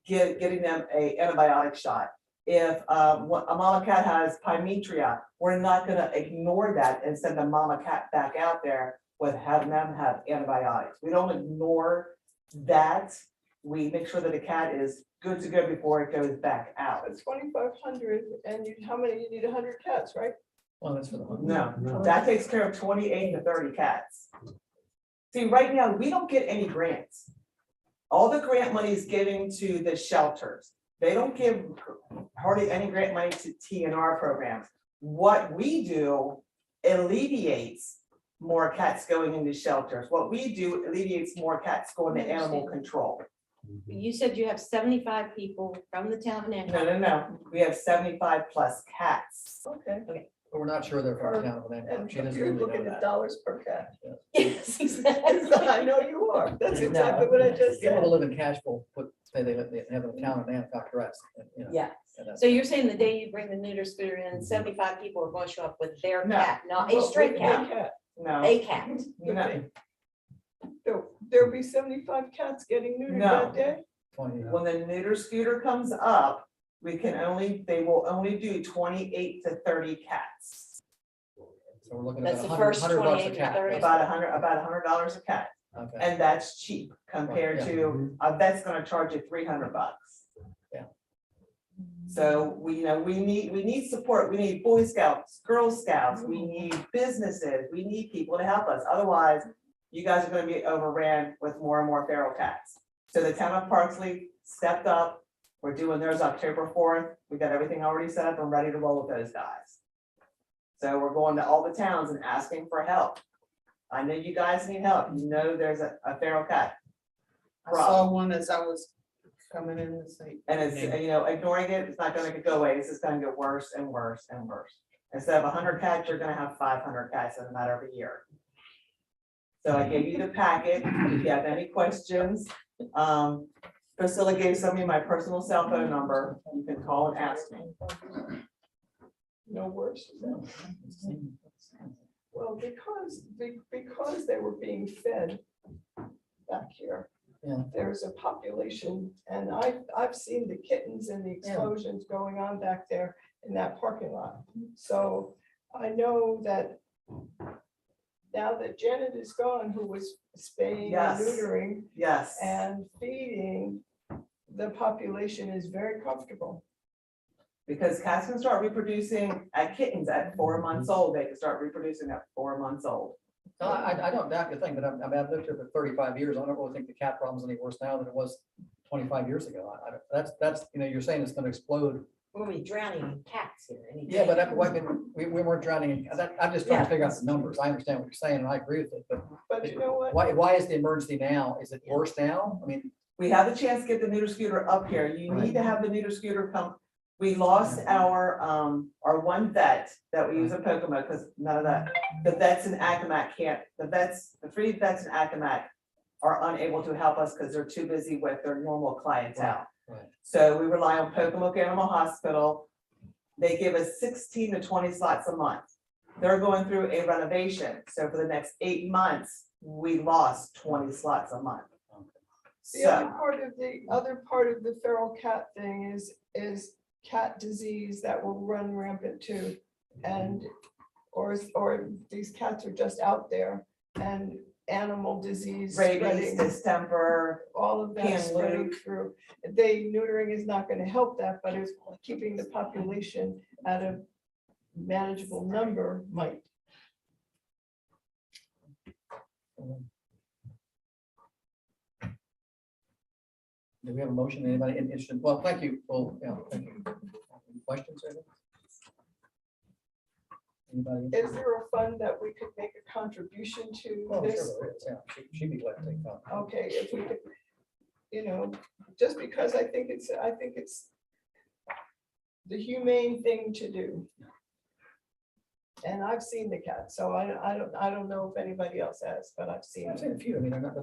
[SPEAKER 17] getting them a antibiotic shot. If a mama cat has pyometria, we're not gonna ignore that and send the mama cat back out there with having them have antibiotics. We don't ignore that. We make sure that the cat is good to go before it goes back out.
[SPEAKER 4] It's 2,500 and how many, you need 100 cats, right?
[SPEAKER 1] Well, that's for the.
[SPEAKER 17] No, that takes care of 28 to 30 cats. See, right now, we don't get any grants. All the grant money is getting to the shelters. They don't give hardly any grant money to TNR programs. What we do alleviates more cats going into shelters. What we do alleviates more cats going to animal control.
[SPEAKER 3] You said you have 75 people from the town of Nantucket.
[SPEAKER 17] No. We have 75 plus cats.
[SPEAKER 4] Okay.
[SPEAKER 1] But we're not sure they're from the town of Nantucket.
[SPEAKER 4] And
[SPEAKER 1] She doesn't
[SPEAKER 4] you're
[SPEAKER 1] really know
[SPEAKER 4] looking at
[SPEAKER 1] that.
[SPEAKER 4] dollars per cat.
[SPEAKER 3] Yes, exactly.
[SPEAKER 4] I know you are. That's
[SPEAKER 1] No,
[SPEAKER 4] exactly what I just
[SPEAKER 1] People
[SPEAKER 4] said.
[SPEAKER 1] that live in Cashville say they have a town of Nantucket rest. You know,
[SPEAKER 3] Yeah.
[SPEAKER 1] and that's-
[SPEAKER 3] So you're saying the day you bring the neuter scooter in, 75 people are going to show up with their
[SPEAKER 17] No.
[SPEAKER 3] cat, not a
[SPEAKER 4] Well,
[SPEAKER 3] stray
[SPEAKER 4] with a
[SPEAKER 3] cat,
[SPEAKER 4] cat.
[SPEAKER 17] No,
[SPEAKER 3] a cat.
[SPEAKER 17] no.
[SPEAKER 4] There'll be 75 cats getting neutered
[SPEAKER 17] No.
[SPEAKER 4] that day?
[SPEAKER 1] 20,
[SPEAKER 17] When the neuter scooter comes up, they will only do 28 to 30 cats.
[SPEAKER 1] So we're looking at
[SPEAKER 3] That's
[SPEAKER 1] about
[SPEAKER 3] the
[SPEAKER 1] 100
[SPEAKER 3] first
[SPEAKER 1] 100 bucks a
[SPEAKER 3] 28 to
[SPEAKER 1] cat.
[SPEAKER 3] 30.
[SPEAKER 17] About $100 a cat.
[SPEAKER 1] Okay.
[SPEAKER 17] And that's cheap compared
[SPEAKER 1] Right, yeah.
[SPEAKER 17] to, a vet's gonna charge you $300.
[SPEAKER 1] Yeah.
[SPEAKER 17] So we need support. We need Boy Scouts, Girl Scouts, we need businesses, we need people to help us. Otherwise, you guys are gonna be overran with more and more feral cats. So the town of Parksley stepped up. We're doing theirs October 4th. We got everything already set up and ready to roll with those guys. So we're going to all the towns and asking for help. I know you guys need help. You know there's a feral cat.
[SPEAKER 6] I saw one as I was coming in the state.
[SPEAKER 17] And it's, ignoring it, it's not gonna go away. It's just gonna get worse and worse and worse. Instead of 100 cats, you're gonna have 500 cats in a matter of a year. So I gave you the packet. If you have any questions, Priscilla gave somebody my personal cell phone number. You can call and ask me.
[SPEAKER 4] No worse. Well, because they were being fed back here.
[SPEAKER 1] Yeah.
[SPEAKER 4] There's a population, and I've seen the kittens and the explosions going on back there in that parking lot. So I know that now that Janet is gone, who was spaying
[SPEAKER 17] Yes.
[SPEAKER 4] and neutering
[SPEAKER 17] Yes.
[SPEAKER 4] and feeding, the population is very comfortable.
[SPEAKER 17] Because cats can start reproducing at kittens at 4 months old. They can start reproducing at 4 months old.
[SPEAKER 1] No, I don't doubt your thing, but I've lived here for 35 years. I don't really think the cat problem's any worse now than it was 25 years ago. That's, you're saying it's gonna explode.
[SPEAKER 3] We're gonna be drowning in cats here. any
[SPEAKER 1] Yeah,
[SPEAKER 3] day.
[SPEAKER 1] but we weren't drowning in, I'm just trying to figure out the numbers. I understand what you're saying and I agree with it, but
[SPEAKER 4] But you know what?
[SPEAKER 1] why is the emergency now? Is it worse now? I mean,
[SPEAKER 17] We have the chance to get the neuter scooter up here. You need to have the neuter scooter come. We lost our one vet that we use in Pocomo because none of that, the vets in Accomack can't, the 3 vets in Accomack are unable to help us because they're too busy with their normal clientele.
[SPEAKER 1] Right.
[SPEAKER 17] So we rely on Pocomoke Animal Hospital. They give us 16 to 20 slots a month. They're going through a renovation. So for the next 8 months, we lost 20 slots a month.
[SPEAKER 4] The other part of the feral cat thing is cat disease that will run rampant too. And, or these cats are just out there and animal disease
[SPEAKER 17] Rabies,
[SPEAKER 4] spreading,
[SPEAKER 17] distemper,
[SPEAKER 4] all of that
[SPEAKER 17] Can
[SPEAKER 4] spreading
[SPEAKER 17] Luke.
[SPEAKER 4] through. Neutering is not gonna help that, but it's keeping the population at a manageable number might.
[SPEAKER 1] do we have a motion? Anybody interested? Well, thank you. Well, yeah, thank you. Any questions? or anything? Anybody?
[SPEAKER 4] Is there a fund that we could make a contribution to
[SPEAKER 1] Oh, sure
[SPEAKER 4] this?
[SPEAKER 1] there is, yeah. She'd be glad to take that.
[SPEAKER 4] Okay, if we could, just because I think it's the humane thing to do. And I've seen the cat, so I don't know if anybody else has, but I've seen
[SPEAKER 1] I've seen a
[SPEAKER 4] it.
[SPEAKER 1] few. I mean, they're not,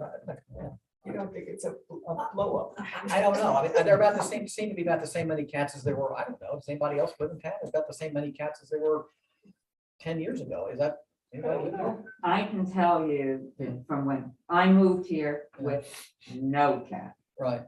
[SPEAKER 1] yeah.
[SPEAKER 4] You don't think it's a blow up?
[SPEAKER 1] I don't know. I mean, they're about the same, seem to be about the same many cats as there were. I don't know. Does anybody else live in town? It's about the same many cats as there were 10 years ago. Is that? anybody live there?
[SPEAKER 10] I can tell you that from when I moved here with no cat,
[SPEAKER 1] Right.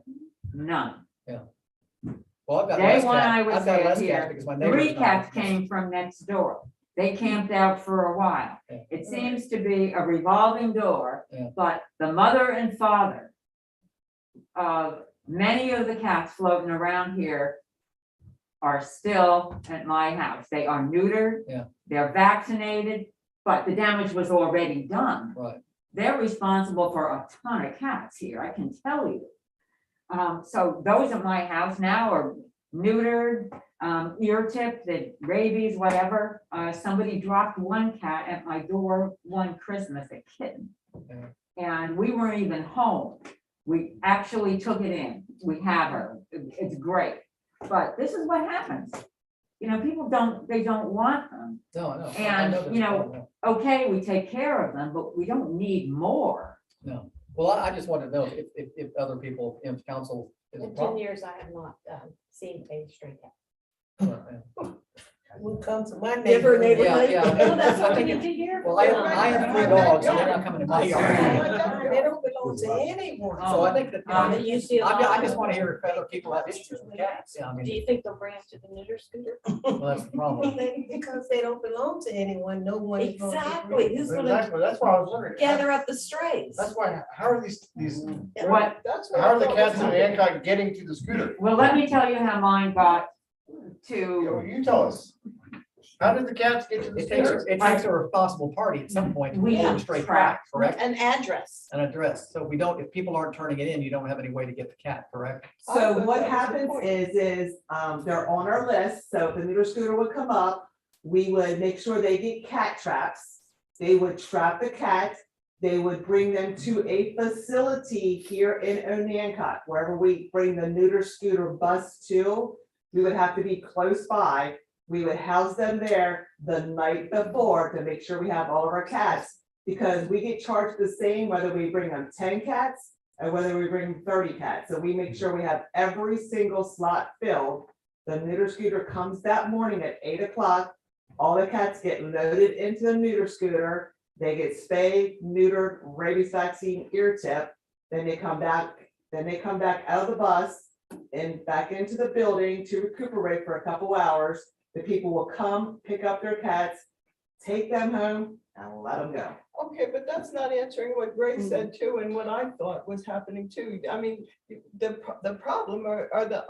[SPEAKER 10] none.
[SPEAKER 1] Well, I've got
[SPEAKER 10] Day
[SPEAKER 1] less
[SPEAKER 10] one I
[SPEAKER 1] cats.
[SPEAKER 10] was
[SPEAKER 1] I've got
[SPEAKER 10] there
[SPEAKER 1] less
[SPEAKER 10] here,
[SPEAKER 1] cats because my neighbors.
[SPEAKER 10] 3 cats came from next door. They camped out for a while.
[SPEAKER 1] Yeah.
[SPEAKER 10] It seems to be a revolving door,
[SPEAKER 1] Yeah.
[SPEAKER 10] but the mother and father of many of the cats floating around here are still at my house. They are neutered.
[SPEAKER 1] Yeah.
[SPEAKER 10] They're vaccinated, but the damage was already done.
[SPEAKER 1] Right.
[SPEAKER 10] They're responsible for a ton of cats here, I can tell you. So those at my house now are neutered, ear tipped, the rabies, whatever. Somebody dropped one cat at my door one Christmas, a kitten. And we weren't even home. We actually took it in. We have her. It's great. But this is what happens. You know, people they don't want them.
[SPEAKER 1] No, I know. I
[SPEAKER 10] And,
[SPEAKER 1] know this.
[SPEAKER 10] you know, okay, we take care of them, but we don't need more.
[SPEAKER 1] No, well, I just wanted to know if other people in council is a
[SPEAKER 3] In 10
[SPEAKER 1] problem.
[SPEAKER 3] years, I have not seen a stray cat.
[SPEAKER 12] Will come to my
[SPEAKER 3] Different
[SPEAKER 12] neighborhood.
[SPEAKER 1] Yeah,
[SPEAKER 3] Well, that's what we need to hear.
[SPEAKER 1] Well, I have 3 dogs, so they're not coming to my yard.
[SPEAKER 12] They don't belong to anyone.
[SPEAKER 1] So I think that,
[SPEAKER 3] You see a lot
[SPEAKER 1] I
[SPEAKER 3] of
[SPEAKER 1] just
[SPEAKER 3] them.
[SPEAKER 1] want to hear if other people have issues with cats. Yeah, I
[SPEAKER 3] Do
[SPEAKER 1] mean,
[SPEAKER 3] you think they'll bring us to the neuter scooter?
[SPEAKER 1] well, that's the problem.
[SPEAKER 12] Because they don't belong to anyone, no one. is gonna
[SPEAKER 3] Exactly, who's gonna
[SPEAKER 14] Exactly, that's why I was wondering.
[SPEAKER 3] gather up the strays?
[SPEAKER 14] That's why, how are these,
[SPEAKER 10] What,
[SPEAKER 4] That's what
[SPEAKER 14] how
[SPEAKER 4] I
[SPEAKER 14] are the
[SPEAKER 4] thought
[SPEAKER 14] cats
[SPEAKER 4] was
[SPEAKER 14] in
[SPEAKER 4] happening.
[SPEAKER 14] Hancock getting to the scooter?
[SPEAKER 10] well, let me tell you how mine got to,
[SPEAKER 14] You tell us. How did the cats get to the scooter?
[SPEAKER 1] It takes a responsible party at some point to
[SPEAKER 10] We
[SPEAKER 1] pull the stray cat, correct?
[SPEAKER 3] An address.
[SPEAKER 1] An address. So if people aren't turning it in, you don't have any way to get the cat, correct?
[SPEAKER 17] So
[SPEAKER 4] I thought
[SPEAKER 17] what
[SPEAKER 4] that was the
[SPEAKER 17] happens
[SPEAKER 4] point.
[SPEAKER 17] is, they're on our list, so if the neuter scooter would come up, we would make sure they get cat traps. They would trap the cat, they would bring them to a facility here in Onancock, wherever we bring the neuter scooter bus to. We would have to be close by, we would house them there the night before to make sure we have all of our cats. Because we get charged the same whether we bring them 10 cats or whether we bring 30 cats. So we make sure we have every single slot filled. The neuter scooter comes that morning at 8 o'clock. All the cats get loaded into the neuter scooter. They get spayed, neutered, rabies vaccine, ear tip. Then they come back out of the bus and back into the building to recuperate for a couple hours. The people will come, pick up their cats, take them home, and let them go.
[SPEAKER 4] Okay, but that's not answering what Grace said too, and what I thought was happening too. I mean, the problem are the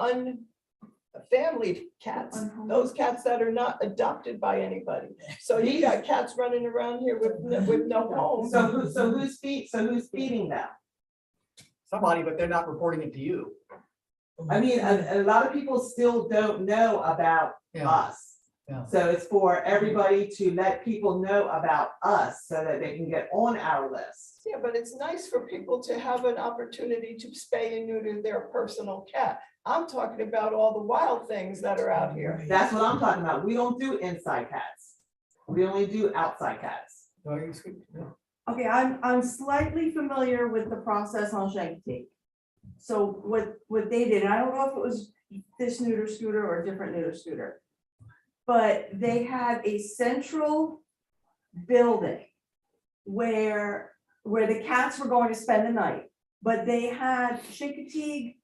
[SPEAKER 4] unfamilied cats, those cats that are not adopted by anybody. So you got cats running around here with no home.
[SPEAKER 17] So who's feeding them?
[SPEAKER 1] Somebody, but they're not reporting it to you.
[SPEAKER 17] I mean, a lot of people still don't know about
[SPEAKER 1] Yeah.
[SPEAKER 17] us.
[SPEAKER 1] Yeah.
[SPEAKER 17] So it's for everybody to let people know about us so that they can get on our list.
[SPEAKER 4] Yeah, but it's nice for people to have an opportunity to spay and neuter their personal cat. I'm talking about all the wild things that are out here.
[SPEAKER 17] That's what I'm talking about. We don't do inside cats. We only do outside cats.
[SPEAKER 18] Okay, I'm slightly familiar with the process on Shank. So what they did, and I don't know if it was this neuter scooter or a different neuter scooter, but they had a central building where the cats were going to spend the night, but they had Chincoteague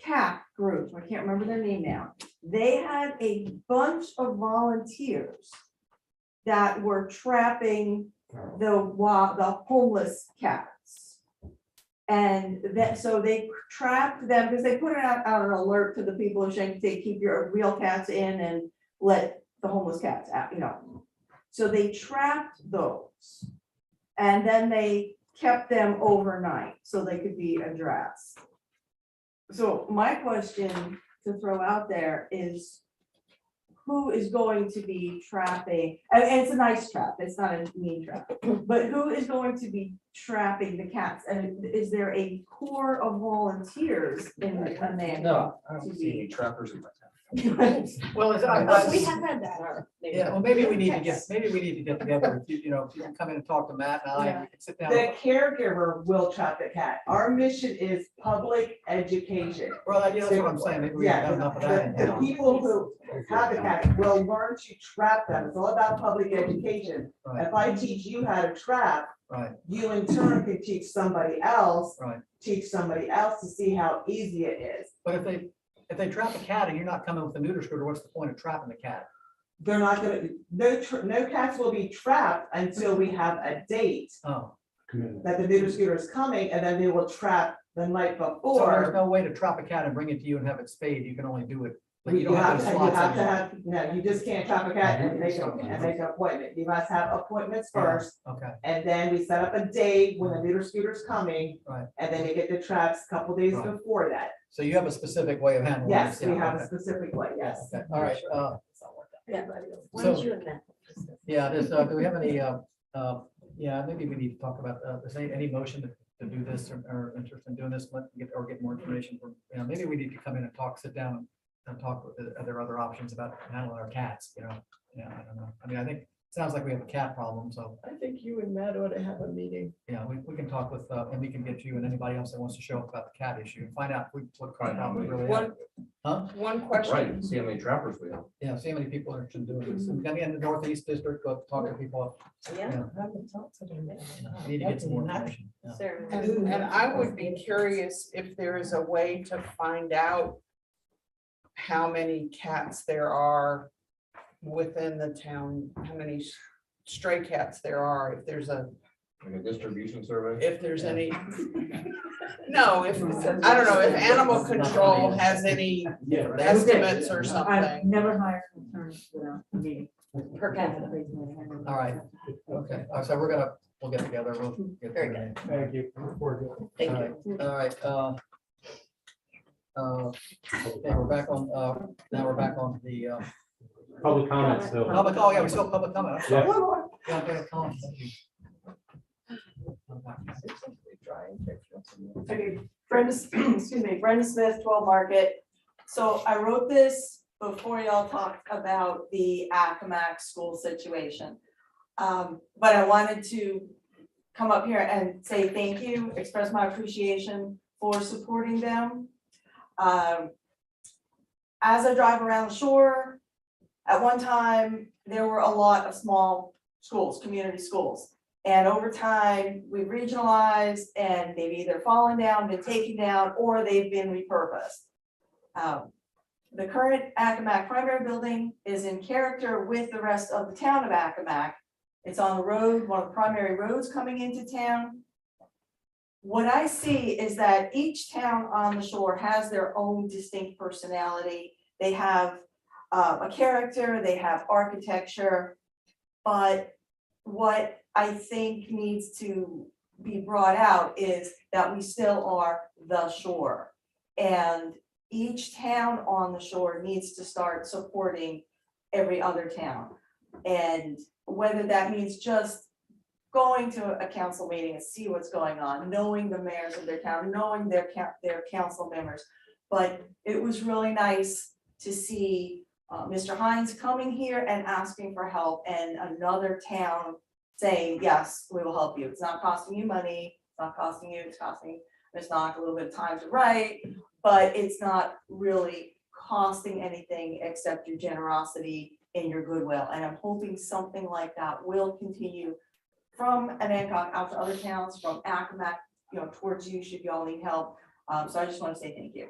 [SPEAKER 18] cat group, I can't remember their name now. They had a bunch of volunteers that were trapping the homeless cats. And so they trapped them because they put out an alert to the people of Shanksville, keep your real cats in and let the homeless cats out, you know. So they trapped those. And then they kept them overnight so they could be addressed. So my question to throw out there is, who is going to be trapping, and it's a nice trap, it's not a mean trap, but who is going to be trapping the cats? And is there a core of volunteers in the command?
[SPEAKER 14] No, I don't see any trappers in my town.
[SPEAKER 1] Well,
[SPEAKER 3] We have had that.
[SPEAKER 1] Yeah, well, maybe we need to get together, if you can come in and talk to Matt and I, and we can sit down.
[SPEAKER 17] The caregiver will trap the cat. Our mission is public education.
[SPEAKER 1] Well, that's what I'm saying, maybe we
[SPEAKER 17] Yeah,
[SPEAKER 1] have enough of that.
[SPEAKER 17] the people who have the cat will learn to trap them. It's all about public education.
[SPEAKER 1] Right.
[SPEAKER 17] If I teach you how to trap,
[SPEAKER 1] Right,
[SPEAKER 17] you in turn can teach somebody else
[SPEAKER 1] right.
[SPEAKER 17] to see how easy it is.
[SPEAKER 1] But if they trap a cat and you're not coming with a neuter scooter, what's the point of trapping the cat?
[SPEAKER 17] They're not gonna, no cats will be trapped until we have a date
[SPEAKER 1] Oh,
[SPEAKER 17] that the neuter scooter is coming, and then they will trap the night
[SPEAKER 1] so there's
[SPEAKER 17] before.
[SPEAKER 1] no way to trap a cat and bring it to you and have it spayed, you can only do it But you
[SPEAKER 17] You
[SPEAKER 1] don't have
[SPEAKER 17] have to,
[SPEAKER 1] slots in there.
[SPEAKER 17] no, you just can't trap a cat and make an appointment. You must have appointments first.
[SPEAKER 1] Okay,
[SPEAKER 17] And then we set up a date when the neuter scooter's coming.
[SPEAKER 1] Right.
[SPEAKER 17] And then you get the traps a couple days
[SPEAKER 1] Right.
[SPEAKER 17] before that.
[SPEAKER 1] so you have a specific way of handling
[SPEAKER 17] Yes,
[SPEAKER 1] this?
[SPEAKER 17] we
[SPEAKER 1] yeah,
[SPEAKER 17] have a
[SPEAKER 1] okay.
[SPEAKER 17] specific way, yes.
[SPEAKER 1] Okay, all right,
[SPEAKER 3] Yeah. Why
[SPEAKER 1] So-
[SPEAKER 3] don't you and Matt?
[SPEAKER 1] yeah, do we have any, yeah, maybe we need to talk about, is there any motion to do this or interest in doing this, get more information from, you know, maybe we need to come in and talk, sit down and talk with, are there other options about handling our cats, you know? Yeah, I don't know. I mean, I think, sounds like we have a cat problem, so,
[SPEAKER 4] I think you and Matt ought to have a meeting.
[SPEAKER 1] yeah, we can talk with, and we can get you and anybody else that wants to show up about the cat issue and find out what kind of problem we really have.
[SPEAKER 6] One question.
[SPEAKER 14] Right, see how many trappers we have.
[SPEAKER 1] Yeah, see how many people are interested in doing this. And in the Northeast District, go talk to people.
[SPEAKER 3] Yeah.
[SPEAKER 12] I haven't talked to them.
[SPEAKER 1] We need to get some more information. Yeah.
[SPEAKER 3] Sarah.
[SPEAKER 6] And I would be curious if there is a way to find out how many cats there are within the town, how many stray cats there are, if there's
[SPEAKER 14] Like a distribution survey.
[SPEAKER 6] if there's any. No, if, I don't know, if animal control has any
[SPEAKER 11] Yeah.
[SPEAKER 6] estimates or
[SPEAKER 10] I've
[SPEAKER 6] something.
[SPEAKER 10] never hired concerns without a meeting.
[SPEAKER 3] Per capita.
[SPEAKER 1] All right, okay, so we'll get together, we'll get.
[SPEAKER 3] Very
[SPEAKER 1] together.
[SPEAKER 5] Thank you. We're good.
[SPEAKER 3] Thank
[SPEAKER 1] All
[SPEAKER 3] you.
[SPEAKER 1] right, all right, okay, we're back on, now we're back on the,
[SPEAKER 11] Public comments still.
[SPEAKER 1] public, oh, yeah, we still have public comment. I'm sorry.
[SPEAKER 11] Yes.
[SPEAKER 1] Yeah, go ahead, Colin, thank you.
[SPEAKER 18] Okay, Brenda, excuse me, Brenda Smith, 12 Market. So I wrote this before y'all talked about the Accomack school situation. But I wanted to come up here and say thank you, express my appreciation for supporting them. As I drive around the shore, at one time, there were a lot of small schools, community schools. And over time, we've regionalized and they've either fallen down, been taken down, or they've been repurposed. The current Accomack primary building is in character with the rest of the town of Accomack. It's on the road, one of the primary roads coming into town. What I see is that each town on the shore has their own distinct personality. They have a character, they have architecture, but what I think needs to be brought out is that we still are the shore. And each town on the shore needs to start supporting every other town. And whether that means just going to a council meeting and see what's going on, knowing the mayors of their town, knowing their council members. But it was really nice to see Mr. Hines coming here and asking for help, and another town saying, yes, we will help you. It's not costing you money, it's not costing you, it's costing Ms. Knock a little bit of time to write, but it's not really costing anything except your generosity and your goodwill. And I'm hoping something like that will continue from Anacog out to other towns, from Accomack, you know, towards you, should you all need help. So I just want to say thank you.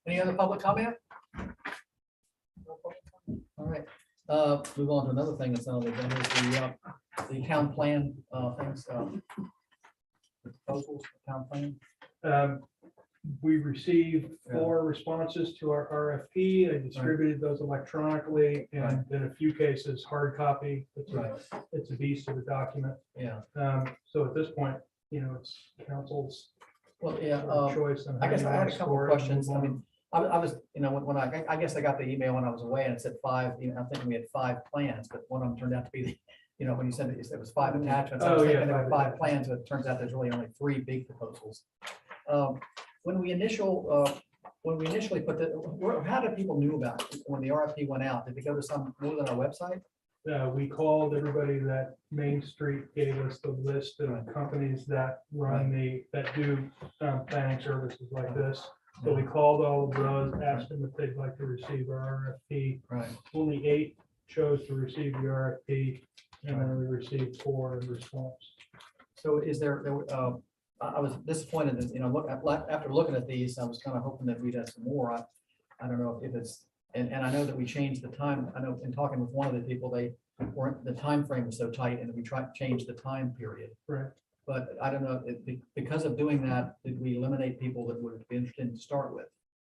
[SPEAKER 1] Any other public comment? All right, move on to another thing that's on the agenda, is the town plan, things, the proposals, town plan.
[SPEAKER 5] We received 4 responses to our RFP. I distributed those electronically and in a few cases, hard copy. It's a beast of a document.
[SPEAKER 1] Yeah.
[SPEAKER 5] So at this point, you know, it's council's
[SPEAKER 1] Well, yeah,
[SPEAKER 5] choice. on
[SPEAKER 1] I
[SPEAKER 5] how
[SPEAKER 1] guess
[SPEAKER 5] you
[SPEAKER 1] I had
[SPEAKER 5] wanna
[SPEAKER 1] a couple
[SPEAKER 5] score
[SPEAKER 1] of
[SPEAKER 5] it and
[SPEAKER 1] questions.
[SPEAKER 5] move
[SPEAKER 1] I
[SPEAKER 5] on.
[SPEAKER 1] mean, I was, you know, when I guess I got the email when I was away and it said 5, you know, I'm thinking we had 5 plans, but one of them turned out to be, you know, when you said it, it was 5 attachments. I was
[SPEAKER 5] Oh, yeah,
[SPEAKER 1] thinking there were 5
[SPEAKER 5] 5
[SPEAKER 1] plans, but it turns out there's really only 3 big proposals. When we initially put how did people knew about it? When the RFP went out? Did it go to some more than our website?
[SPEAKER 5] We called everybody that Main Street gave us the list of companies that run that do planning services like this. So we called all of those, asked them if they'd like to receive our RFP.
[SPEAKER 1] Right.
[SPEAKER 5] Only 8 chose to receive the RFP, and then we received 4 in response.
[SPEAKER 1] So is there, I was disappointed that, you know, after looking at these, I was kind of hoping that we'd have some more. I don't know if it's, and I know that we changed the time. I know in talking with one of the people, the time frame was so tight and we tried to change the time period.
[SPEAKER 5] Right.
[SPEAKER 1] But I don't know, because of doing that, did we eliminate people that would be interested to start with?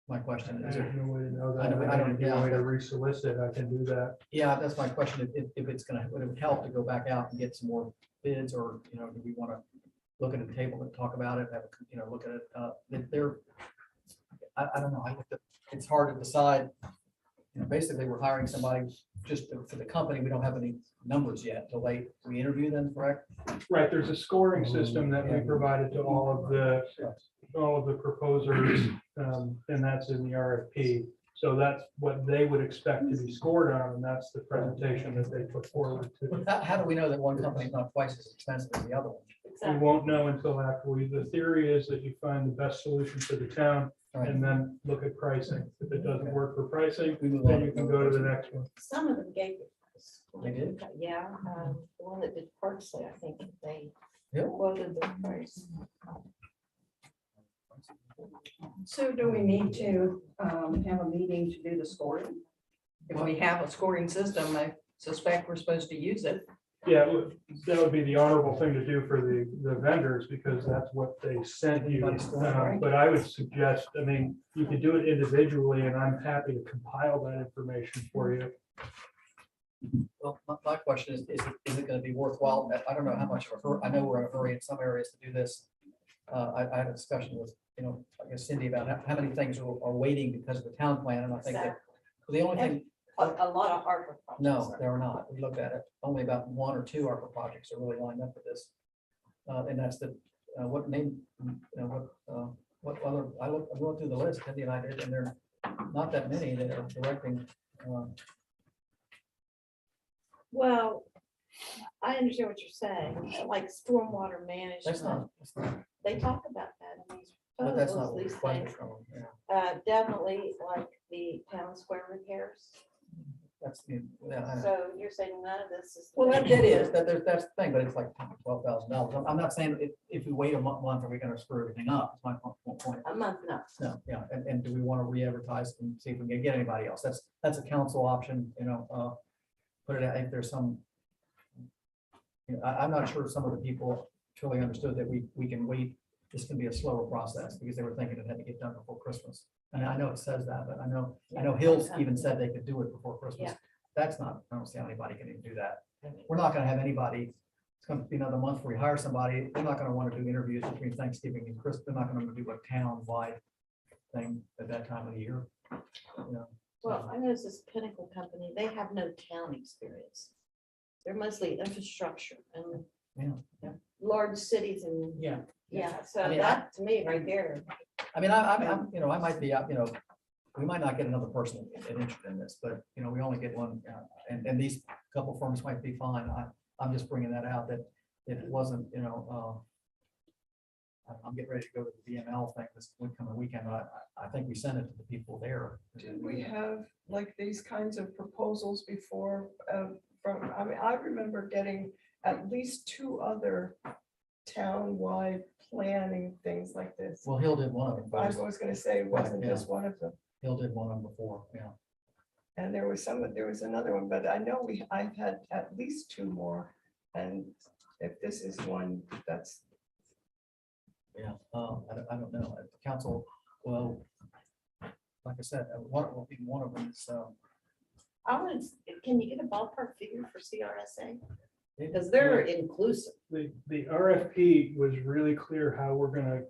[SPEAKER 1] My question
[SPEAKER 5] I
[SPEAKER 1] is,
[SPEAKER 5] have no way to know
[SPEAKER 1] I
[SPEAKER 5] that.
[SPEAKER 1] don't-
[SPEAKER 5] I don't
[SPEAKER 1] yeah.
[SPEAKER 5] know way to resolicit. I can do that.
[SPEAKER 1] yeah, that's my question. If it's gonna, would it help to go back out and get some more bids, or, you know, do we want to look at a table and talk about it, have, you know, look at it, they're, I don't know, it's hard to decide. You know, basically, we're hiring somebody just for the company. We don't have any numbers yet till we interview them, correct?
[SPEAKER 5] Right, there's a scoring system that we provided to all of the proposers, and that's in the RFP. So that's what they would expect to be scored on, and that's the presentation that they put forward to.
[SPEAKER 1] How do we know that one company is not twice as expensive as the other one?
[SPEAKER 5] We won't know until after the theory is that you find the best solution for the town and then look at pricing. If it doesn't work for pricing, then you can go to the next one.
[SPEAKER 3] Some of them gave it.
[SPEAKER 1] They did?
[SPEAKER 3] Yeah, the one that did Parksley, I think they
[SPEAKER 1] Yeah.
[SPEAKER 3] quoted the price.
[SPEAKER 7] So do we need to have a meeting to do the scoring? If we have a scoring system, I suspect we're supposed to use it.
[SPEAKER 5] Yeah, that would be the honorable thing to do for the vendors, because that's what they sent you. But I would suggest, I mean, you could do it individually, and I'm happy to compile that information for you.
[SPEAKER 1] Well, my question is it going to be worthwhile? I don't know how much of a hurry, I know we're in a hurry in some areas to do this. I had a discussion with, you know, I guess Cindy about how many things are waiting because of the town plan, and I think that the only thing.
[SPEAKER 3] A lot of ARPA projects.
[SPEAKER 1] No, there are not. We looked at it. Only about 1 or 2 ARPA projects are really lined up for this. And that's the, what name, you know, what other, I went through the list, Cindy and I did, and there are not that many that are directing.
[SPEAKER 2] Well, I understand what you're saying, like stormwater management.
[SPEAKER 1] That's not,
[SPEAKER 2] They talk about that in these
[SPEAKER 1] but that's not
[SPEAKER 2] proposals,
[SPEAKER 1] what
[SPEAKER 2] these
[SPEAKER 1] we're fighting
[SPEAKER 2] things.
[SPEAKER 1] from. Yeah,
[SPEAKER 2] Definitely like the town square repairs.
[SPEAKER 1] that's, yeah, I know.
[SPEAKER 2] So you're saying none of this is.
[SPEAKER 1] Well, that is, that's the thing, but it's like $12,000. I'm not saying if we wait a month, are we gonna screw everything up? That's my point.
[SPEAKER 2] A month, no.
[SPEAKER 1] No, yeah, and do we want to re-advertise and see if we can get anybody else? That's a council option, you know, put it out if there's some. You know, I'm not sure if some of the people truly understood that we can wait. This can be a slower process because they were thinking it had to get done before Christmas. And I know it says that, but I know Hills even said they could do it before Christmas.
[SPEAKER 2] Yeah.
[SPEAKER 1] That's not, I don't see how anybody can even do that. We're not gonna have anybody, it's gonna be another month before we hire somebody. They're not gonna want to do interviews between Thanksgiving and Christmas. They're not gonna do a town-wide thing at that time of the year. You know,
[SPEAKER 2] Well, I know this Pinnacle company, they have no town experience. They're mostly infrastructure and large cities and, so
[SPEAKER 1] I mean,
[SPEAKER 2] that, to me, right there.
[SPEAKER 1] I mean, I'm, you know, I might be, you know, we might not get another person interested in this, but, you know, we only get one, and these couple firms might be fine. I'm just bringing that out that if it wasn't, you know, I'm getting ready to go to the VML thing this coming weekend. I think we sent it to the people there.
[SPEAKER 4] Did we have like these kinds of proposals before? I mean, I remember getting at least 2 other town-wide planning things like this.
[SPEAKER 1] Well, Hill did one of them.
[SPEAKER 4] I was gonna say, it wasn't
[SPEAKER 1] Right, yeah.
[SPEAKER 4] just one of them.
[SPEAKER 1] Hill did one of them before, yeah.
[SPEAKER 4] And there was another one, but I know I've had at least 2 more. And if this is one, that's.
[SPEAKER 1] Yeah, I don't know. The council, well, like I said, one of them is,
[SPEAKER 2] Can you get a ballpark figure for CRSA? Because they're inclusive.
[SPEAKER 5] The RFP was really clear how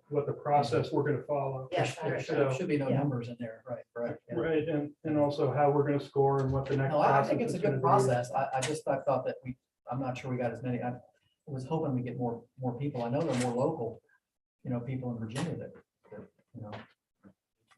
[SPEAKER 5] what the process we're gonna follow.
[SPEAKER 2] Yes, I
[SPEAKER 1] there should be no numbers in there, right, yeah.
[SPEAKER 5] Right, and also how we're gonna score and what the next.
[SPEAKER 1] No, I
[SPEAKER 5] process
[SPEAKER 1] think it's a
[SPEAKER 5] is gonna
[SPEAKER 1] good
[SPEAKER 5] be.
[SPEAKER 1] process. I thought that I'm not sure we got as many. I was hoping we get more people. I know they're more local, you know, people in Virginia that, you know.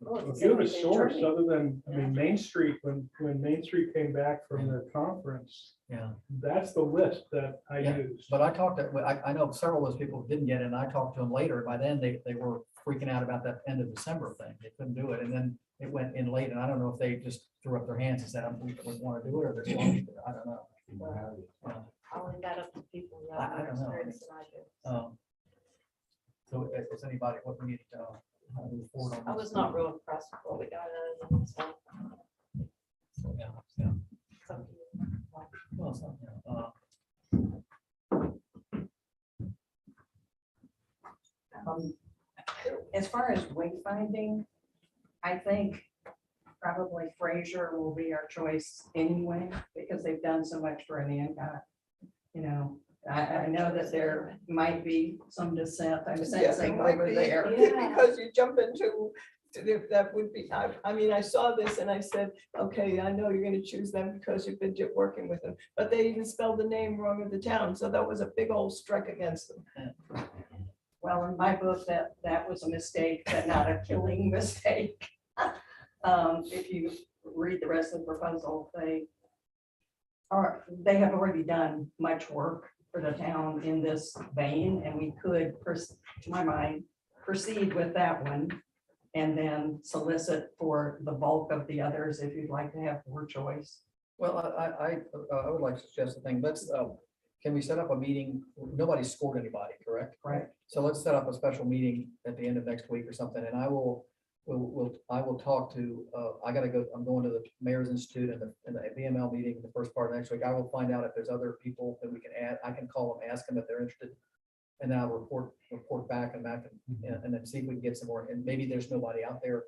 [SPEAKER 5] If you have a source other than, I mean, Main Street, when Main Street came back from their conference,
[SPEAKER 1] yeah,
[SPEAKER 5] that's the list that I used.
[SPEAKER 1] But I talked to, I know several of those people didn't get it, and I talked to them later. By then, they were freaking out about that end of December thing. They couldn't do it, and then it went in late, and I don't know if they just threw up their hands and said, we want to do it, or they're slow. I don't know.
[SPEAKER 2] I'll leave that up to people. who
[SPEAKER 1] I
[SPEAKER 2] have more
[SPEAKER 1] don't know.
[SPEAKER 2] experience than I do.
[SPEAKER 1] So is anybody, what we need to move forward on?
[SPEAKER 2] I was not real impressed with what we got out of it, so.
[SPEAKER 1] Yeah.
[SPEAKER 2] it's up to you.
[SPEAKER 1] Well, it's not, you know,
[SPEAKER 7] As far as wayfinding, I think probably Fraser will be our choice anyway, because they've done so much for an Undot. You know, I know that there might be some dissent, I'm
[SPEAKER 4] Yes,
[SPEAKER 7] sensing
[SPEAKER 4] it might
[SPEAKER 7] over
[SPEAKER 4] be,
[SPEAKER 7] there.
[SPEAKER 4] because you jump into, that would be, I mean, I saw this and I said, okay, I know you're gonna choose them because you've been working with them, but they even spelled the name wrong of the town, so that was a big old strike against them.
[SPEAKER 7] Well, in my book, that was a mistake, but not a killing mistake. If you read the rest of the proposal, they have already done much work for the town in this vein, and we could, to my mind, proceed with that one and then solicit for the bulk of the others if you'd like to have more choice.
[SPEAKER 1] Well, I would like to suggest a thing. Let's, can we set up a meeting? Nobody's scored anybody, correct?
[SPEAKER 7] Right.
[SPEAKER 1] So let's set up a special meeting at the end of next week or something, and I will talk to, I gotta go, I'm going to the Mayor's Institute and the VML meeting the first part of next week. I will find out if there's other people that we can add. I can call them, ask them if they're interested. And then I'll report back and then see if we can get some more, and maybe there's nobody out there.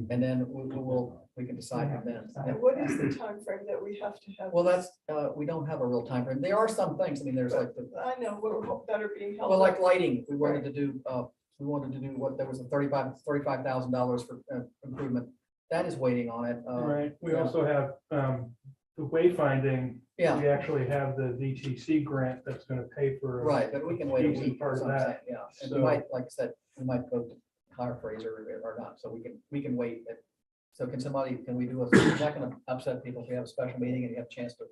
[SPEAKER 1] And then we can decide from then.
[SPEAKER 4] And what is the time frame that we have to have?
[SPEAKER 1] Well, that's, we don't have a real time frame. There are some things, I mean, there's like the,
[SPEAKER 4] I know, we're that are being held.
[SPEAKER 1] well, like
[SPEAKER 4] up.
[SPEAKER 1] lighting, we wanted to do what, there was a $35,000 for improvement. That is waiting on it.
[SPEAKER 5] Right, we
[SPEAKER 1] yeah.
[SPEAKER 5] also have the wayfinding.
[SPEAKER 1] Yeah.
[SPEAKER 5] We actually have the DTC grant that's gonna pay for.
[SPEAKER 1] Right, but we can wait a
[SPEAKER 5] decent
[SPEAKER 1] week or
[SPEAKER 5] part of
[SPEAKER 1] something,
[SPEAKER 5] that.
[SPEAKER 1] yeah. And we
[SPEAKER 5] So-
[SPEAKER 1] might, like I said, we might vote to hire Fraser or not, so we can wait. So can we do it's not gonna upset people if we have a special meeting and you have a chance to,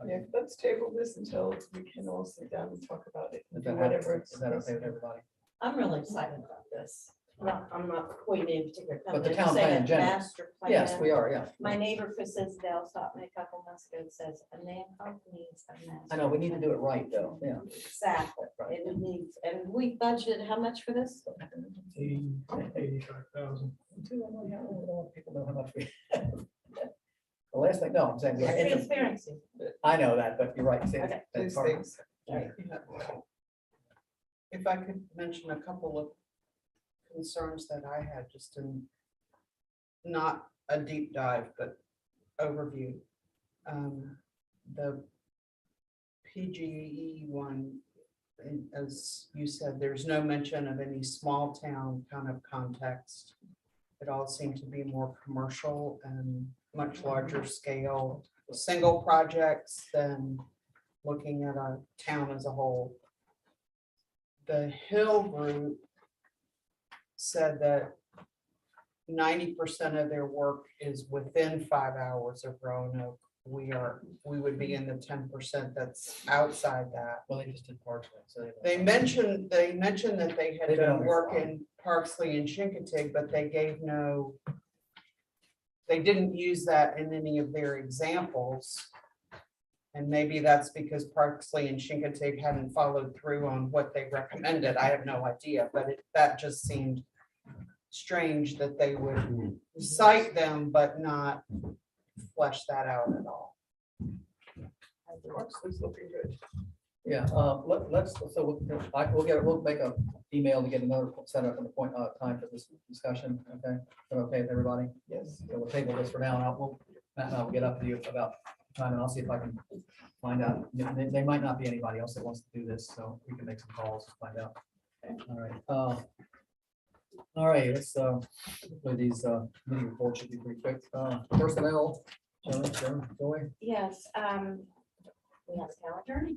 [SPEAKER 4] Yeah, let's table this until we can all sit down and talk about it.
[SPEAKER 1] Is
[SPEAKER 4] Do
[SPEAKER 1] that
[SPEAKER 4] whatever.
[SPEAKER 1] is that okay with everybody?
[SPEAKER 3] I'm really excited about this. I'm not pointing any particular
[SPEAKER 1] But the
[SPEAKER 3] company. I'm
[SPEAKER 1] town
[SPEAKER 3] saying
[SPEAKER 1] plan in
[SPEAKER 3] that
[SPEAKER 1] general.
[SPEAKER 3] master plan.
[SPEAKER 1] Yes, we are, yeah.
[SPEAKER 3] My neighbor Chris Isdale stopped me a couple months ago and says, a name company is a master.
[SPEAKER 1] I know, we need to do it right, though, yeah.
[SPEAKER 3] Exactly. It needs, and we budgeted how much for this?
[SPEAKER 5] 85,000.
[SPEAKER 1] People know how much we. The last thing, no, I'm saying.
[SPEAKER 3] Transparency.
[SPEAKER 1] I know that, but you're right. Sam,
[SPEAKER 3] Okay.
[SPEAKER 1] that's
[SPEAKER 6] These
[SPEAKER 1] part of
[SPEAKER 6] things.
[SPEAKER 1] it.
[SPEAKER 6] If I could mention a couple of concerns that I had, just in not a deep dive, but overview. The PGE one, and as you said, there's no mention of any small town kind of context. It all seemed to be more commercial and much larger scale, single projects than looking at a town as a whole. The Hill group said that 90% of their work is within 5 hours of Roanoke. We would be in the 10% that's outside that.
[SPEAKER 1] Well, they just did Parksville, so.
[SPEAKER 6] They mentioned that they had
[SPEAKER 1] They've been on
[SPEAKER 6] done
[SPEAKER 1] there
[SPEAKER 6] work
[SPEAKER 1] for a while.
[SPEAKER 6] in Parksley and Chincoteague, but they didn't use that in any of their examples. And maybe that's because Parksley and Chincoteague hadn't followed through on what they recommended. I have no idea, but that just seemed strange that they would cite them, but not flesh that out at all.
[SPEAKER 4] Parksley's looking good.
[SPEAKER 1] Yeah, we'll make a email to get another set up and appoint time for this discussion, okay? Is that okay with everybody?
[SPEAKER 4] Yes.
[SPEAKER 1] So we'll table this for now, and Matt and I will get up to you about time, and I'll see if I can find out. There might not be anybody else that wants to do this, so we can make some calls to find out. All right, let's, hopefully these meeting reports should be pretty quick. Personnel, Joey?
[SPEAKER 3] Yes, we have a calendar.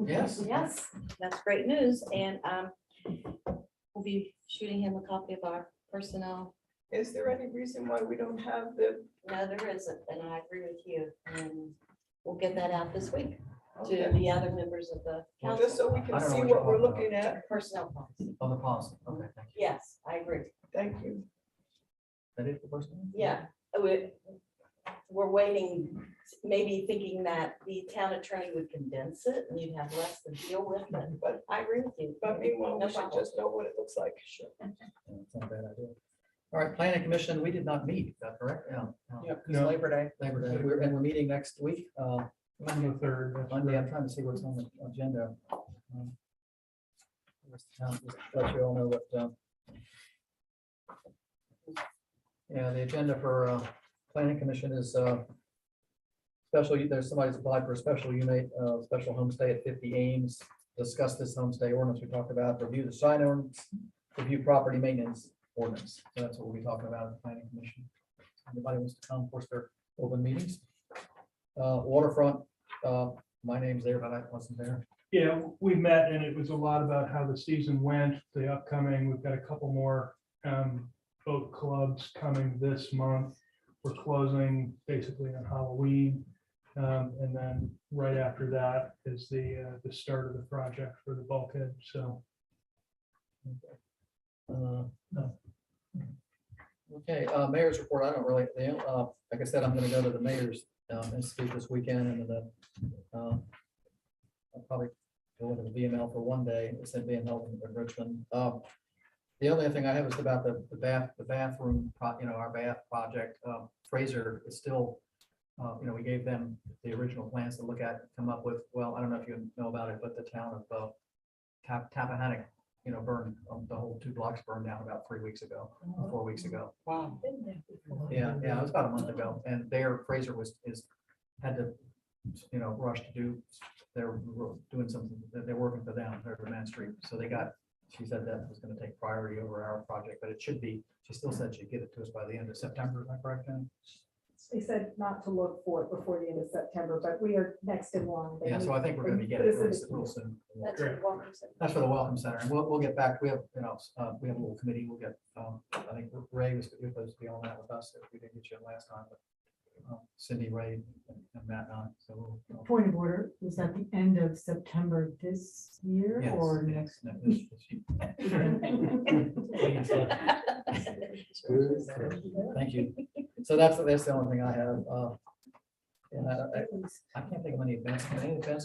[SPEAKER 1] Yes.
[SPEAKER 3] Yes, that's great news, and we'll be shooting him a copy of our personnel.
[SPEAKER 4] Is there any reason why we don't have the?
[SPEAKER 3] No, there isn't, and I agree with you, and we'll get that out this week to
[SPEAKER 4] Okay.
[SPEAKER 3] the other members of the council.
[SPEAKER 4] Just so we
[SPEAKER 1] I
[SPEAKER 4] can
[SPEAKER 1] don't know
[SPEAKER 4] see
[SPEAKER 1] what
[SPEAKER 4] what
[SPEAKER 1] you're
[SPEAKER 4] we're
[SPEAKER 1] talking
[SPEAKER 4] looking at.
[SPEAKER 3] Personnel policy.
[SPEAKER 1] Oh, the policy, okay, thank you.
[SPEAKER 3] Yes, I agree.
[SPEAKER 4] Thank you.
[SPEAKER 1] That is the first one?
[SPEAKER 3] Yeah, we're waiting, maybe thinking that the town attorney would condense it and you'd have less to deal with, but I agree with you.
[SPEAKER 4] But meanwhile,
[SPEAKER 3] No
[SPEAKER 4] we should
[SPEAKER 3] problem.
[SPEAKER 4] just know what it looks like. Sure.
[SPEAKER 1] Yeah, it's not a bad idea. All right, planning commission, we did not meet, is that correct? Yeah.
[SPEAKER 6] Yep, it's
[SPEAKER 5] No.
[SPEAKER 6] Labor Day.
[SPEAKER 1] Labor Day, we're meeting next week,
[SPEAKER 5] On the third.
[SPEAKER 1] Monday. I'm trying to see what's on the agenda. Just let you all know what, yeah, the agenda for planning commission is special, there's somebody's applied for a special unit, special homestay at 50 Ames. Discuss this homestay ordinance we talked about, review the sign ordinance, review property maintenance ordinance. So that's what we'll be talking about at the planning commission. Anybody wants to come, of course, they're open meetings. Waterfront, my name's there, but I wasn't there.
[SPEAKER 5] Yeah, we met and it was a lot about how the season went, the upcoming, we've got a couple more boat clubs coming this month. We're closing basically on Halloween. And then right after that is the start of the project for the bulkhead, so.
[SPEAKER 1] No. Okay, mayor's report, I don't really, like I said, I'm gonna go to the mayor's institute this weekend and then I'll probably go to the VML for one day, it's being held in Richmond. The only thing I have is about the bathroom, our bath project. Fraser is still, we gave them the original plans to look at, come up with, well, I don't know if you know about it, but the town of Tappahannock, burned, the whole 2 blocks burned down about 3 weeks ago, 4 weeks ago.
[SPEAKER 6] Wow.
[SPEAKER 1] Yeah, it was about a month ago, and Fraser had to, rush to do, they're doing something, they're working for them, they're Main Street, so she said that was gonna take priority over our project, but it should be, she still said she'd get it to us by the end of September, is that correct, Jen?
[SPEAKER 9] They said not to look for it before the end of September, but we are next in line.
[SPEAKER 1] Yeah, so I think we're gonna be getting it real soon.
[SPEAKER 2] That's a welcome center.
[SPEAKER 1] That's for the Welcome Center, and we'll get back, we have a little committee, we'll get, I think Ray was supposed to be on that with us, if we didn't get you last time, but Cindy, Ray, and Matt and I, so we'll.
[SPEAKER 16] Point of order, was that the end of September this year
[SPEAKER 1] Yes,
[SPEAKER 16] or
[SPEAKER 1] yes,
[SPEAKER 16] next?
[SPEAKER 1] no, Thank you. So that's the only thing I have. And I can't think of any events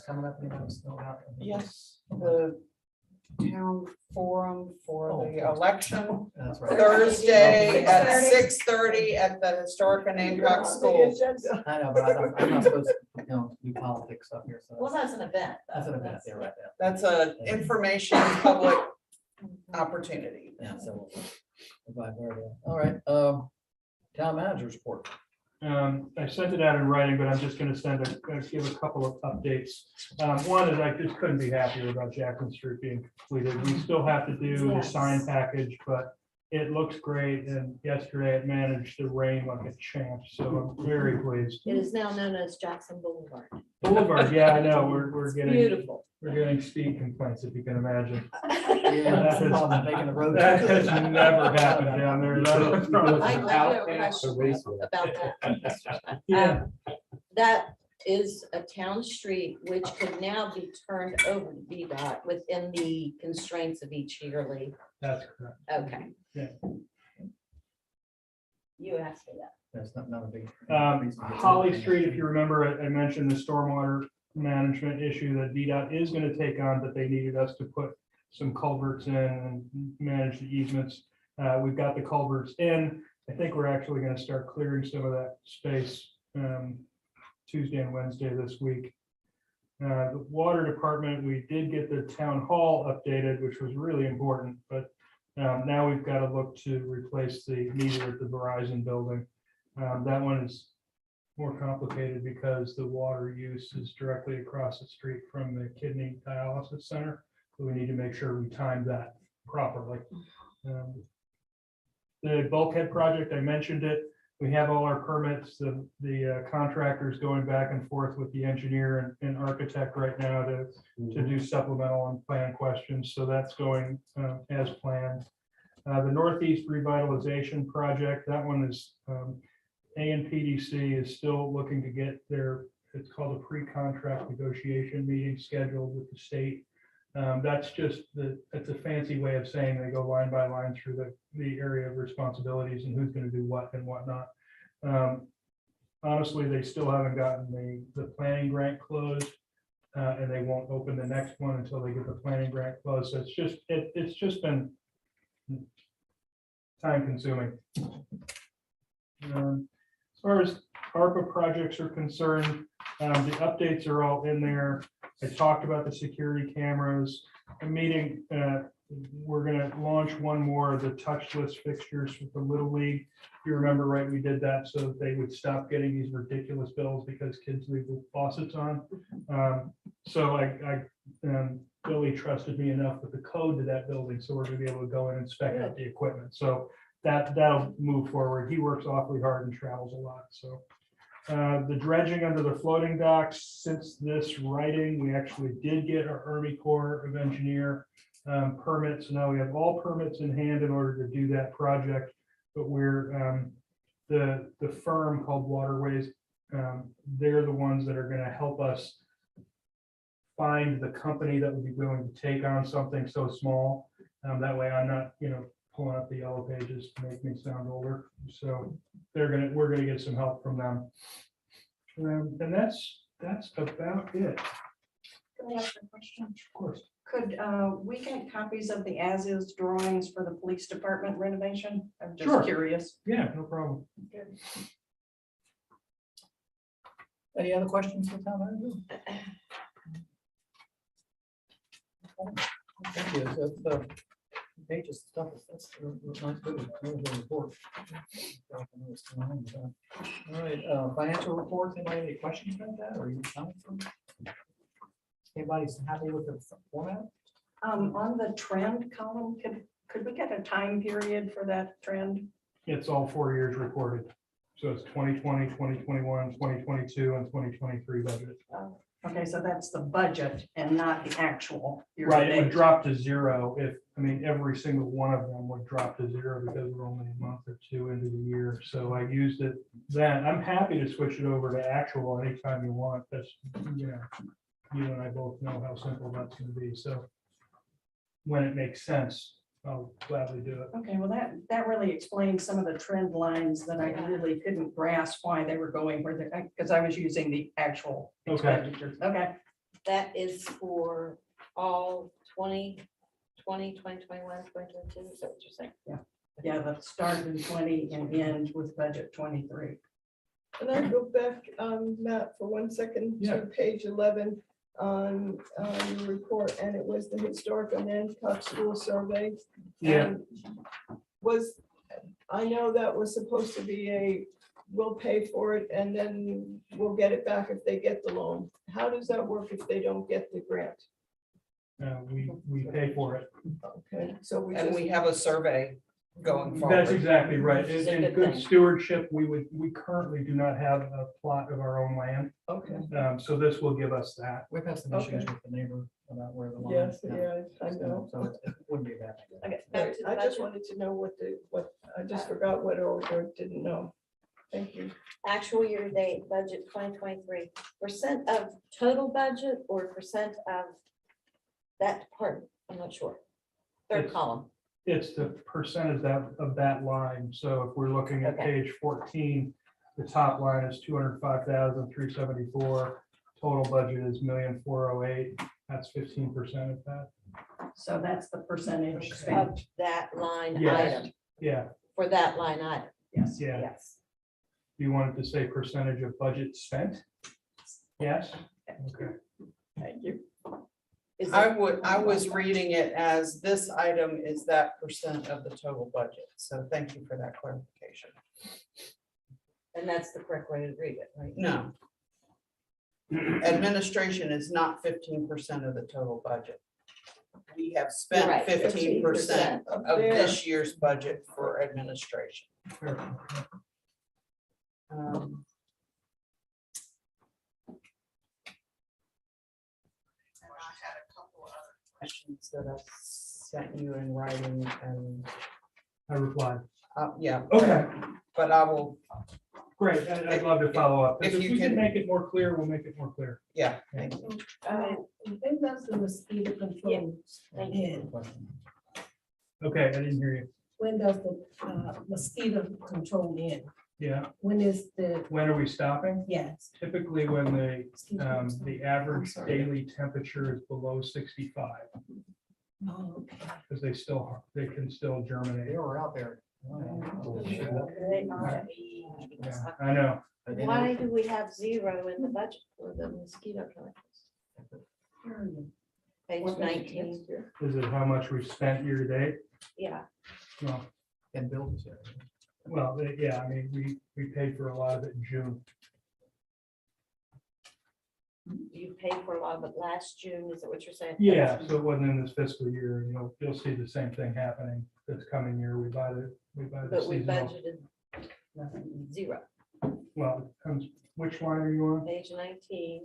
[SPEAKER 1] coming up. Anybody know about?
[SPEAKER 6] Yes, the town forum for the election,
[SPEAKER 1] That's right.
[SPEAKER 6] Thursday at 6:30 at the Historic and Hancock School.
[SPEAKER 1] I know, but I'm not supposed to, do politics up here, so.
[SPEAKER 3] Well, that's an event.
[SPEAKER 1] That's an event, yeah, right there.
[SPEAKER 6] That's a information public opportunity.
[SPEAKER 1] Yeah, so. All right, town manager's report.
[SPEAKER 5] I sent it out in writing, but I'm just gonna give a couple of updates. One is I just couldn't be happier about Jackson Street being completed. We still have to do the sign package, but it looks great. And yesterday it managed to rain like a champ, so I'm very pleased.
[SPEAKER 3] It is now known as Jackson Boulevard.
[SPEAKER 5] Boulevard, yeah, I know, we're getting.
[SPEAKER 3] Beautiful.
[SPEAKER 5] We're getting speed complaints, if you can imagine.
[SPEAKER 1] Yeah, that's the problem, making the road.
[SPEAKER 5] That has never happened down there.
[SPEAKER 3] I do have a question about that.
[SPEAKER 5] Yeah.
[SPEAKER 3] That is a town street which could now be turned over to Ddot within the constraints of each yearly.
[SPEAKER 5] That's correct.
[SPEAKER 3] Okay.
[SPEAKER 5] Yeah.
[SPEAKER 3] You asked me that.
[SPEAKER 1] That's not a big.
[SPEAKER 5] Holly Street, if you remember, I mentioned the stormwater management issue that Ddot is going to take on, but they needed us to put some culverts in and manage the easements. We've got the culverts in. I think we're actually going to start clearing some of that space Tuesday and Wednesday this week. The water department, we did get the town hall updated, which was really important, but now we've got to look to replace the meter at the Verizon building. That one is more complicated because the water use is directly across the street from the kidney dialysis center. So we need to make sure we time that properly. The Bulkhead Project, I mentioned it. We have all our permits. The contractor's going back and forth with the engineer and architect right now to do supplemental and plan questions. So that's going as planned. The Northeast Revitalization Project, that one is ANPDC is still looking to get their, it's called a pre-contract negotiation meeting scheduled with the state. That's just it's a fancy way of saying they go line by line through the area of responsibilities and who's going to do what and whatnot. Honestly, they still haven't gotten the planning grant closed, and they won't open the next one until they get the planning grant closed. So it's just been time consuming. As far as ARPA projects are concerned, the updates are all in there. I talked about the security cameras. I'm meeting we're gonna launch one more of the touchless fixtures with the Little League. If you remember right, we did that so that they would stop getting these ridiculous bills because kids leave the faucets on. So Billy trusted me enough with the code to that building, so we're gonna be able to go and inspect out the equipment. So that'll move forward. He works awfully hard and travels a lot, so. The dredging under the floating docks, since this writing, we actually did get our Army Corps of Engineer permits. Now we have all permits in hand in order to do that project, but we're, the firm called Waterways, they're the ones that are gonna help us find the company that would be willing to take on something so small. That way I'm not, pulling up the yellow pages to make me sound older. So we're gonna get some help from them. And that's about it.
[SPEAKER 7] Can I ask a question?
[SPEAKER 5] Of course.
[SPEAKER 7] Could we get copies of the as-is drawings for the police department renovation? I'm
[SPEAKER 5] Sure.
[SPEAKER 7] just curious.
[SPEAKER 5] Yeah, no problem.
[SPEAKER 1] Any other questions for town manager? Thank you. So it's the pages of stuff. That's nice report. All right, financial reports. Anybody have any questions about that, or you comments from? Anybody's happy with the format?
[SPEAKER 7] On the trend column, could we get a time period for that trend?
[SPEAKER 5] It's all 4 years reported. So it's 2020, 2021, 2022, and 2023 budget.
[SPEAKER 7] Okay, so that's the budget and not the actual.
[SPEAKER 5] Right, it would
[SPEAKER 7] year-to-date.
[SPEAKER 5] drop to zero every single one of them would drop to zero because we're only a month or two into the year. So I used it then. I'm happy to switch it over to actual anytime you want. That's, you and I both know how simple that's gonna be. So when it makes sense, I'll gladly do it.
[SPEAKER 7] Okay, well, that really explains some of the trend lines that I really couldn't grasp why they were going where they're, because I was using the actual expenditures. Okay.
[SPEAKER 3] That is for all 2020, 2021, 2022, is that what you're saying?
[SPEAKER 7] Yeah, the start in 20 and end with budget 23.
[SPEAKER 4] And I go back, Matt, for 1 second
[SPEAKER 5] Yeah.
[SPEAKER 4] to page 11 on your report, and it was the historic and Hancock School survey.
[SPEAKER 5] Yeah.
[SPEAKER 4] And I know that was supposed to be we'll pay for it and then we'll get it back if they get the loan. How does that work if they don't get the grant?
[SPEAKER 5] We pay for it.
[SPEAKER 4] Okay, so we
[SPEAKER 6] And
[SPEAKER 4] just.
[SPEAKER 6] we have a survey going forward.
[SPEAKER 5] That's exactly right.
[SPEAKER 3] It's a
[SPEAKER 5] In
[SPEAKER 3] good
[SPEAKER 5] good
[SPEAKER 3] thing.
[SPEAKER 5] stewardship, we currently do not have a plot of our own land.
[SPEAKER 4] Okay,
[SPEAKER 5] So this will give us that.
[SPEAKER 1] We've had some issues with the neighbor about where the line.
[SPEAKER 4] yes,
[SPEAKER 1] is now.
[SPEAKER 4] yeah, I know.
[SPEAKER 1] So it wouldn't be a bad thing.
[SPEAKER 3] Okay, back to the
[SPEAKER 4] I just
[SPEAKER 3] budget.
[SPEAKER 4] wanted to know what, I just forgot what or didn't know. Thank you.
[SPEAKER 3] Actual year-to-date budget 2023, percent of total budget or percent of that department? I'm not sure. Third
[SPEAKER 5] It's-
[SPEAKER 3] column.
[SPEAKER 5] It's the percentage of that line. So if we're looking at
[SPEAKER 3] Okay.
[SPEAKER 5] page 14, the top line is 205,374. Total budget is 1,408,000. That's 15% of that.
[SPEAKER 7] So that's the percentage spent.
[SPEAKER 3] Of that line
[SPEAKER 5] Yes.
[SPEAKER 3] item,
[SPEAKER 5] Yeah,
[SPEAKER 3] for that line item,
[SPEAKER 7] Yes.
[SPEAKER 5] yeah.
[SPEAKER 3] yes.
[SPEAKER 5] You wanted to say percentage of budget spent? Yes? Okay.
[SPEAKER 3] Thank you. Is
[SPEAKER 6] I
[SPEAKER 3] that-
[SPEAKER 6] was reading it as this item is that percent of the total budget. So thank you for that clarification.
[SPEAKER 3] And that's the correct way to read it, right?
[SPEAKER 6] No. Administration is not 15% of the total budget. We have spent
[SPEAKER 3] Right,
[SPEAKER 6] 15% of
[SPEAKER 4] there.
[SPEAKER 6] this year's budget for administration. And I had a couple other questions that I sent you in writing and,
[SPEAKER 5] I replied.
[SPEAKER 6] yeah.
[SPEAKER 5] Okay.
[SPEAKER 6] But I will,
[SPEAKER 5] Great. I'd love to follow up.
[SPEAKER 6] If
[SPEAKER 5] If
[SPEAKER 6] you
[SPEAKER 5] we can
[SPEAKER 6] can-
[SPEAKER 5] make it more clear, we'll make it more clear.
[SPEAKER 6] yeah, thank you.
[SPEAKER 12] When does the mosquito control
[SPEAKER 3] Thank you.
[SPEAKER 12] end?
[SPEAKER 5] Okay, I didn't hear you.
[SPEAKER 12] When does the mosquito control end?
[SPEAKER 5] Yeah.
[SPEAKER 12] When is the,
[SPEAKER 5] When are we stopping?
[SPEAKER 12] yes.
[SPEAKER 5] Typically when the average
[SPEAKER 12] I'm sorry.
[SPEAKER 5] daily temperature is below 65,
[SPEAKER 12] Oh, okay.
[SPEAKER 5] because they can still germinate.
[SPEAKER 1] They were out there.
[SPEAKER 5] Yeah, I know.
[SPEAKER 3] Why do we have zero in the budget for the mosquito control? Page 19,
[SPEAKER 5] Is it how much we've spent year to date?
[SPEAKER 3] yeah.
[SPEAKER 5] Well,
[SPEAKER 1] And buildings.
[SPEAKER 5] well, yeah, I mean, we paid for a lot of it in June.
[SPEAKER 3] You paid for a lot of it last June, is that what you're saying?
[SPEAKER 5] Yeah, so it wasn't in this fiscal year, you'll see the same thing happening this coming year. We buy the
[SPEAKER 3] But we
[SPEAKER 5] seasonal.
[SPEAKER 3] budgeted zero.
[SPEAKER 5] Well, it comes, which line are you on?
[SPEAKER 3] Page 19,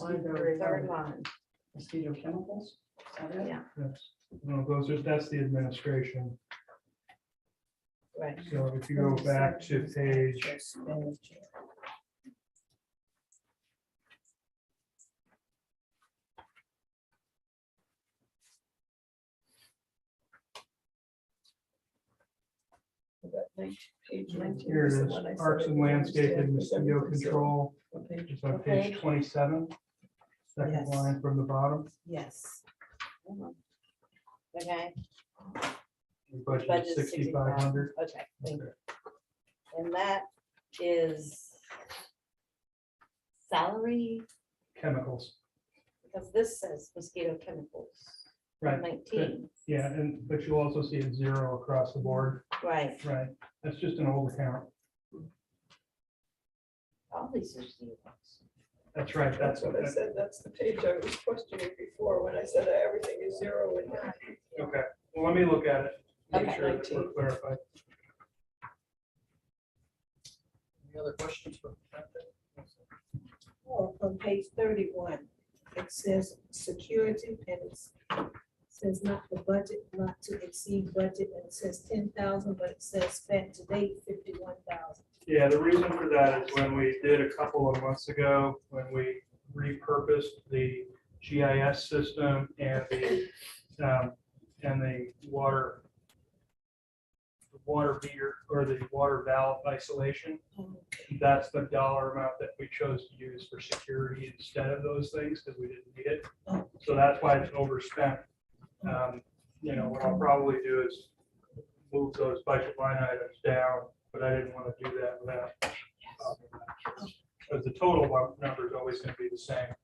[SPEAKER 7] Line very
[SPEAKER 3] third
[SPEAKER 7] low.
[SPEAKER 3] line.
[SPEAKER 7] Mosquito chemicals? Is that it?
[SPEAKER 3] Yeah,
[SPEAKER 5] That's the administration.
[SPEAKER 3] right.
[SPEAKER 5] So if you go back to page,
[SPEAKER 4] Page 19
[SPEAKER 5] here
[SPEAKER 4] is
[SPEAKER 5] it
[SPEAKER 4] the
[SPEAKER 5] is,
[SPEAKER 4] one I said
[SPEAKER 5] Arts
[SPEAKER 4] I
[SPEAKER 5] and
[SPEAKER 4] didn't
[SPEAKER 5] landscape and
[SPEAKER 4] understand.
[SPEAKER 5] mosquito control. It's on page 27, second
[SPEAKER 12] Yes.
[SPEAKER 5] line from the bottom.
[SPEAKER 12] Yes.
[SPEAKER 3] Okay.
[SPEAKER 5] We budgeted
[SPEAKER 3] Budget
[SPEAKER 5] 6,500.
[SPEAKER 3] Okay, thank you. And that is salary,
[SPEAKER 5] Chemicals,
[SPEAKER 3] because this says mosquito chemicals.
[SPEAKER 5] right?
[SPEAKER 3] 19,
[SPEAKER 5] Yeah, but you'll also see a zero across the board,
[SPEAKER 3] right.
[SPEAKER 5] right? That's just an old account.
[SPEAKER 3] All these are zeros.
[SPEAKER 5] That's right,
[SPEAKER 4] That's what I said, that's the page I was questioning before, when I said that everything is zero in here.
[SPEAKER 5] Okay, well, let me look at it. Make
[SPEAKER 3] Okay.
[SPEAKER 5] sure that we're clarified.
[SPEAKER 1] Any other questions?
[SPEAKER 12] Oh, on page 31, it says security and it says not the budget, not to exceed budget, and it says 10,000, but it says spent to date 51,000.
[SPEAKER 5] Yeah, the reason for that is when we did a couple of months ago, when we repurposed the GIS system and the water meter or the water valve isolation. That's the dollar amount that we chose to use for security instead of those things because we didn't need it. So that's why it's overspent. What I'll probably do is move those budget line items down, but I didn't want to do that without. Because the total number is always going to be the same,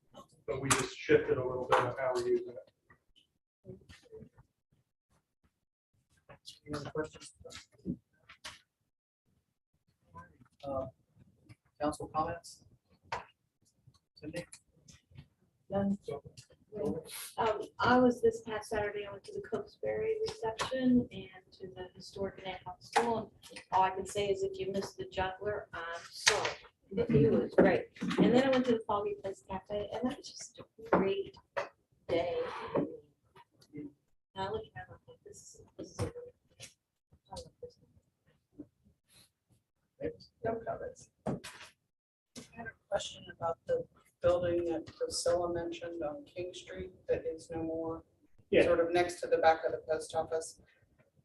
[SPEAKER 5] but we just shifted a little bit on how we're using it.
[SPEAKER 1] Any other questions? Council comments? Cindy?
[SPEAKER 12] None.
[SPEAKER 2] I was this past Saturday, I went to the Cokesbury reception and to the historic National School. And all I can say is if you missed the juggler, I'm sorry. It was great. And then I went to the Foggy Place Cafe and that was just a great day. And I looked around like this is a really- I love this.
[SPEAKER 6] No comments. I had a question about the building that Priscilla mentioned on King Street that is no more,
[SPEAKER 5] Yeah.
[SPEAKER 6] sort of next to the back of the post office.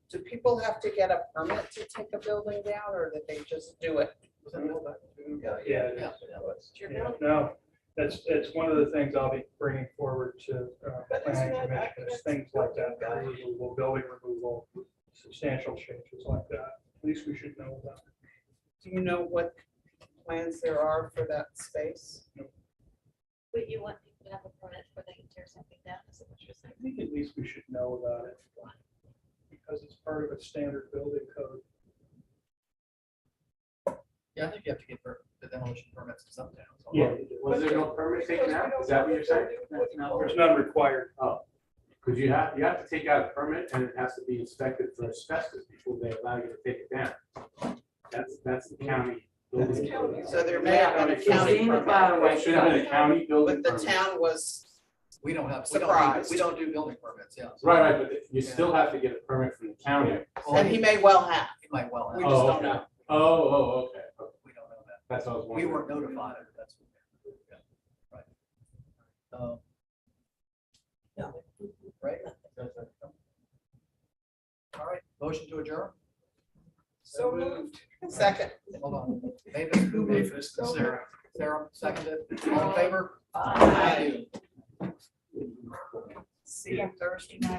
[SPEAKER 6] Do people have to get a permit to take a building down or did they just do it?
[SPEAKER 1] Was that all that?
[SPEAKER 5] Yeah.
[SPEAKER 2] It's your
[SPEAKER 5] Yeah,
[SPEAKER 2] building.
[SPEAKER 5] no, it's one of the things I'll be bringing forward to
[SPEAKER 4] But isn't
[SPEAKER 5] planning
[SPEAKER 4] that
[SPEAKER 5] commission,
[SPEAKER 4] accurate?
[SPEAKER 5] is things like that, removal, building removal, substantial changes like that. At least we should know about it.
[SPEAKER 6] Do you know what plans there are for that space?
[SPEAKER 2] But you want people to have a permit before they can tear something down, is that what you're saying?
[SPEAKER 5] I think at least we should know about it. Because it's part of a standard building code.
[SPEAKER 1] Yeah, I think you have to get the demolition permits in some towns.
[SPEAKER 5] Yeah.
[SPEAKER 11] Was there no permit taken out? Is that what you're saying?
[SPEAKER 5] There's none required.
[SPEAKER 11] Oh, because you have to take out a permit and it has to be inspected for asbestos before they allow you to take it down. That's the county.
[SPEAKER 4] That's
[SPEAKER 11] building
[SPEAKER 4] county.
[SPEAKER 11] code.
[SPEAKER 6] So there may have been a county
[SPEAKER 10] Christina
[SPEAKER 6] permit,
[SPEAKER 10] Cloudaway.
[SPEAKER 11] It should have been a county building
[SPEAKER 6] but the
[SPEAKER 11] permit.
[SPEAKER 6] town was,
[SPEAKER 1] We don't have,
[SPEAKER 6] Surprised.
[SPEAKER 1] we don't do building permits, yeah.
[SPEAKER 11] Right, but you still have to get a permit from the county.
[SPEAKER 6] and he may well have.
[SPEAKER 1] He might well
[SPEAKER 6] We
[SPEAKER 1] have.
[SPEAKER 6] just
[SPEAKER 11] Oh,
[SPEAKER 6] don't
[SPEAKER 11] okay.
[SPEAKER 6] know.
[SPEAKER 11] Oh, okay.
[SPEAKER 1] We don't know that.
[SPEAKER 11] That's what I was
[SPEAKER 1] We
[SPEAKER 11] wondering.
[SPEAKER 1] weren't notified, that's. Yeah, right. Yeah. Right? All right, motion to adjourn?
[SPEAKER 6] So moved. Second.
[SPEAKER 1] Hold on. Mavis, who made this? Sarah. Sarah, seconded. All in favor?
[SPEAKER 6] Aye. See you Thursday night.